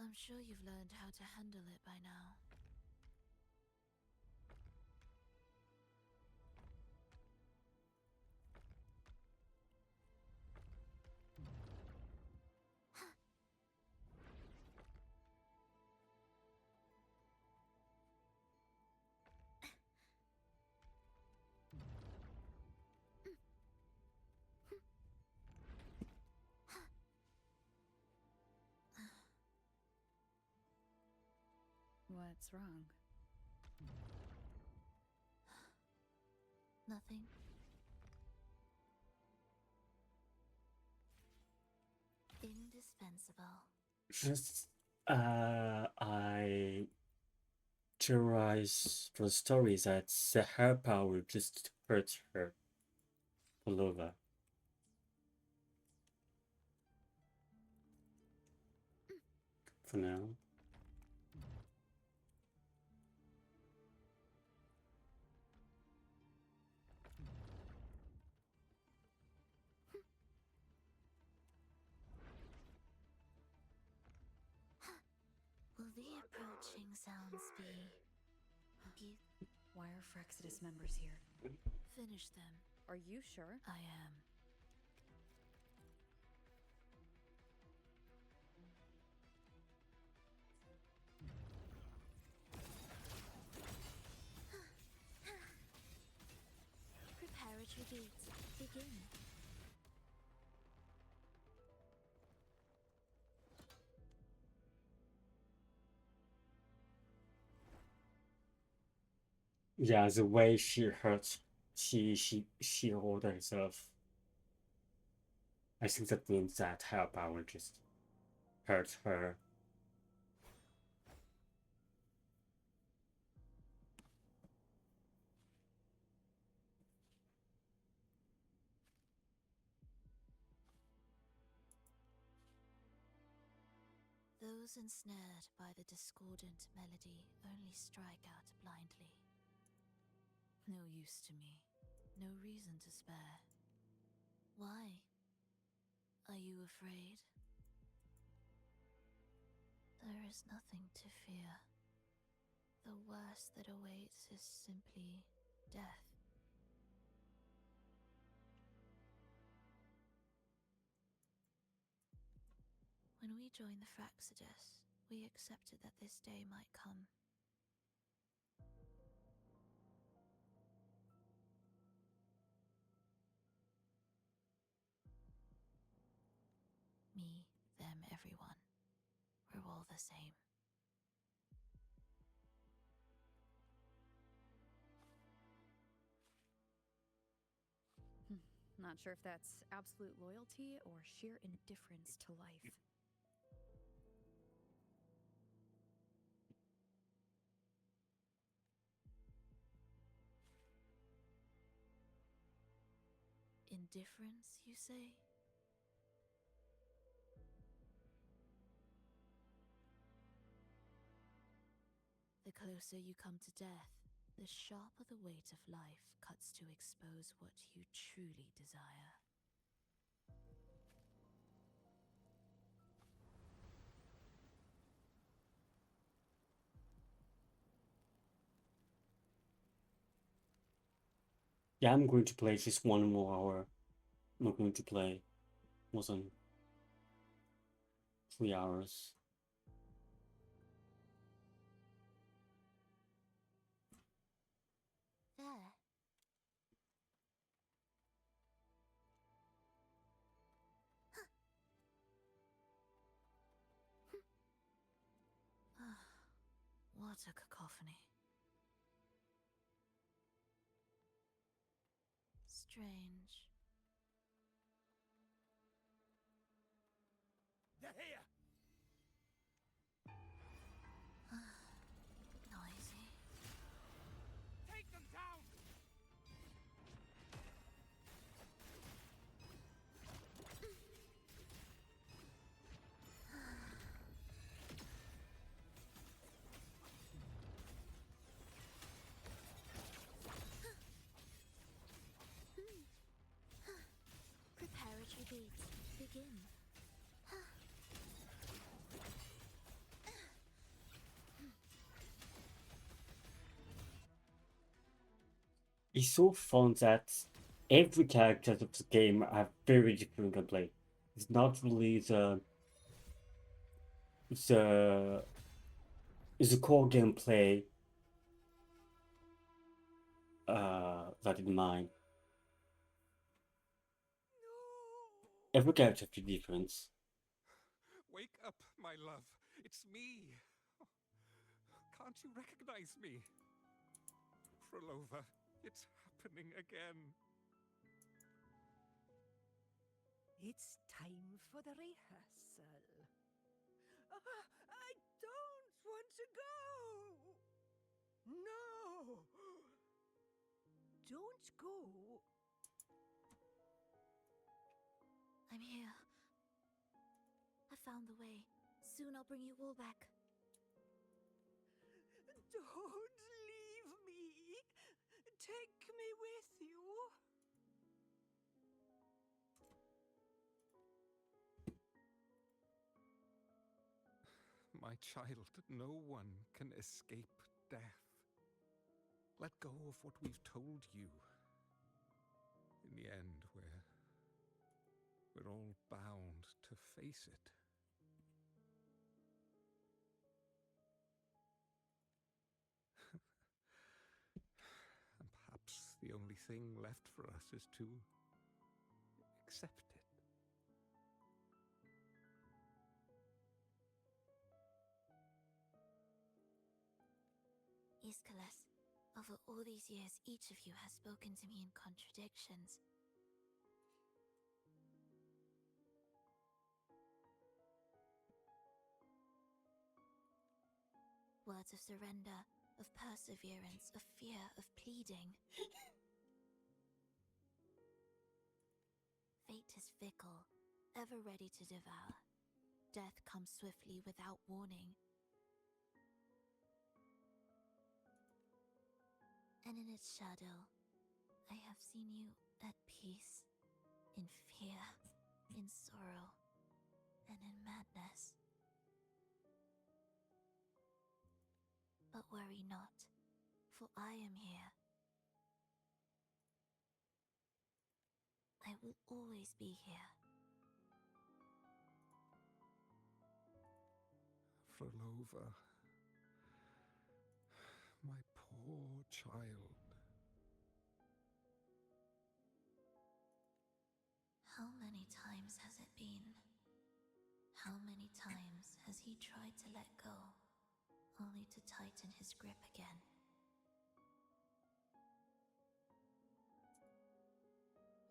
I'm sure you've learned how to handle it by now. What's wrong? Nothing. Indispensable. Just, I theorize for the story that her power just hurts her. Phrolova. For now. Will the approaching sounds be... Why are Frexidus members here? Finish them. Are you sure? I am. Preparatory beats. Begin. Yeah, the way she hurt, she hold herself. I think that means that her power just hurt her. Those ensnared by the discordant melody only strike out blindly. No use to me. No reason to spare. Why? Are you afraid? There is nothing to fear. The worst that awaits is simply death. When we joined the Frexidus, we accepted that this day might come. Me, them, everyone. We're all the same. Not sure if that's absolute loyalty or sheer indifference to life. Indifference, you say? The closer you come to death, the sharper the weight of life cuts to expose what you truly desire. Yeah, I'm going to play just 1 more hour. I'm not going to play more than 3 hours. There. What a cacophony. Strange. They're here! Noisy. Take them down! Preparatory beats. Begin. It's so fun that every character of the game are very different gameplay. It's not really the the core gameplay that in mind. Every character has a difference. Wake up, my love. It's me. Can't you recognize me? Phrolova, it's happening again. It's time for the rehearsal. I don't want to go! No! Don't go! I'm here. I found the way. Soon I'll bring you all back. Don't leave me! Take me with you! My child, no one can escape death. Let go of what we've told you. In the end, we're all bound to face it. And perhaps the only thing left for us is to accept it. Iskalas, over all these years, each of you has spoken to me in contradictions. Words of surrender, of perseverance, of fear, of pleading. Fate is fickle, ever ready to devour. Death comes swiftly without warning. And in its shadow, I have seen you at peace, in fear, in sorrow, and in madness. But worry not, for I am here. I will always be here. Phrolova, my poor child. How many times has it been? How many times has he tried to let go, only to tighten his grip again?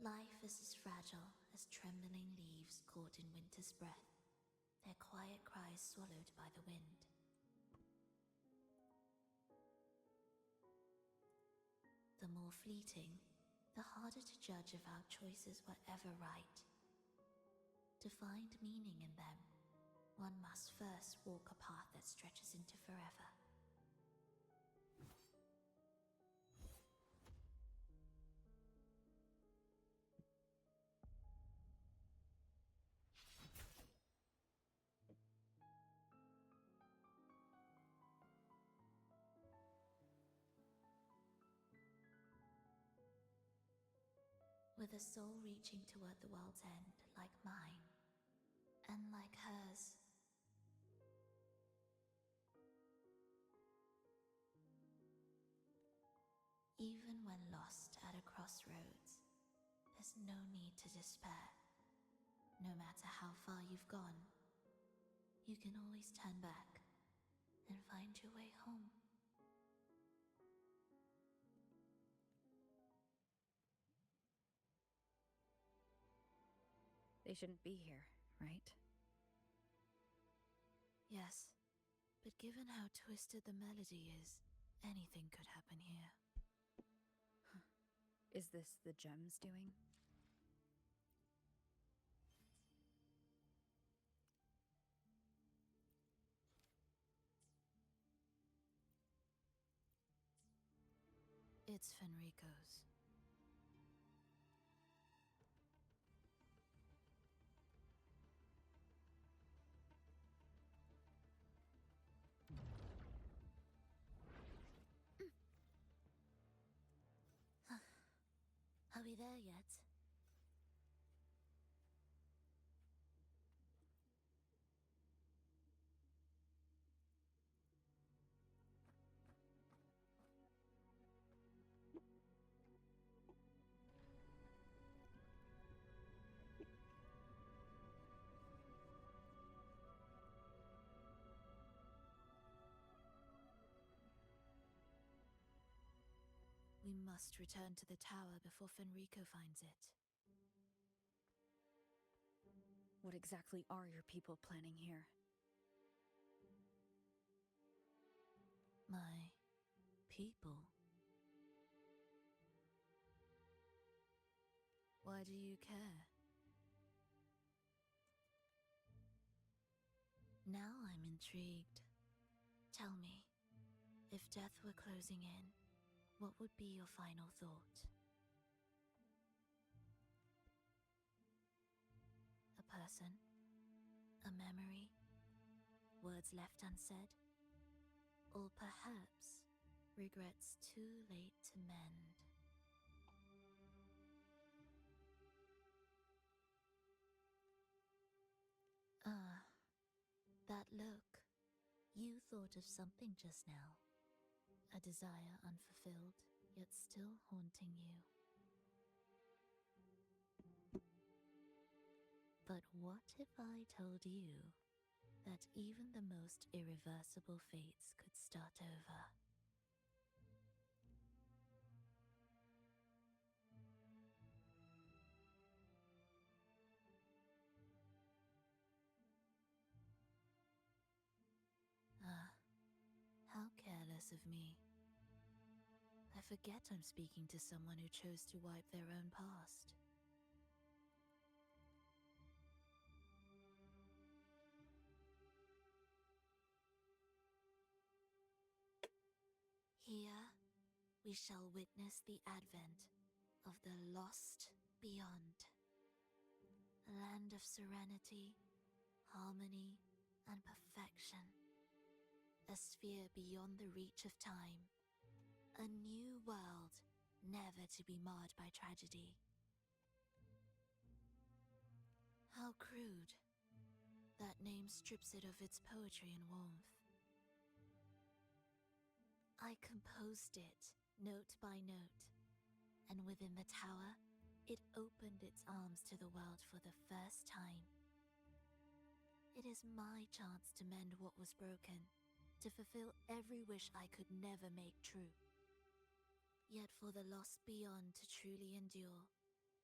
Life is as fragile as trembling leaves caught in winter's breath, their quiet cries swallowed by the wind. The more fleeting, the harder to judge if our choices were ever right. To find meaning in them, one must first walk a path that stretches into forever. With a soul reaching toward the world's end, like mine, and like hers. Even when lost at a crossroads, there's no need to despair. No matter how far you've gone, you can always turn back and find your way home. They shouldn't be here, right? Yes, but given how twisted the melody is, anything could happen here. Is this the gem's doing? It's Fenrico's. Are we there yet? We must return to the tower before Fenrico finds it. What exactly are your people planning here? My people? Why do you care? Now I'm intrigued. Tell me, if death were closing in, what would be your final thought? A person? A memory? Words left unsaid? Or perhaps regrets too late to mend? Ah, that look. You thought of something just now. A desire unfulfilled, yet still haunting you. But what if I told you that even the most irreversible fates could start over? Ah, how careless of me. I forget I'm speaking to someone who chose to wipe their own past. Here, we shall witness the advent of the lost beyond. A land of serenity, harmony, and perfection. A sphere beyond the reach of time. A new world, never to be marred by tragedy. How crude. That name strips it of its poetry and warmth. I composed it, note by note, and within the tower, it opened its arms to the world for the first time. It is my chance to mend what was broken, to fulfill every wish I could never make true. Yet for the lost beyond to truly endure,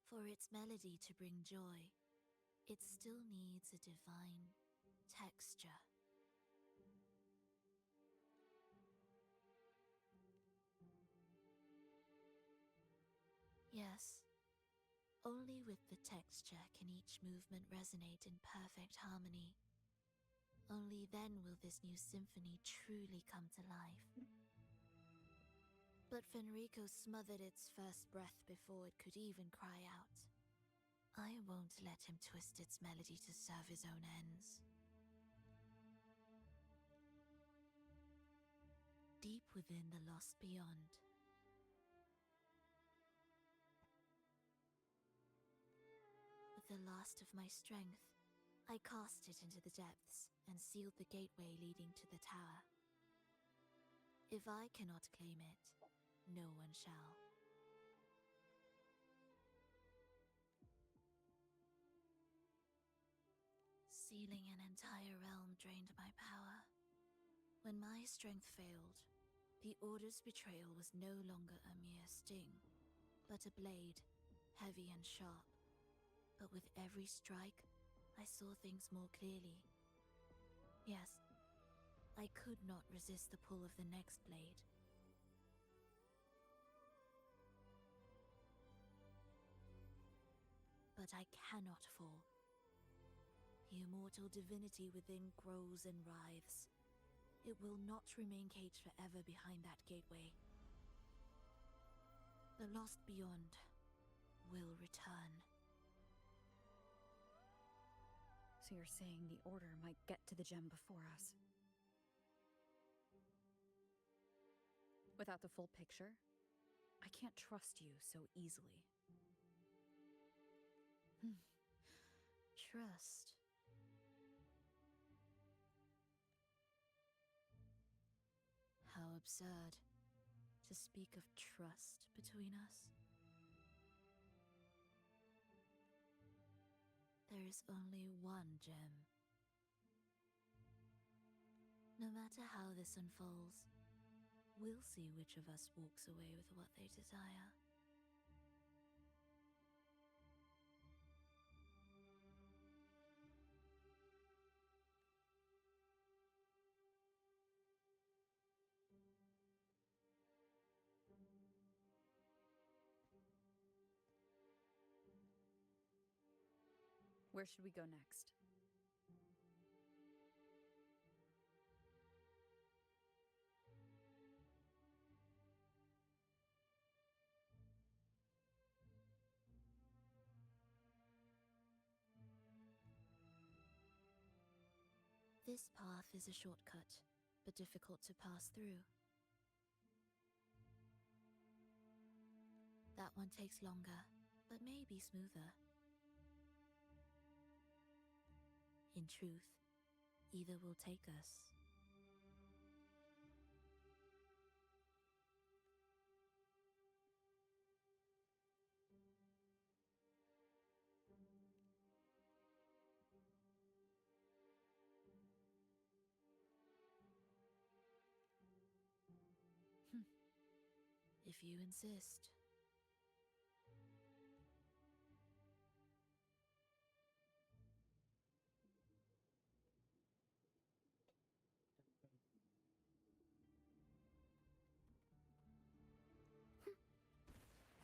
for its melody to bring joy, it still needs a divine texture. Yes, Yes. Only with the texture can each movement resonate in perfect harmony. Only then will this new symphony truly come to life. But Fenrico smothered its first breath before it could even cry out. I won't let him twist its melody to serve his own ends. Deep within the lost beyond, with the last of my strength, I cast it into the depths and sealed the gateway leading to the tower. If I cannot claim it, no one shall. Sealing an entire realm drained my power. When my strength failed, the Order's betrayal was no longer a mere sting, but a blade, heavy and sharp. But with every strike, I saw things more clearly. Yes, I could not resist the pull of the next blade. But I cannot fall. The immortal divinity within grows and writhes. It will not remain caged forever behind that gateway. The lost beyond will return. So you're saying the Order might get to the gem before us? Without the full picture, I can't trust you so easily. Trust. How absurd to speak of trust between us. There is only one gem. No matter how this unfolds, we'll see which of us walks away with what they desire. Where should we go next? This path is a shortcut, but difficult to pass through. That one takes longer, but may be smoother. In truth, either will take us. If you insist.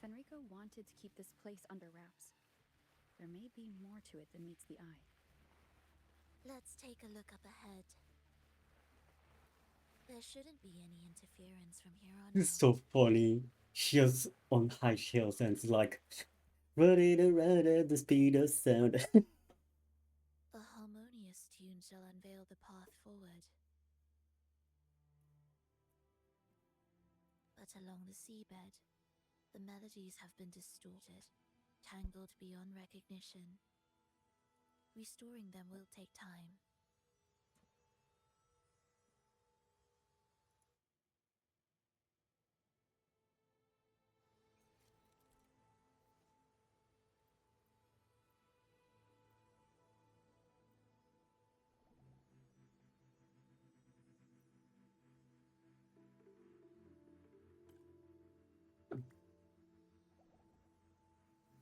Fenrico wanted to keep this place under wraps. There may be more to it than meets the eye. Let's take a look up ahead. There shouldn't be any interference from here on It's out. so funny. She is on high heels and it's like running around at the speed of sound. A harmonious tune shall unveil the path forward. But along the seabed, the melodies have been distorted, tangled beyond recognition. Restoring them will take time.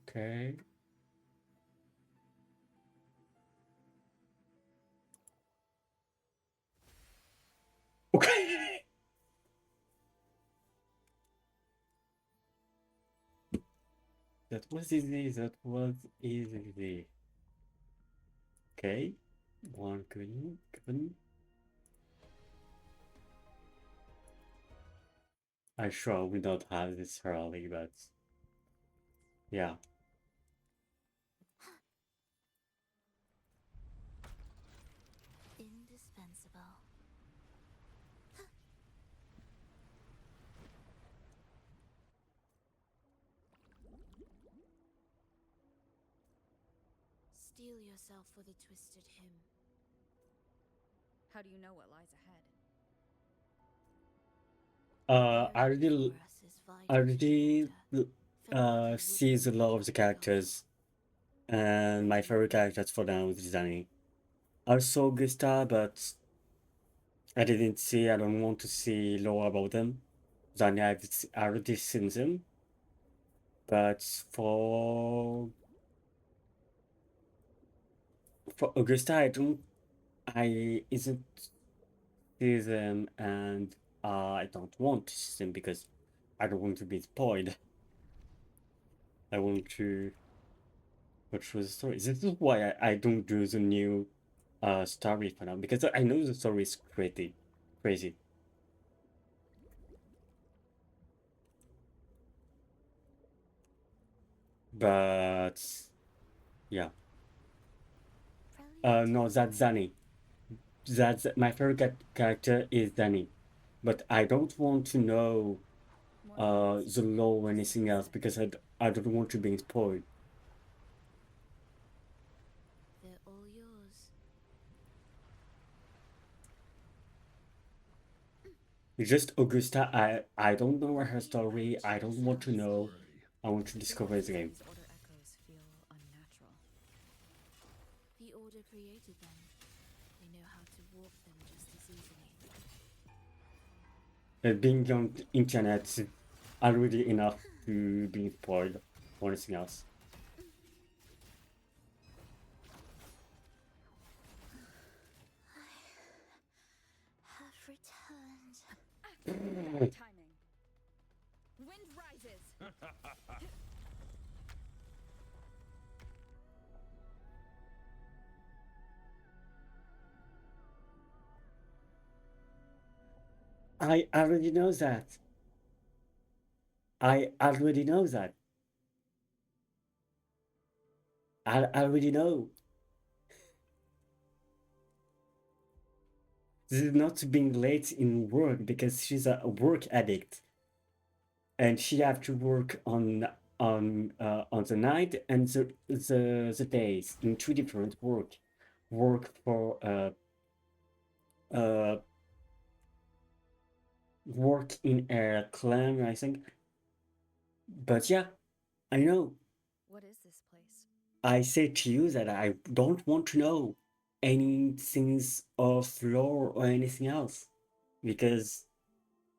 Okay. Okay. That was easy. That was easy. Okay. One good. I sure we don't have this early, but yeah. Indispensable. Steel yourself for the twisted hymn. How do you know what lies ahead? I already I already sees a lot of the characters, and my favorite characters for now is Danny. I saw Gusta, but I didn't see. I don't want to see lore about them. Danny, I already seen them, but for Augusta, I don't. I isn't see them, and I don't want to see them because I don't want to be spoiled. I want to go through the story. This is why I don't do the new story for now because I know the story is crazy. But yeah, no, that's Zanny. That's my favorite character is Danny, but I don't want to know the lore or anything else because I don't want to be spoiled. They're all yours. It's just Augusta. I don't know her story. I don't want to know. I want to discover the game. Order echoes feel unnatural. The Order created them. They know how to warp them just as easily. Being on the internet is already enough to be spoiled or anything else. Have returned. Timing. Wind rises. I already know that. I already know that. I already know. This is not being late in work because she's a work addict and she have to work on the night and the days in two different work for uh work in a clan, I think. But yeah, I know. What is this place? I say to you that I don't want to know anything of lore or anything else because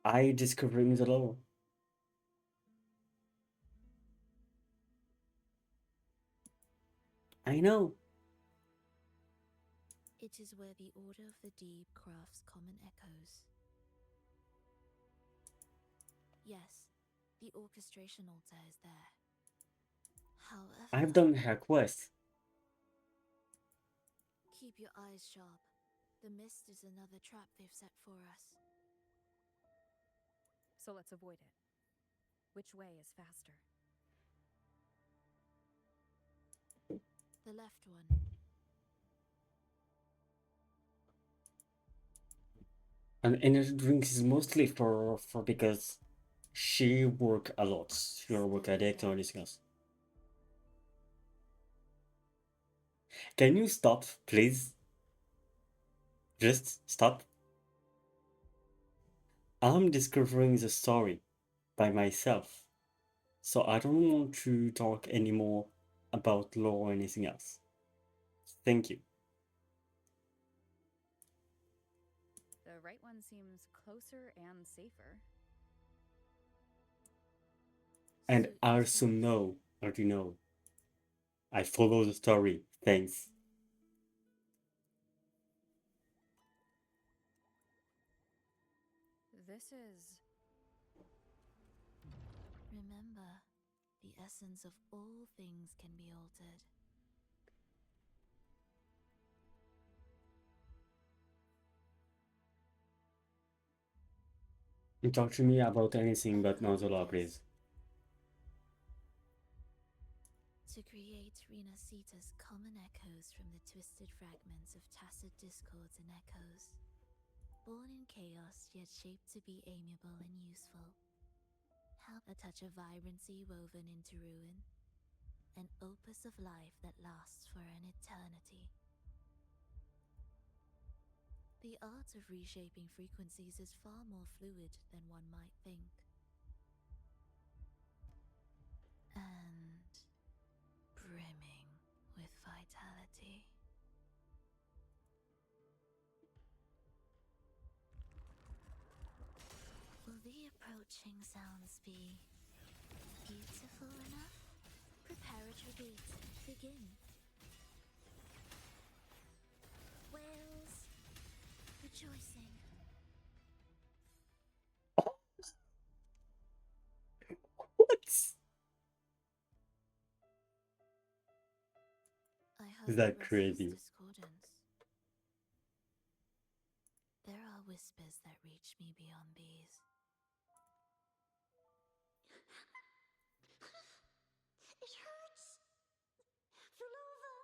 I discovering the lore. I know. It is where the Order of the Deep crafts common echoes. Yes, the orchestration altar is there. However, I've done her quest. keep your eyes sharp. The mist is another trap they've set for us. So let's avoid it. Which way is faster? The left one. And energy drinks is mostly for because she work a lot. You're a work addict or anything else. Can you stop, please? Just stop. I'm discovering the story by myself, so I don't want to talk anymore about lore or anything else. Thank you. The right one seems closer and safer. And I also know, already know. I follow the story. Thanks. This is... Remember, the essence of all things can be altered. You talk to me about anything but nozzle upgrades. To create Renacita's common echoes from the twisted fragments of tacit discords and echoes, born in chaos yet shaped to be amiable and useful. Help a touch of vibrancy woven into ruin, an opus of life that lasts for an eternity. The art of reshaping frequencies is far more fluid than one might think. And brimming with vitality. Will the approaching sounds be beautiful enough? Preparatory beat, begin. Whales rejoicing. What? I Is heard that restless crazy? discordance. There are whispers that reach me beyond these. It hurts! Phrolova!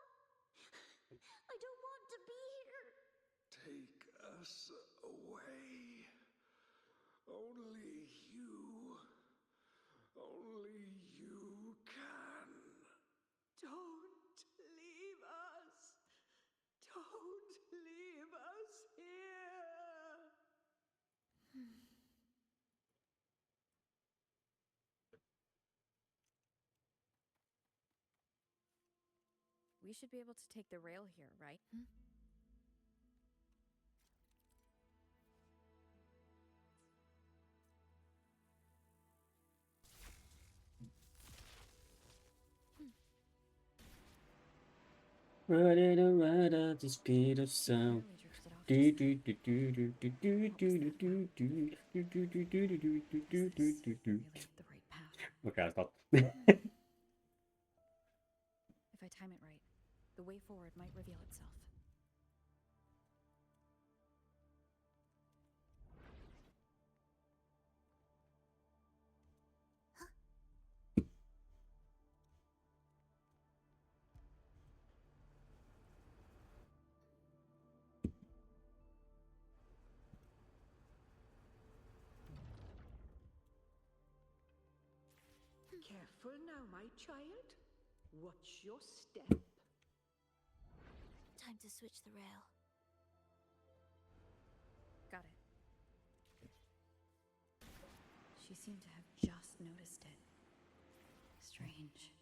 I don't want to be here! Take us away. Only you can. Don't leave us! Don't leave us here! We should be able to take the rail here, right? Running around at the speed of sound. Do do do do do do do do do do do do do do do do do do do. The right path. Okay, I'll stop. If I time it right, the way forward might reveal itself. Careful now, my child. Watch your step. Time to switch the rail. Got it. She seemed to have just noticed it. Strange.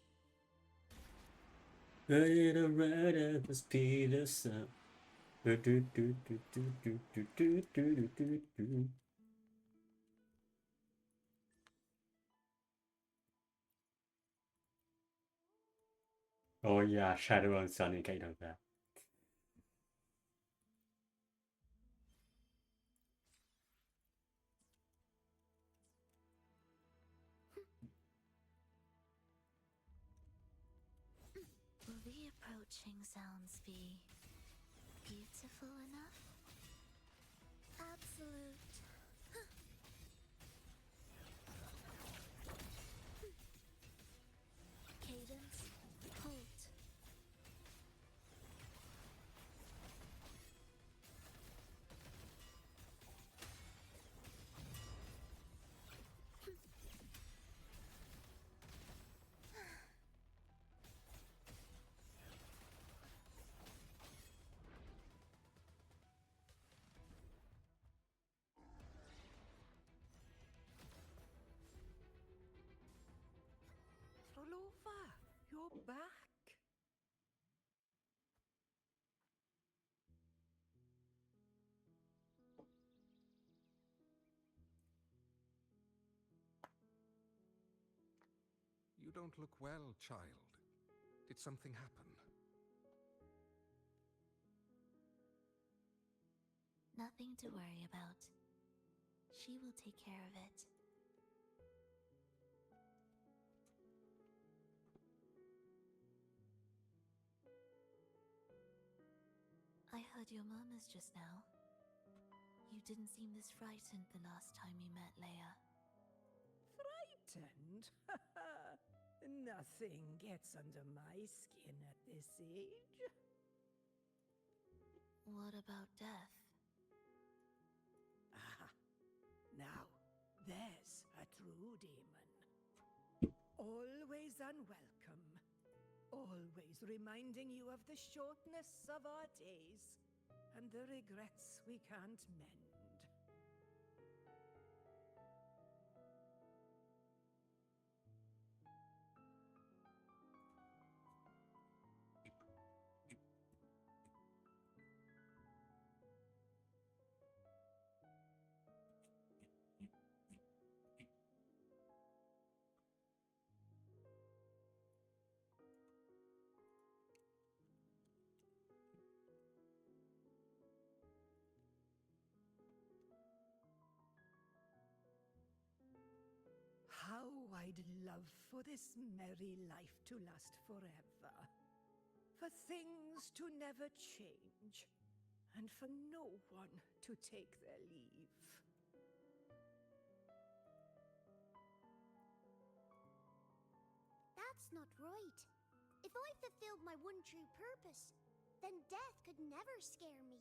Running around at the speed of sound. Do do do do do do do do do do do. Oh yeah, Shadow and Sonic, I know that. Will the approaching sounds be beautiful enough? Absolute. Cadence, halt. Phrolova, you're back. You don't look well, child. Did something happen? Nothing to worry about. She will take care of it. heard your murmurs just now. You didn't seem this frightened the last time we met, Leia. Frightened? Nothing gets under my skin at this age. What about death? Ah, now, there's a true demon. Always unwelcome. Always reminding you of the shortness of our days and the regrets we can't mend. How I'd love for this merry life to last forever. For things to never change. And for no one to take their leave. That's not right. If I fulfilled my one true purpose, then death could never scare me.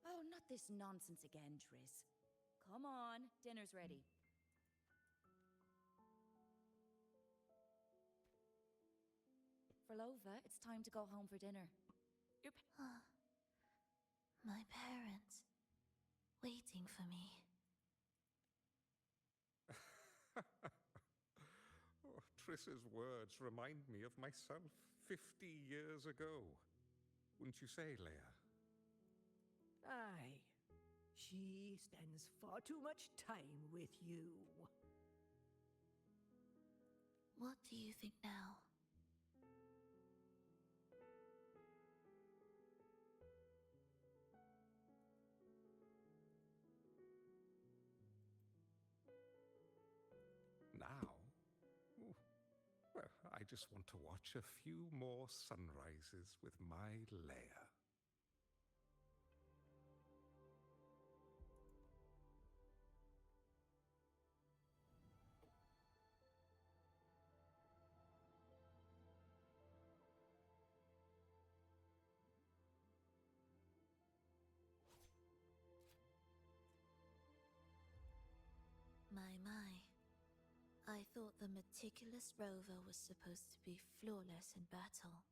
Oh, not this nonsense again, Triss. Come on, dinner's ready. Phrolova, it's time to go home for dinner. My parents, waiting for me. Oh, Triss's words remind me of myself 50 years ago. Wouldn't you say, Leia? Aye. She spends far too much time with you. What do you think now? Now? Ooh. Well, I just want to watch a few more sunrises with my Leia. My. I thought the meticulous rover was supposed to be flawless in battle.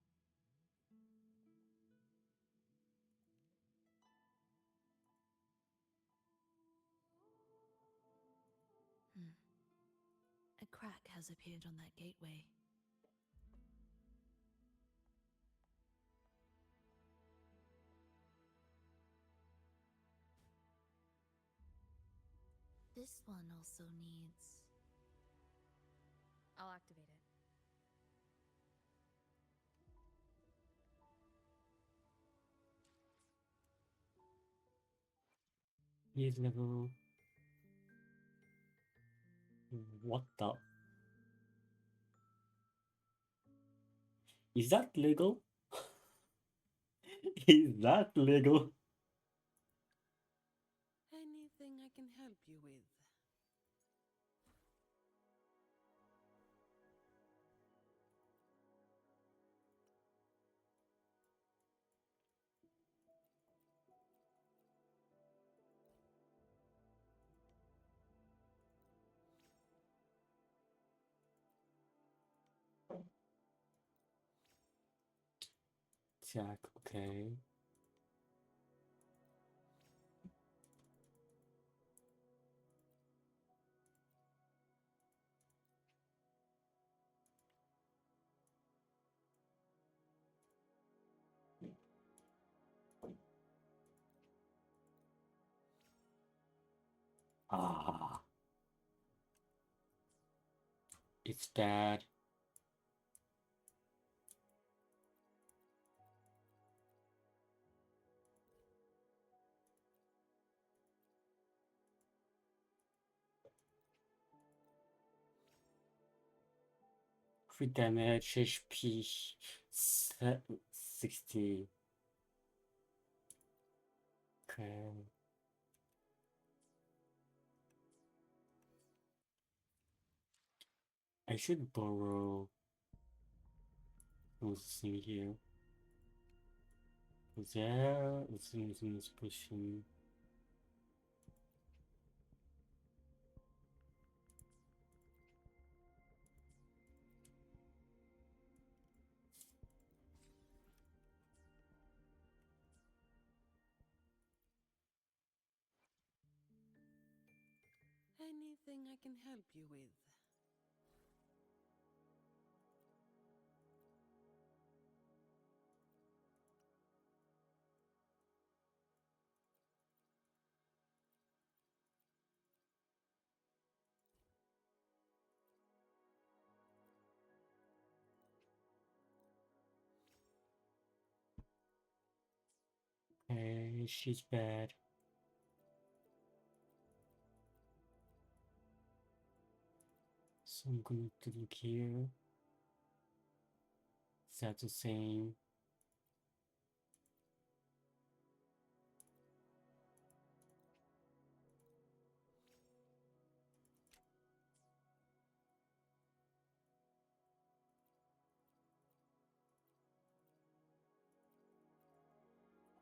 A crack has appeared on that gateway. This one also needs... I'll activate it. He's level... What the... Is that legal? Is that legal? Anything I can help you with? Jack, okay. Ah. It's bad. Crit damage, HP 60. Okay. I should borrow those thing here. There, it's in this position. Anything I can help you with? Okay, she's bad. So I'm going to look here. Is that the same?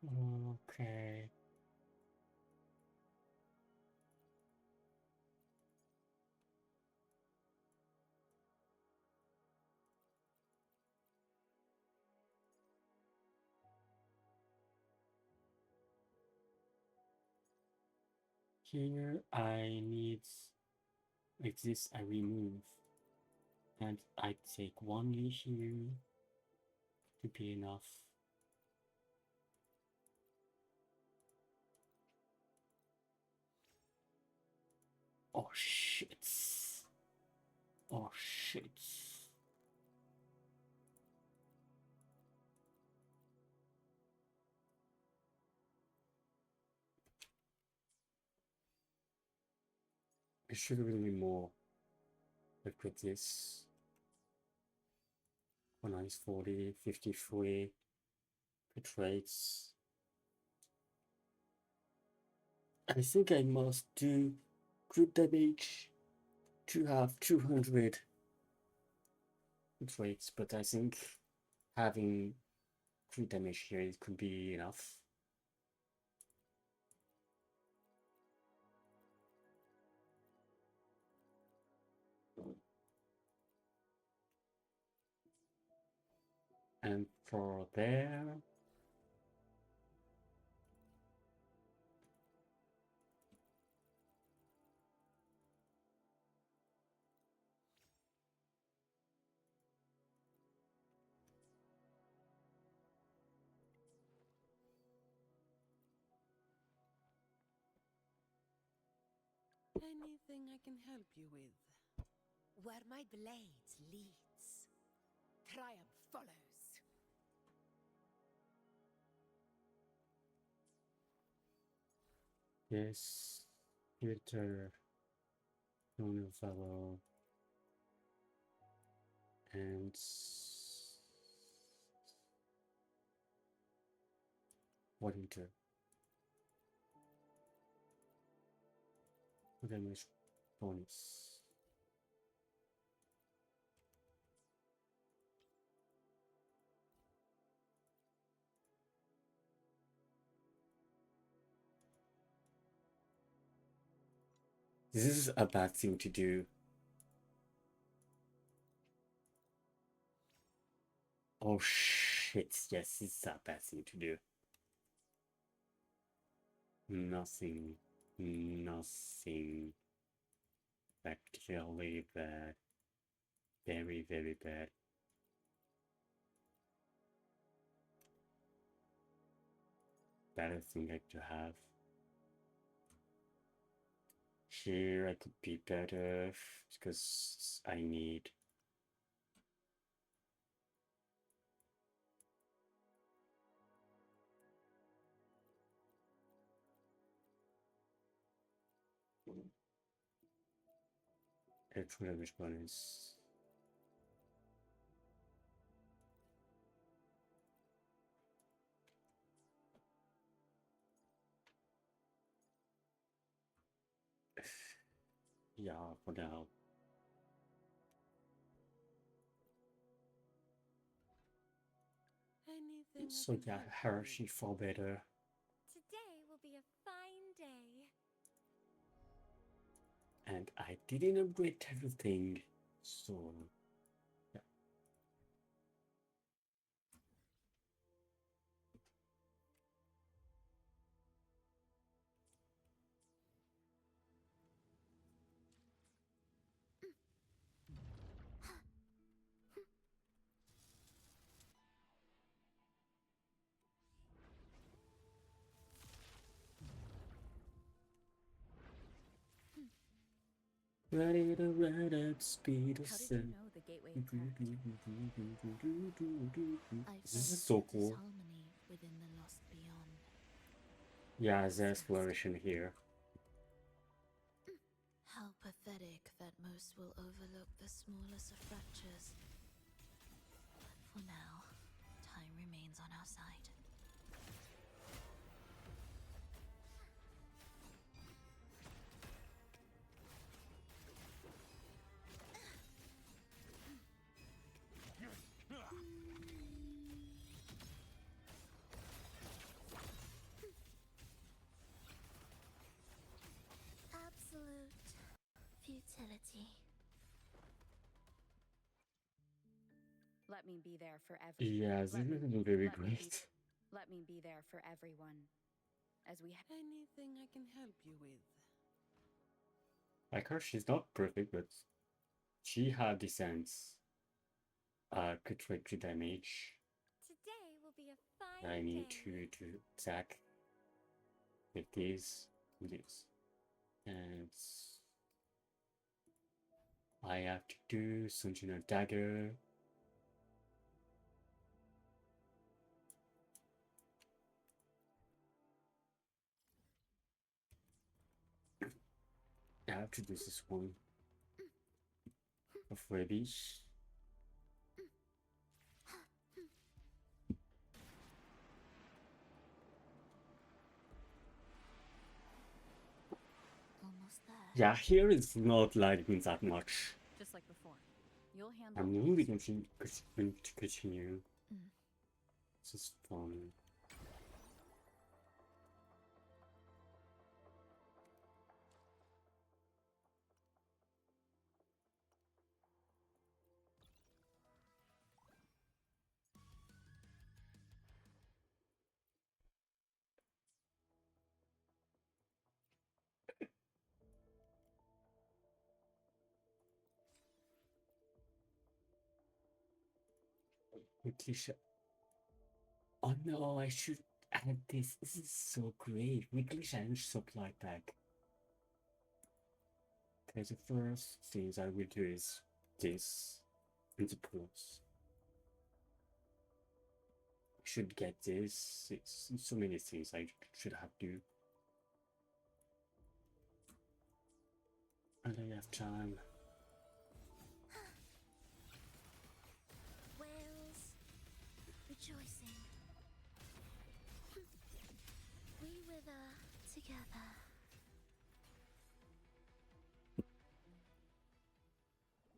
Okay. Here I need, like this I remove. And I take one here to be enough. Oh shit. Oh shit. I should really more. Look at this. When I 40, 53 hit rates. I think I must do crit damage to have 200 hit rates, but I think having crit damage here it could be enough. And for there, Anything I can help you with? Where my blade leads, triumph follows. yes, filter, follow, and what enter? Damage bonus. This is a bad thing to do. Oh shit, yes, it's a bad thing to do. Nothing. Actually bad. Very, very bad. Better thing I to have. Here I could be better because I need electro damage bonus. Yeah, for now. Anything So I can yeah, help you her with. she felt better, Today will be a fine day. and I didn't upgrade everything. So yeah. Ready to ride at speed of How did you sound. know the gateway had cracked? I This is felt so the cool. disharmony within the lost beyond. Yeah, the exploration here. How pathetic that most will overlook the smallest of fractures. But for now, time remains on our side. Absolute futility. Let me be there for Yeah, this is very great. let me be there for everyone. As we Anything I can help you with. Like her, she's not perfect, but she had the sense. Crit rate to damage. Today will be a fine I need day. to attack with this, and I have to do something a dagger. I have to do this one of rubbish. Almost there. Yeah, here it's not lagging that much. just like before. You'll handle I'm really going to continue. This is fun. Weekly Oh no, I should add this. This is so great. Weekly challenge supply pack. Okay, the first things I will do is this and the plus. I should get this. It's so many things I should have to. And I have time. Whales rejoicing. We wither together.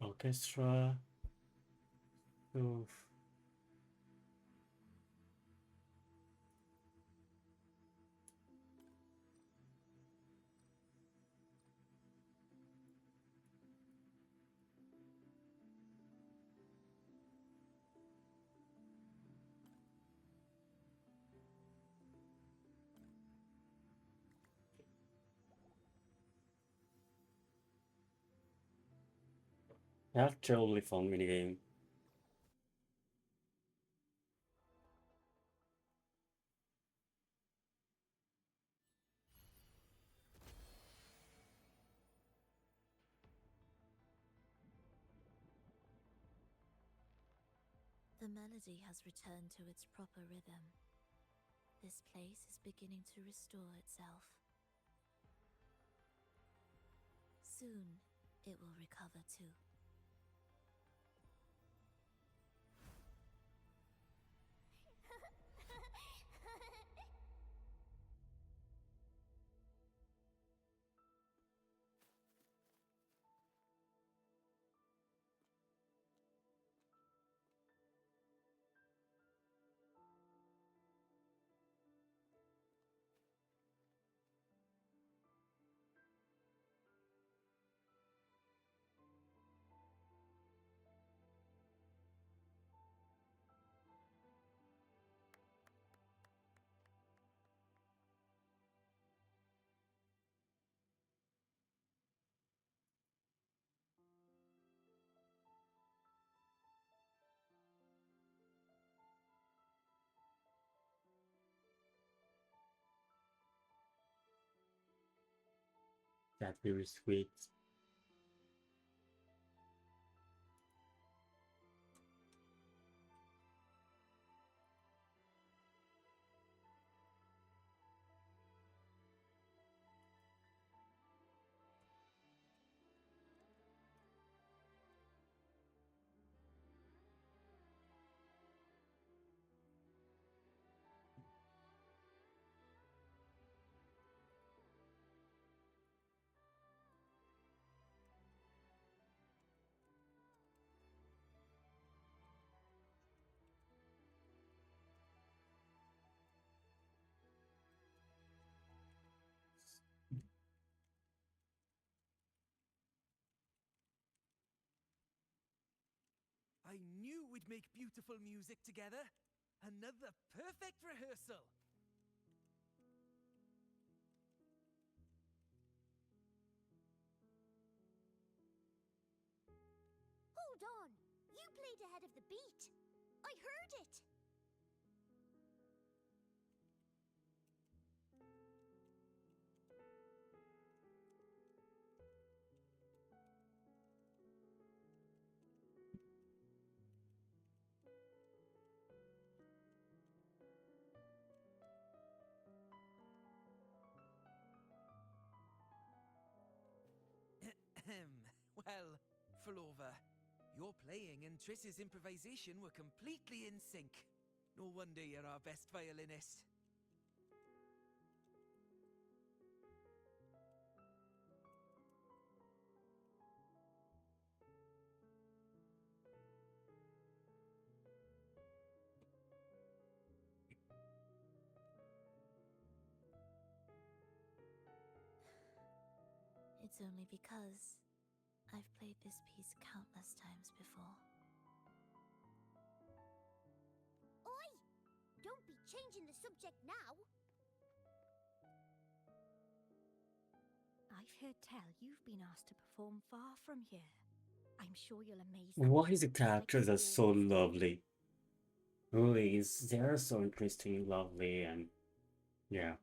Orchestra. Oof. That's totally fun minigame. The melody has returned to its proper rhythm. This place is beginning to restore itself. Soon, it will recover too. That very sweet. I knew we'd make beautiful music together. Another perfect rehearsal. Hold on! You played ahead of the beat! I heard it! Well, phrolova, your playing and Triss's improvisation were completely in sync. No wonder you're our best violinist. It's only because I've played this piece countless times before. Oi! Don't be changing the subject now! I've heard tell you've been asked to perform far from here. I'm sure you'll amaze Why is the characters are so lovely? Really, they are so interesting, lovely, and yeah.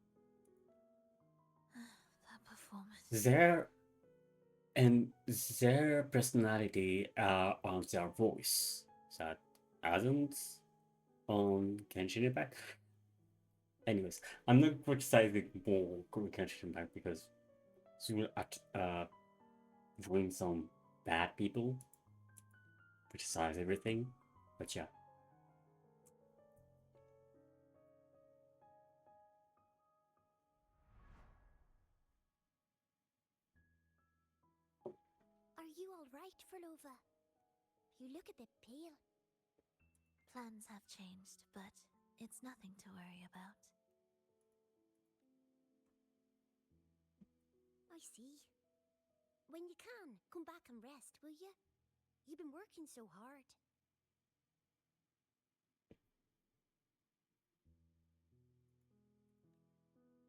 That performance. Their personality on their voice that hasn't on Genshin Impact. Anyways, I'm not criticizing more Genshin Impact because she will doing some bad people criticize everything, but yeah. Are you alright, phrolova? You look a bit pale. Plans have changed, but it's nothing to worry about. I see. When you can, come back and rest, will you? You've been working so hard.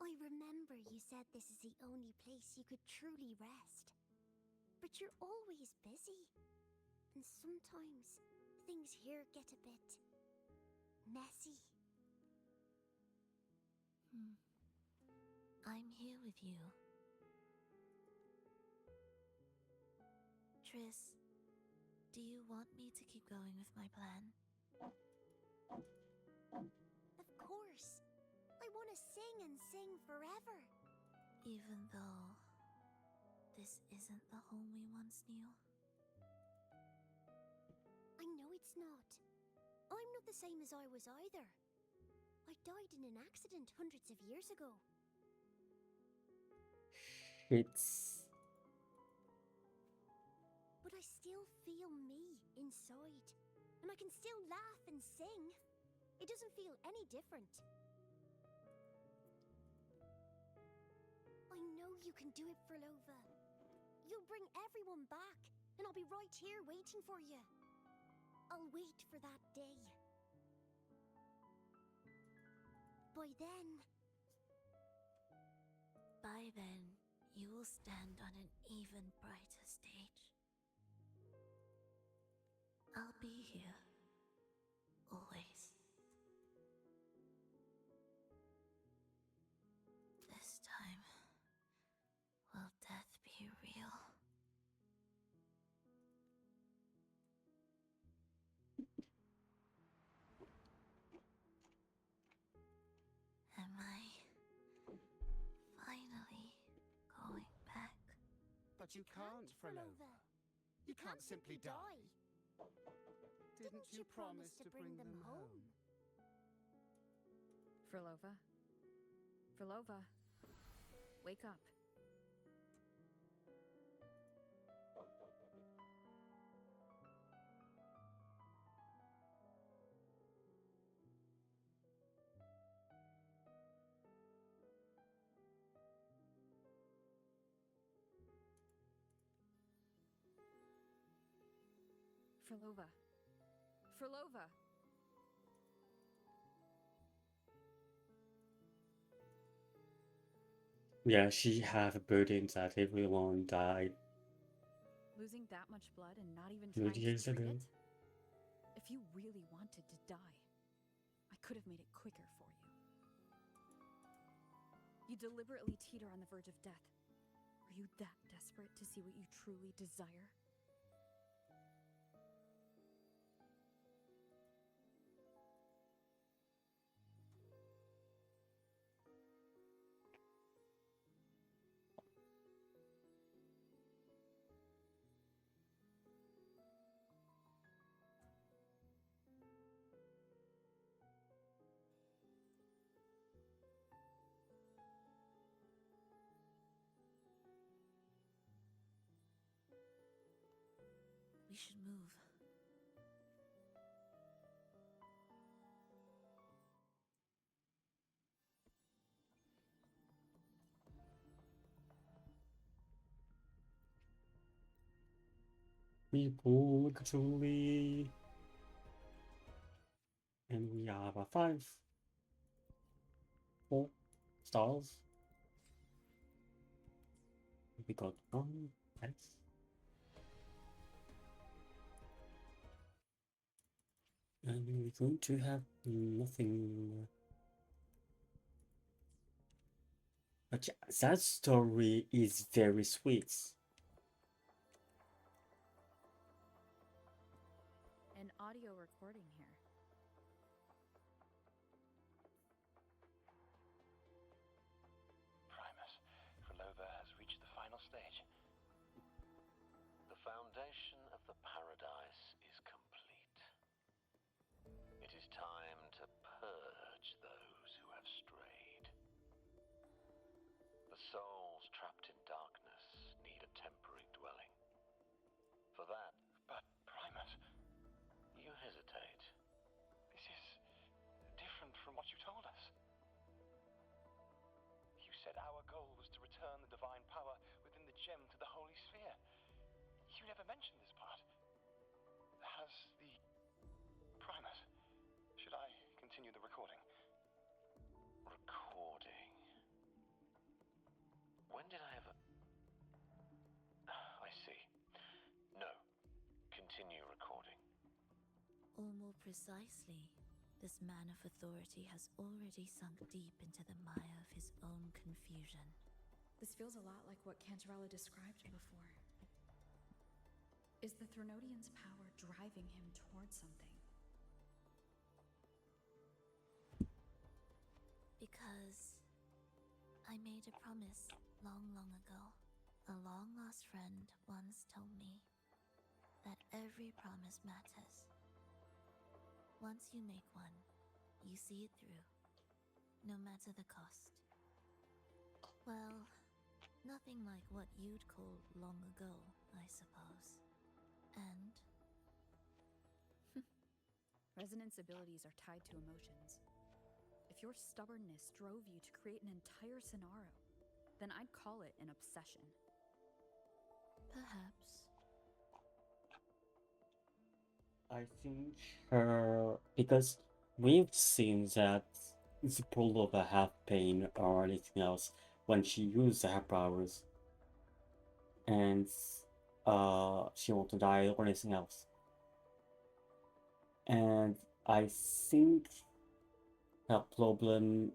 I remember you said this is the only place you could truly rest. But you're always busy. And sometimes things here get a bit messy. I'm here with you. Triss, do you want me to keep going with my plan? Of course. I want to sing and sing forever. Even though this isn't the home we once knew? I know it's not. I'm not the same as I was either. I died in an accident hundreds of years ago. It's... But I still feel me inside. And I can still laugh and sing. It doesn't feel any different. I know you can do it, phrolova. You'll bring everyone back, and I'll be right here waiting for you. I'll wait for that day. By then, you will stand on an even brighter stage. I'll be here. Always. This time, will death you real? Am I finally going back? But you can't, phrolova. You can't simply die. Didn't you promise to bring them home? Phrolova? Phrolova? Wake up. Phrolova. Phrolova! Yeah, she had a burden that everyone died Losing that much blood and not even 2 trying to years treat ago. it? If you really wanted to die, I could have made it quicker for you. You deliberately teeter on the verge of death. Are you that desperate to see what you truly desire? We should move. People truly. And we have a 4 stars. We got 1 S. And we're going to have nothing. But yeah, that story is very sweet. An audio recording here. Primus, phrolova has reached the final stage. The foundation of the paradise is complete. It is time to purge those who have strayed. The souls trapped in darkness need a temporary dwelling. For that... But, Primus... You hesitate. This is different from what you told us. You said our goal was to return the divine power within the gem to the Holy Sphere. You never mentioned this part. Has the... Primus, should I continue the recording? Recording? When did I ever... I see. No. Continue recording. Or more precisely, this man of authority has already sunk deep into the mire of his own confusion. This feels a lot like what Cantarella described before. Is the Threnodian's power driving him towards something? Because I made a promise long, long ago. A long-lost friend once told me that every promise matters. Once you make one, you see it through, no matter the cost. Well, nothing like what you'd call long ago, I suppose. And? Resonance abilities are tied to emotions. If your stubbornness drove you to create an entire scenario, then I'd call it an obsession. Perhaps. I think her... because we've seen that the pullover have pain or anything else when she used her powers. And she won't die or anything else. And I think her problem,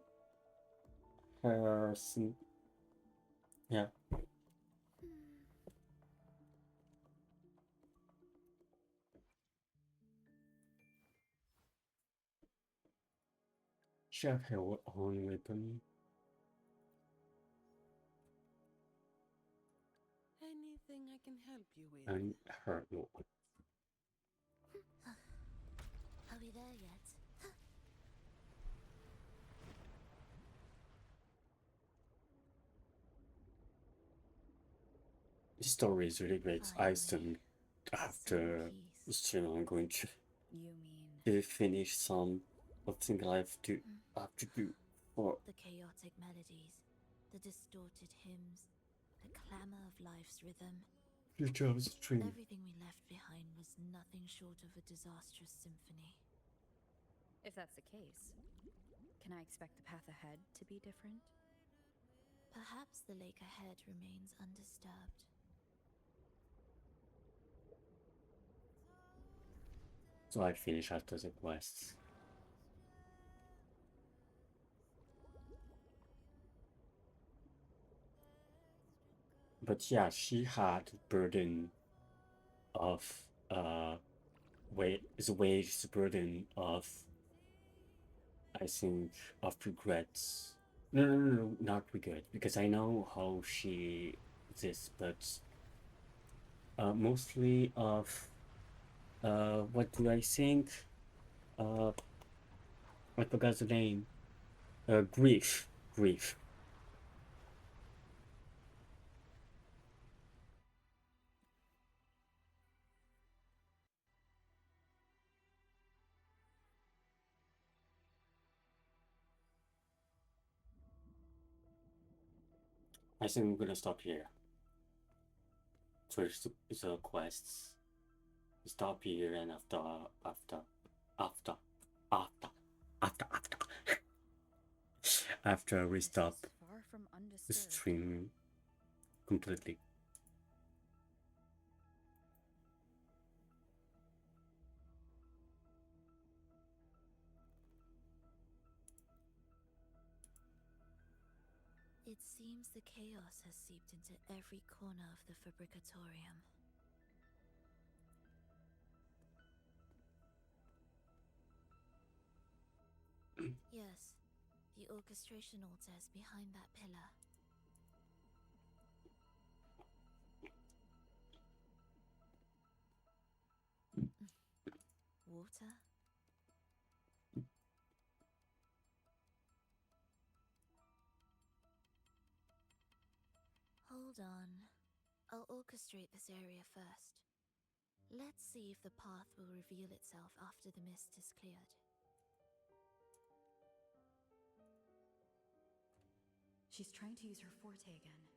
yeah. she have her own weapon? Anything I can help you with? And her no. Are we there yet? The story is really great. I think after this channel, I'm going to finish some of things I have to do for. The chaotic melodies, the distorted hymns, the clamor of life's rhythm. Future of the stream. Everything we left behind was nothing short of a disastrous symphony. If that's the case, can I expect the path ahead to be different? Perhaps the lake ahead remains undisturbed. So I finish after the quests. But yeah, she had burden of the burden of, I think, of regrets. No, not regret, because I know how she this, but mostly of what do I think? I forgot the name. Grief. I think I'm gonna stop here. First the quests. Stop here, and after we stop the stream completely. It seems the chaos has seeped into every corner of the Fabricatorium. Yes, the orchestration altar is behind that pillar. Water? Hold on. I'll orchestrate this area first. Let's see if the path will reveal itself after the mist is cleared. She's trying to use her forte again,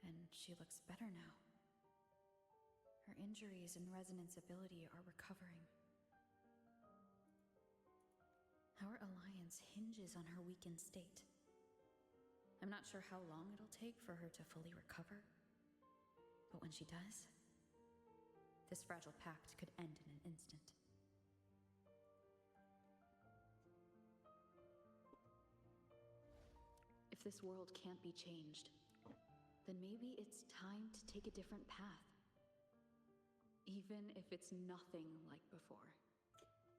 and she looks better now. Her injuries and resonance ability are recovering. Our alliance hinges on her weakened state. I'm not sure how long it'll take for her to fully recover, but when she does, this fragile pact could end in an instant. If this world can't be changed, then maybe it's time to take a different path. Even if it's nothing like before.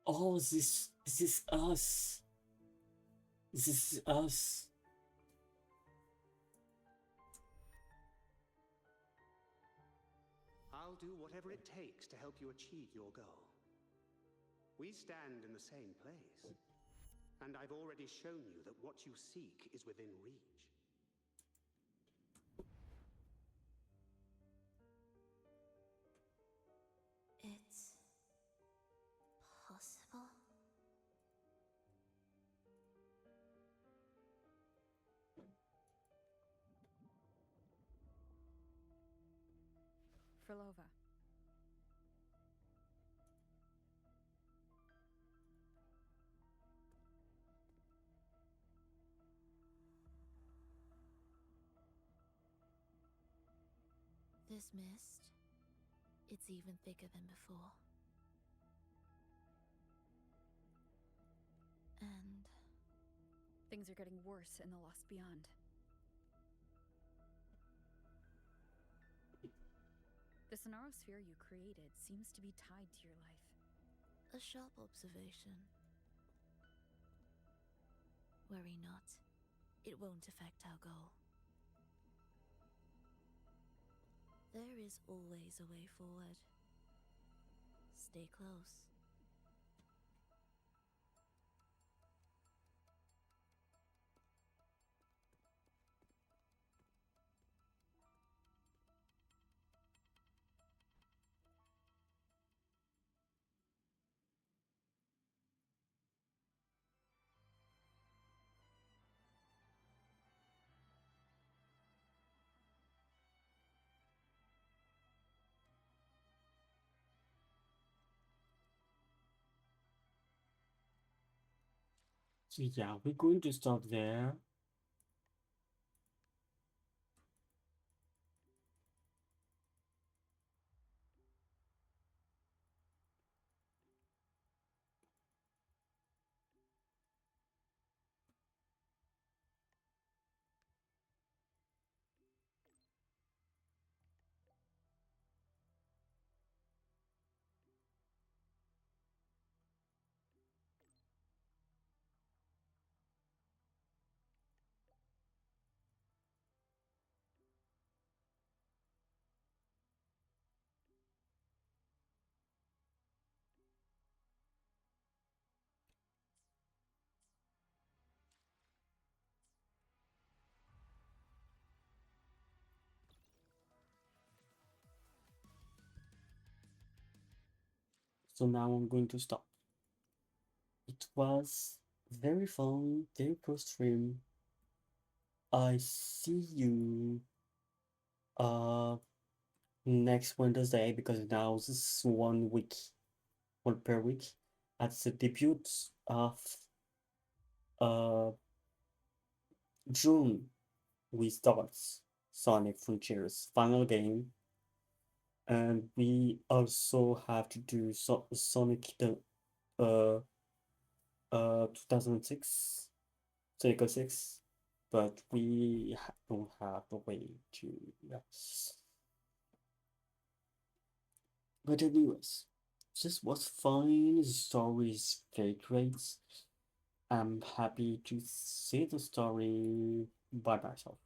Oh, this is us. This is us. I'll do whatever it takes to help you achieve your goal. We stand in the same place, and I've already shown you that what you seek is within reach. It's possible? Phrolova. This mist, it's even thicker than before. And things are getting worse in the Lost Beyond. The Sonarosphere you created seems to be tied to your life. a sharp observation. Worry not. It won't affect our goal. There is always a way forward. Stay close. So yeah, we're going to stop there. So now I'm going to stop. It was very fun, very pro stream. I see you next Wednesday because now this is 1 week, one per week. At the debut of uh June, we start Sonic Frontiers final game, and we also have to do Sonic the uh 2006 Sonic 06, but we don't have a way to, yeah. But anyways, this was fine. The story is very great. I'm happy to see the story by myself.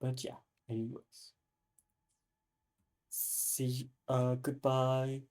But yeah, anyways. See, goodbye.